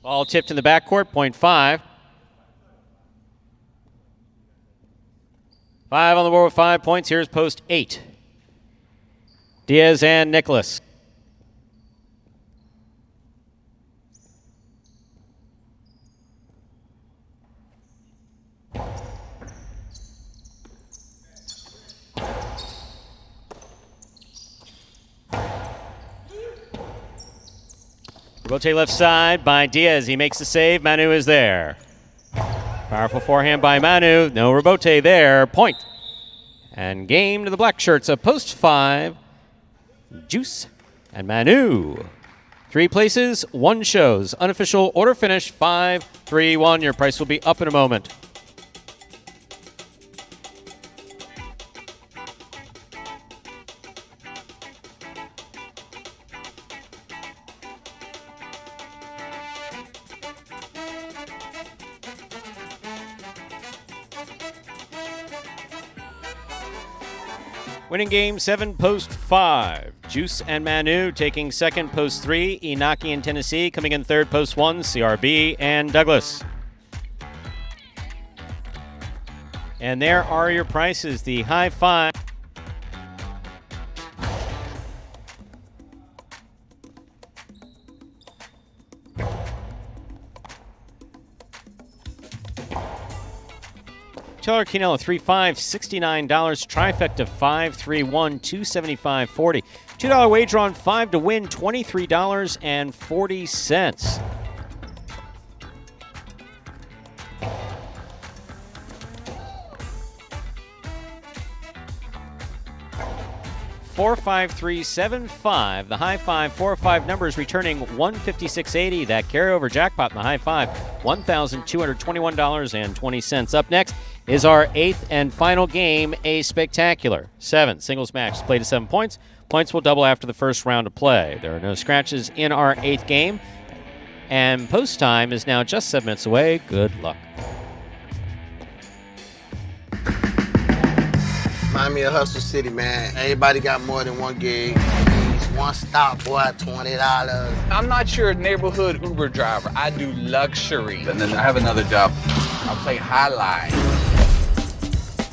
Ball tipped in the backcourt, point 5. 5 on the board with 5 points. Here's post 8. Diaz and Nicholas. Robote left side by Diaz. He makes the save. Manu is there. Powerful forehand by Manu. No Robote there. Point. And game to the black shirts of post 5. Juice and Manu. 3 places, 1 shows. Unofficial order finish 5-3-1. Your price will be up in a moment. Winning game 7, post 5. Juice and Manu taking second, post 3. Inaki and Tennessee coming in third, post 1. CRB and Douglas. And there are your prices. The high 5. Teller Quinella, 3-5, $69. Trifecta, 5-3-1, $275.40. $2 wager on 5 to win, $23.40. 45375. The high 5, 4 or 5 numbers returning $156.80. That carryover jackpot in the high 5, $1,221.20. Up next is our 8th and final game, a spectacular 7 singles match. Played to 7 points. Points will double after the first round of play. There are no scratches in our 8th game. And post time is now just 7 minutes away. Good luck. Remind me of Hustle City, man. Everybody got more than one gig. One stop, boy, $20. I'm not your neighborhood Uber driver. I do luxury. And then I have another job. I play highlight.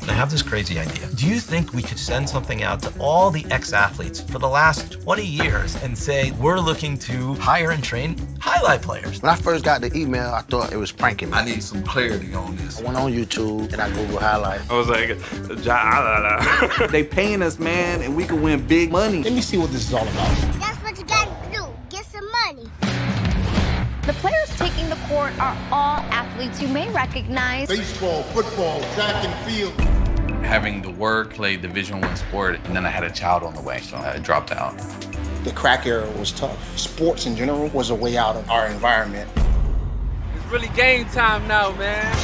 I have this crazy idea. Do you think we could send something out to all the ex-athletes for the last 20 years and say, we're looking to hire and train highlight players? When I first got the email, I thought it was pranking me. I need some clarity on this. I went on YouTube and I Googled highlight. I was like, They paying us, man, and we can win big money. Let me see what this is all about. That's what you gotta do. Get some money. The players taking the court are all athletes you may recognize. Baseball, football, track and field. Having to work, play Division I sport, and then I had a child on the way, so I dropped out. The crack era was tough. Sports in general was a way out of our environment. It's really game time now, man.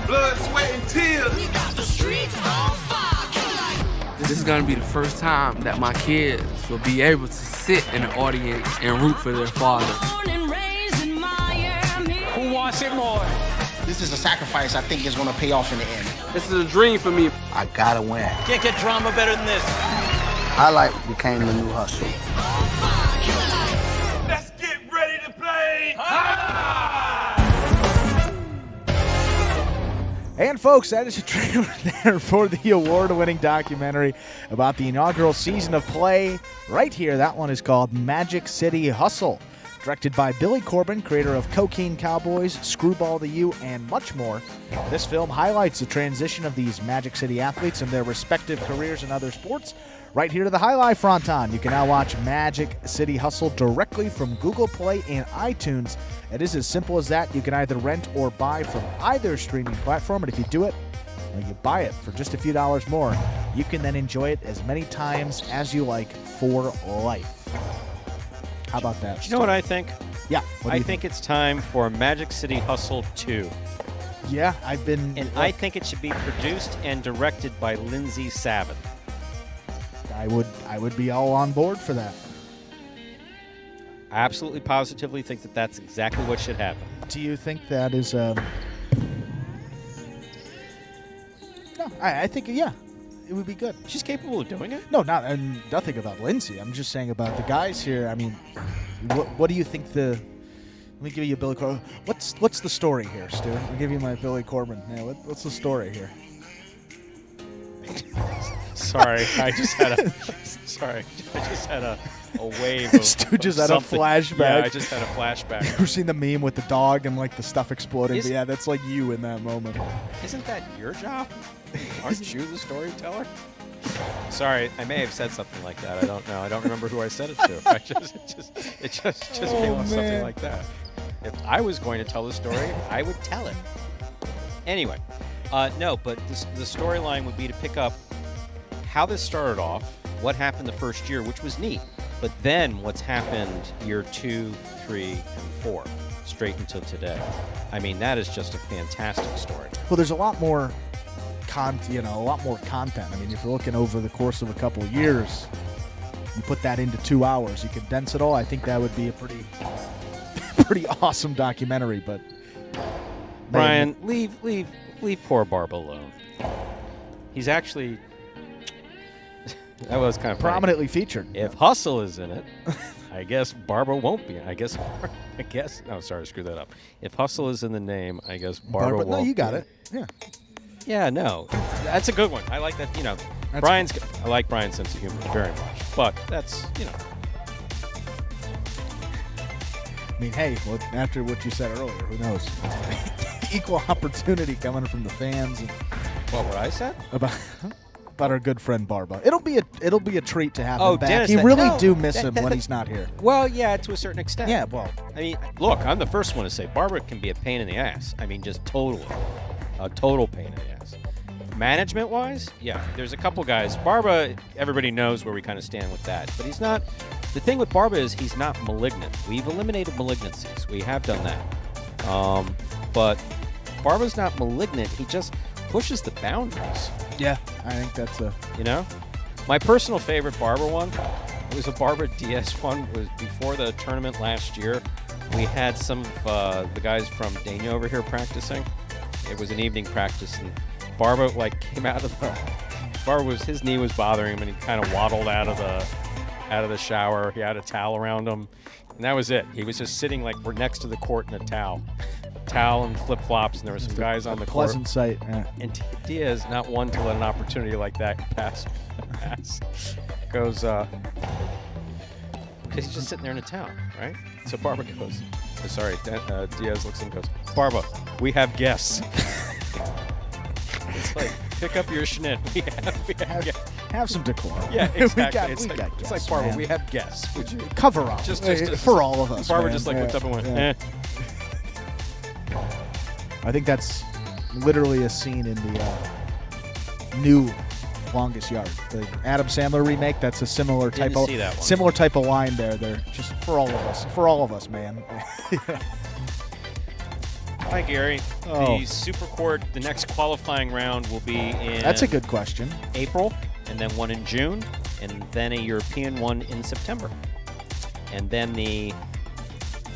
blood, sweat, and tears. We got the streets on fire. This is gonna be the first time that my kids will be able to sit in the audience and root for their father. Who wants it more? This is a sacrifice I think is gonna pay off in the end. This is a dream for me. I gotta win. Can't get drama better than this. Highlight became the new hustle. Let's get ready to play. And folks, that is a trailer there for the award-winning documentary about the inaugural season of play right here. That one is called Magic City Hustle. Directed by Billy Corben, creator of Cocaine Cowboys, Screwball to You, and much more. This film highlights the transition of these Magic City athletes and their respective careers in other sports. Right here to the Highlight Fronton. You can now watch Magic City Hustle directly from Google Play and iTunes. It is as simple as that. You can either rent or buy from either streaming platform, and if you do it, well, you buy it for just a few dollars more. You can then enjoy it as many times as you like for life. How about that? You know what I think? Yeah. I think it's time for Magic City Hustle 2. Yeah, I think it should be produced and directed by Lindsay Savin. I would be all on board for that. I absolutely positively think that that's exactly what should happen. Do you think that is No, I think, yeah. It would be good. She's capable of doing it? No, nothing about Lindsay. I'm just saying about the guys here. I mean, what do you think let me give you a Billy Corben. What's the story here, Stu? I'll give you my Billy Corben. Yeah, what's the story here? Sorry, I just had a wave of Stu just had something. a flashback. Yeah, I just had a flashback. You ever seen the meme with the dog and like the stuff exploding? But yeah, that's like you in that moment. Isn't that your job? Aren't you the storyteller? Sorry, I may have said something like that. I don't know. I don't remember who I said it to. It just came off something like that. If I was going to tell the story, I would tell it. Anyway, no, but the storyline would be to pick up how this started off, what happened the first year, which was neat, but then what's happened year 2, 3, and 4, straight until today. I mean, that is just a fantastic story. Well, there's a lot more content. I mean, if you're looking over the course of a couple of years, you put that into 2 hours, you condense it all. I think that would be a pretty awesome documentary. But Brian, leave poor Barb alone. He's actually. That was kind of prominently featured. If Hustle is in it, I guess Barbara won't be. I guess. No, sorry, screw that up. If Hustle is in the name, I guess Barbara won't. No, you got be. it. Yeah. Yeah, no, that's a good one. I like that. You know, I like Brian's sense of humor very much. But that's I mean, hey, well, after what you said earlier, who knows? Equal opportunity coming from the fans. And what I said about our good friend Barba. It'll be a treat to have him back. Dennis, you really do miss him when he's not here. Well, yeah, to a certain extent. Yeah, well, I mean, look, I'm the first one to say Barbara can be a pain in the ass. I mean, just totally. A total pain in the ass. Management-wise, yeah, there's a couple guys. Barba, everybody knows where we kind of stand with that. But he's not. The thing with Barba is he's not malignant. We've eliminated malignancies. We have done that. But Barba's not malignant. He just pushes the boundaries. Yeah, I think that's a. You know? My personal favorite Barba one was a Barba DS one. Was before the tournament last year. We had some of the guys from Dania over here practicing. It was an evening practice, and Barba came out of the. His knee was bothering him, and he kind of waddled out of the shower. He had a towel around him, and that was it. He was just sitting we're next to the court in a towel and flip flops, and there were some guys on the court. Pleasant sight. Yeah. And Diaz, not one to let an opportunity like that pass, goes because he's just sitting there in a towel, right? So Barba goes. Sorry, Diaz looks and goes, Barba, we have guests. It's like, pick up your schnitt. We have some decorum. Yeah, exactly. we got it's guests, like Barba, man. we have guests. Cover up. Just for all of us. Barba man. just looked up and went, yeah. I think that's literally a scene in the new Longest Yard, the Adam Sandler remake. That's a similar type of line there. They're just for all of us, man. Hi, Gary. The Super Court, the next qualifying round will be in. That's a good question. April, and then one in June, and then a European one in September, and then the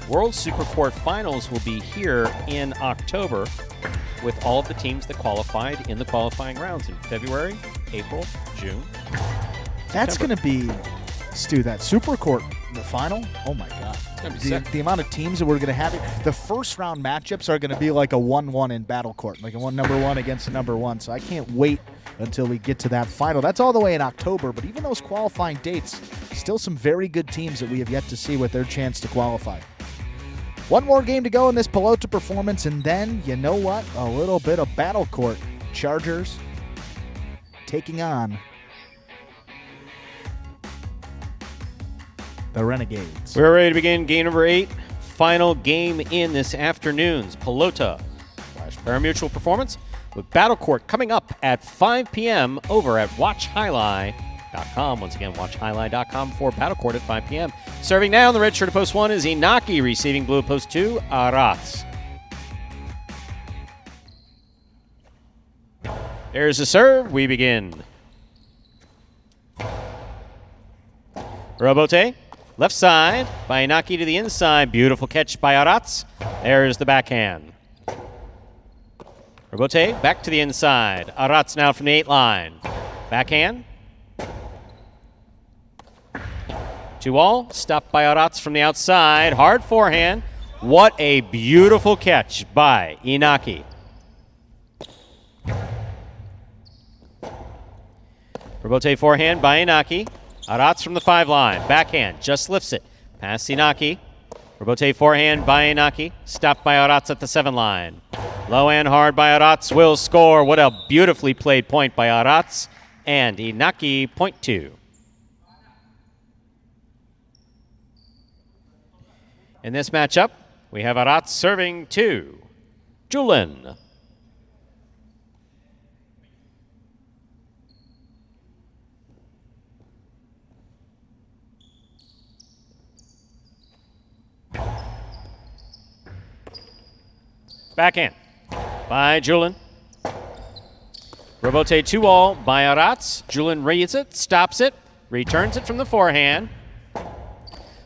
World Super Court Finals will be here in October, with all of the teams that qualified in the qualifying rounds in February, April, June, That's going to be, Stu, that Super Court, the final. Oh, my God. The amount of teams that we're going to have. The first round matchups are going to be like a 1-1 in Battle Court, like a number 1 against a number 1. So I can't wait until we get to that final. That's all the way in October, but even those qualifying dates, still some very good teams that we have yet to see with their chance to qualify. One more game to go in this Pelota performance, and then, you know what? A little bit of Battle Court. Chargers taking on the Renegades. We're ready to begin game number 8. Final game in this afternoon's Pelota / Parimutuel performance with Battle Court coming up at 5 p.m. over at watchhighlight.com. Once again, watchhighlight.com for Battle Court at 5 p.m. Serving now in the red shirt of post 1 is Inaki, receiving blue post 2, Arats. There's the serve. We begin. Robote. Left side by Inaki to the inside. Beautiful catch by Arats. There's the backhand. Robote back to the inside. Arats now from the 8 line. Backhand. 2-all. Stopped by Arats from the outside. Hard forehand. What a beautiful catch by Inaki. Robote forehand by Inaki. Arats from the 5 line. Backhand. Just lifts it. Past Inaki. Robote forehand by Inaki. Stopped by Arats at the 7 line. Low and hard by Arats. Will score. What a beautifully played point by Arats. And Inaki, point 2. In this matchup, we have Arats serving to Julian. Backhand by Julian. Robote 2-all by Arats. Julian reads it, stops it, returns it from the forehand.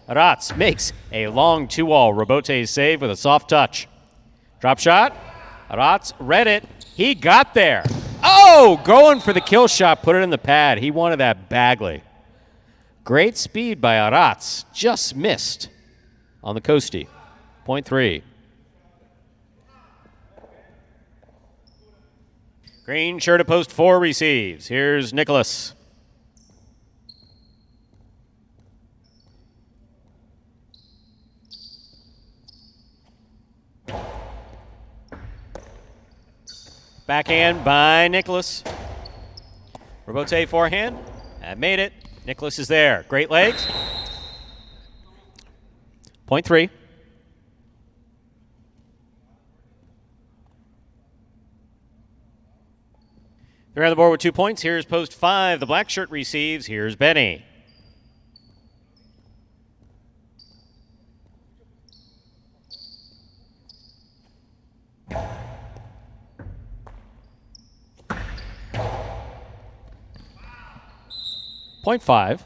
Arats makes a long 2-all Robote save with a soft touch. Drop shot. Arats read it. He got there. Oh, going for the kill shot, put it in the pad. He wanted that badly. Great speed by Arats. Just missed on the coastie. Point 3. Green shirt at post 4 receives. Here's Nicholas. Backhand by Nicholas. Robote forehand. That made it. Nicholas is there. Great legs. Point 3. They're on the board with 2 points. Here's post 5. The black shirt receives. Here's Benny. Point 5.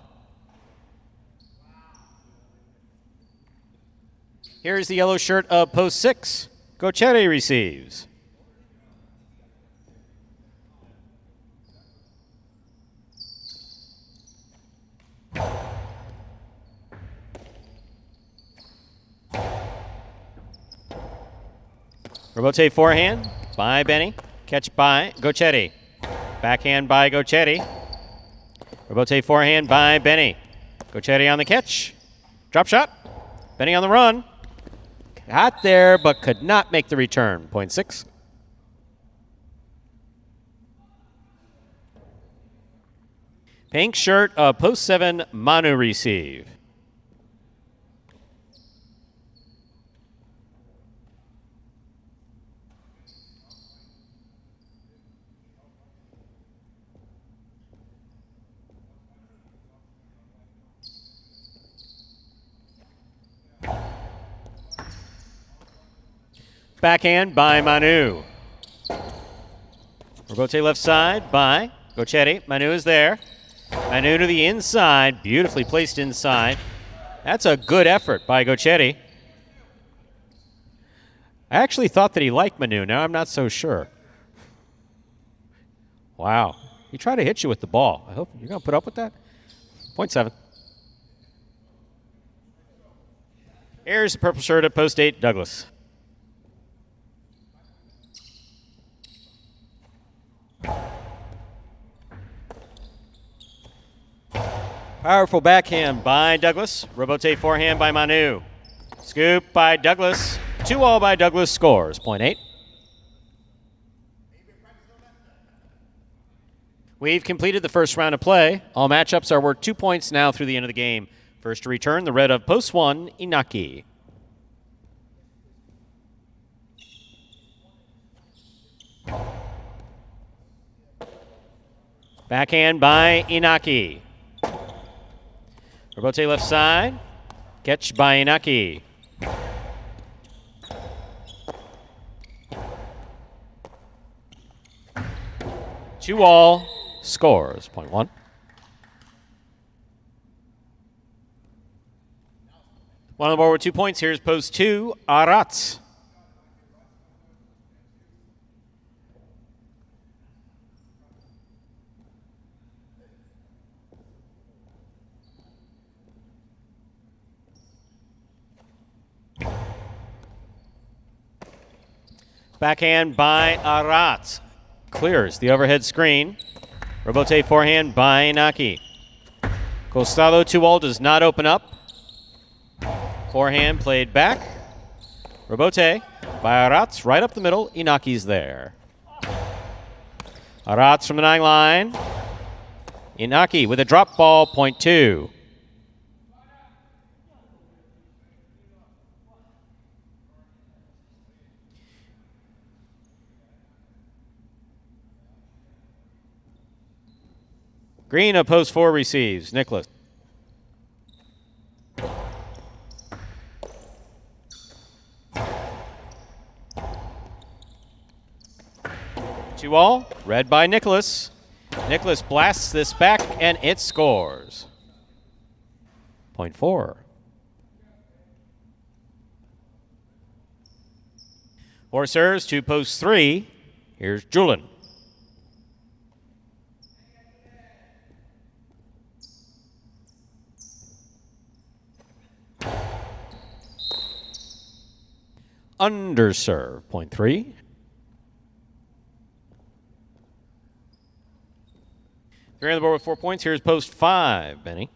Here's the yellow shirt of post 6. Gochetti receives. Robote forehand by Benny. Catch by Gochetti. Backhand by Gochetti. Robote forehand by Benny. Gochetti on the catch. Drop shot. Benny on the run. Got there, but could not make the return. Point 6. Pink shirt, post 7, Manu receive. Backhand by Manu. Robote left side by Gochetti. Manu is there. Manu to the inside. Beautifully placed inside. That's a good effort by Gochetti. I actually thought that he liked Manu. Now I'm not so sure. Wow. He tried to hit you with the ball. I hope you're going to put up with that. 0.7. Here's the purple shirt at post 8, Douglas. Powerful backhand by Douglas. Robote forehand by Manu. Scoop by Douglas. 2-all by Douglas. Scores 0.8. We've completed the first round of play. All matchups are worth 2 points now through the end of the game. First to return, the red of post 1, Inaki. Backhand by Inaki. Robote left side. Catch by Inaki. Two all. Scores 0.1. One on the board with 2 points. Here's post 2, Arats. Backhand by Arat. Clears the overhead screen. Robote forehand by Inaki. Costado 2-all does not open up. Forehand played back. Robote by Arats right up the middle. Inaki's there. Arats from the 9 line. Inaki with a drop ball, 0.2. Green of post 4 receives. Nicholas. Two all. Red by Nicholas. Nicholas blasts this back and it scores. 0.4. Four serves to post 3. Here's Julian. Underserve, 0.3. Three on the board with 4 points. Here's post 5, Benny.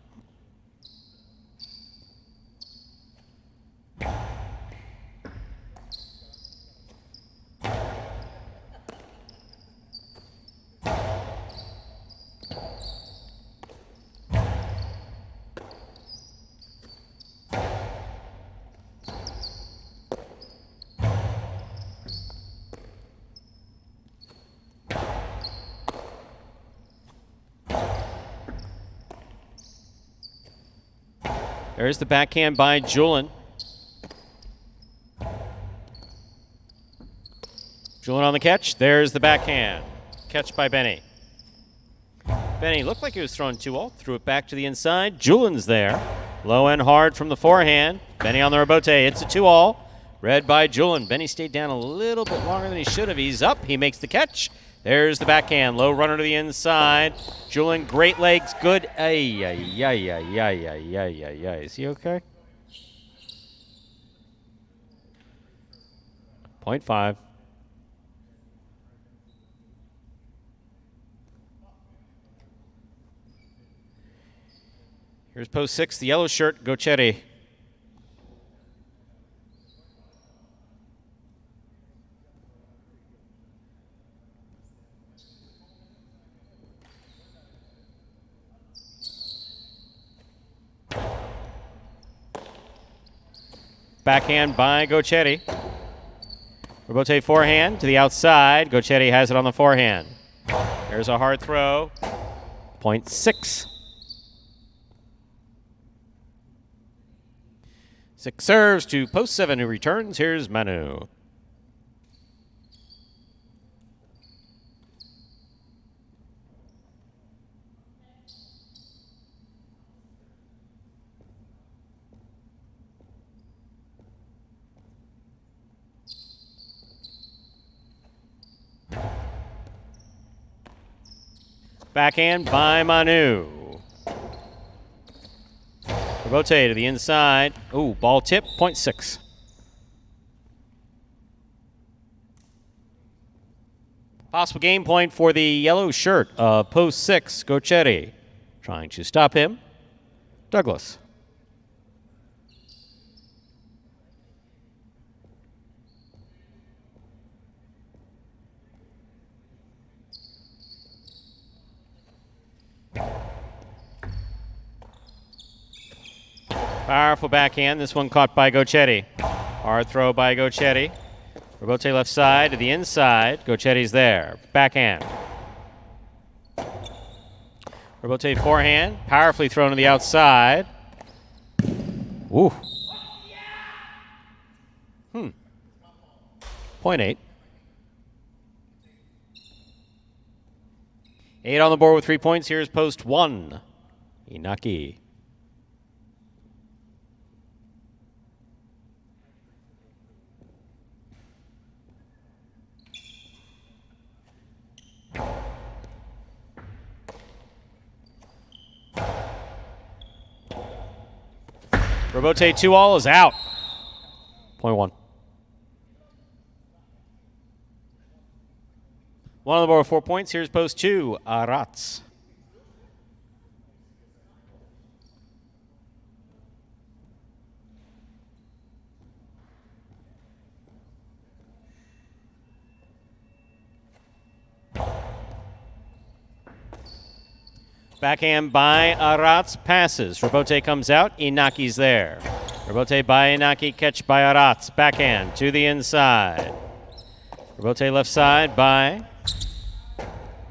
There's the backhand by Julian. Julian on the catch. There's the backhand. Catch by Benny. Benny looked like he was throwing 2-all. Threw it back to the inside. Julian's there. Low and hard from the forehand. Benny on the Robote. It's a 2-all. Red by Julian. Benny stayed down a little bit longer than he should have. He's up. He makes the catch. There's the backhand. Low runner to the inside. Julian, great legs. Good. Ay, ay, ay, ay, ay, ay, ay, ay, ay. Is he okay? 0.5. Here's post 6, the yellow shirt, Gochetti. Backhand by Gochetti. Robote forehand to the outside. Gochetti has it on the forehand. There's a hard throw. 0.6. 6 serves to post 7 who returns. Here's Manu. Backhand by Manu. Robote to the inside. Ooh, ball tip, point 6. Possible game point for the yellow shirt of post 6, Gochetti. Trying to stop him, Douglas. Powerful backhand. This one caught by Gochetti. Hard throw by Gochetti. Robote left side to the inside. Gochetti's there. Backhand. Robote forehand. Powerfully thrown to the outside. Ooh. Point 8. 8 on the board with 3 points. Here's post 1. Inaki. Robote 2-all is out. Point 1. 1 on the board with 4 points. Here's post 2, Arats. Backhand by Arats, passes. Robote comes out, Inaki's there. Robote by Inaki, catch by Arats. Backhand to the inside. Robote left side by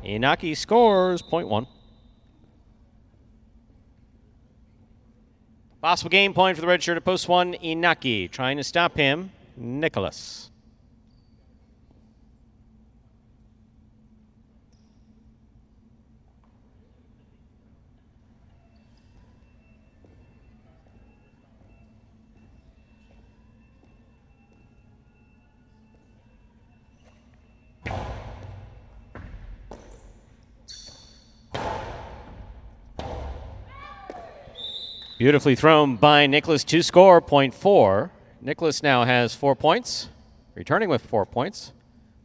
Inaki, scores, point 1. Possible game point for the red shirt at post 1, Inaki. Trying to stop him, Nicholas. Beautifully thrown by Nicholas to score, point 4. Nicholas now has 4 points, returning with 4 points.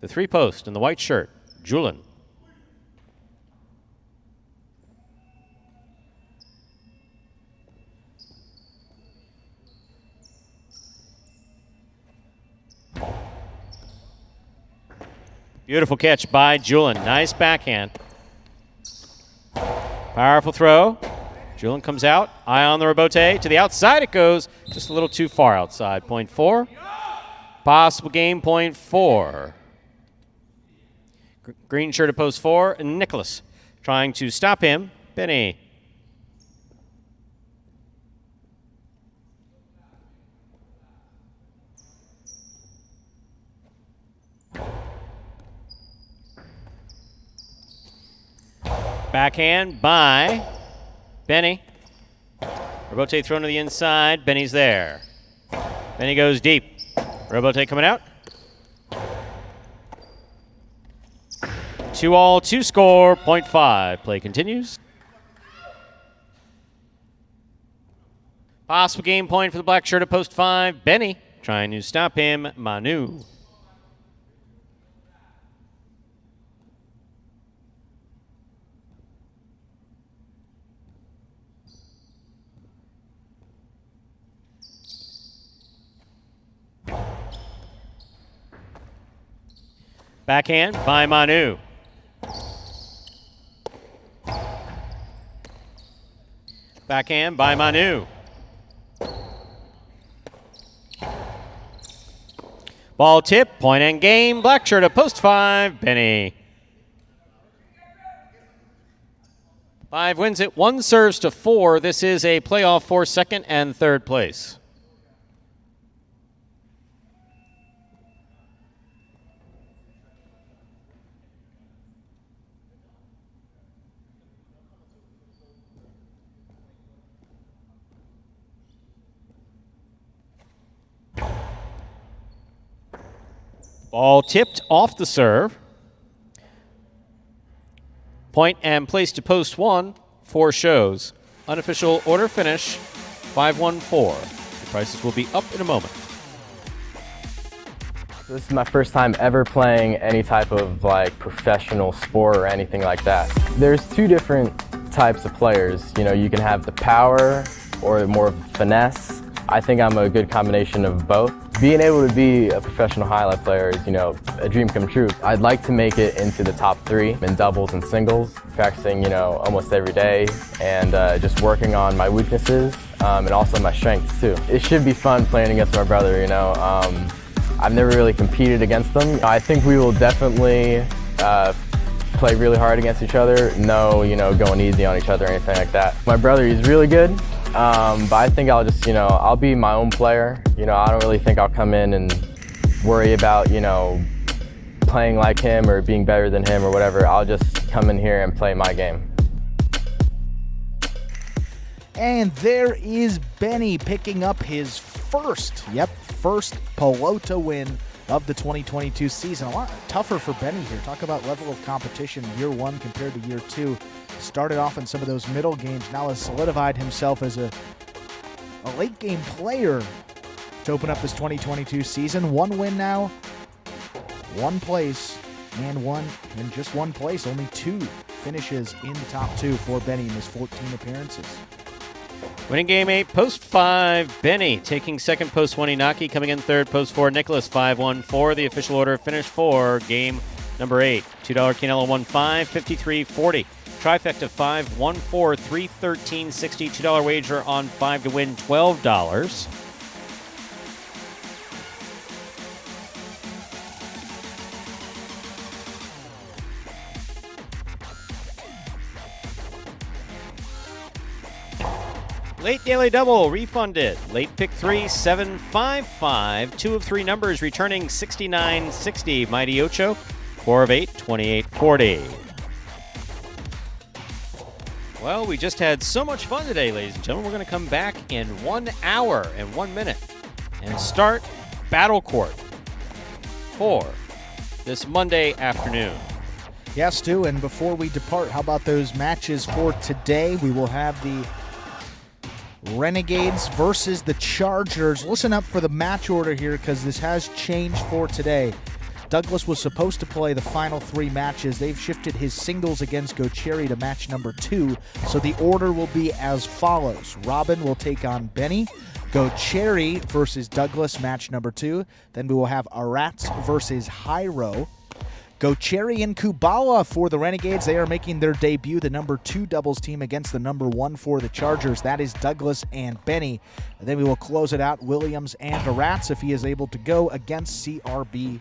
The 3 post in the white shirt, Julian. Beautiful catch by Julian. Nice backhand. Powerful throw. Julian comes out. Eye on the Robote. To the outside it goes. Just a little too far outside. Point 4. Possible game point 4. Green shirt at post 4. Nicholas trying to stop him. Benny. Backhand by Benny. Robote thrown to the inside. Benny's there. Benny goes deep. Robote coming out. 2-all, 2 score, point 5. Play continues. Possible game point for the black shirt at post 5. Benny trying to stop him. Manu. Backhand by Manu. Backhand by Manu. Ball tip, point and game. Black shirt at post 5, Benny. 5 wins it, 1 serves to 4. This is a playoff for second and third place. Ball tipped off the serve. Point and place to post 1 for shows. Unofficial order finish 514. The prices will be up in a moment. This is my first time ever playing any type of professional sport or anything like that. There's two different types of players. You can have the power or more of finesse. I think I'm a good combination of both. Being able to be a professional highlight player is, a dream come true. I'd like to make it into the top 3 in doubles and singles, practicing, almost every day, and just working on my weaknesses and also my strengths too. It should be fun playing against my brother, I've never really competed against them. I think we will definitely play really hard against each other. No, going easy on each other or anything like that. My brother, he's really good. But I think I'll just, I'll be my own player. I don't really think I'll come in and worry about, playing like him or being better than him or whatever. I'll just come in here and play my game. And there is Benny picking up his first Pelota win of the 2022 season. A lot tougher for Benny here. Talk about level of competition year 1 compared to year 2. Started off in some of those middle games, now has solidified himself as a late game player to open up this 2022 season. 1 win now, 1 place, and just 1 place. Only 2 finishes in the top 2 for Benny in his 14 appearances. Winning game 8, post 5, Benny taking second, post 1, Inaki coming in third, post 4, Nicholas 5-1-4. The official order finish for game number 8. $2 Canelo 1-5, 53.40. Trifecta 5, 1-4, 3-13, $62 wager on 5 to win $12. Late daily double refunded. Late pick 3, 7-5-5. 2 of 3 numbers returning 69-60. Mighty Ocho, 4 of 8, 28-40. Well, we just had so much fun today, ladies and gentlemen. We're going to come back in 1 hour and 1 minute and start Battle Court for this Monday afternoon. Yes, Stu, and before we depart, how about those matches for today? We will have the Renegades versus the Chargers. Listen up for the match order here because this has changed for today. Douglas was supposed to play the final 3 matches. They've shifted his singles against Gocherry to match number 2. So the order will be as follows. Robin will take on Benny. Gocherry versus Douglas, match number 2. Then we will have Arats versus Hyro. Gocherry and Kubala for the Renegades. They are making their debut, the number 2 doubles team against the number 1 for the Chargers. That is Douglas and Benny. And then we will close it out, Williams and Arats, if he is able to go, against CRB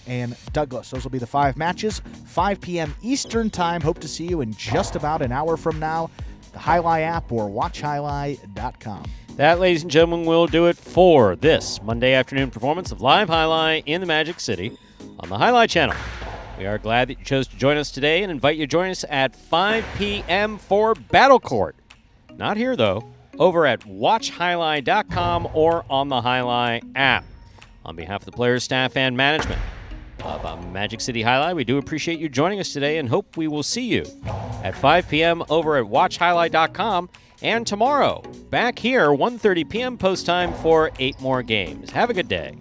and Douglas. Those will be the 5 matches, 5 p.m. Eastern Time. Hope to see you in just about an hour from now. The Highlight app or watchhighlight.com. That, ladies and gentlemen, will do it for this Monday afternoon performance of Live Highlight in the Magic City on the Highlight Channel. We are glad that you chose to join us today and invite you to join us at 5 p.m. for Battle Court. Not here, though, over at watchhighlight.com or on the Highlight app. On behalf of the players, staff, and management of Magic City Highlight, we do appreciate you joining us today and hope we will see you at 5 p.m. over at watchhighlight.com and tomorrow back here 1:30 p.m. post time for 8 more games. Have a good day.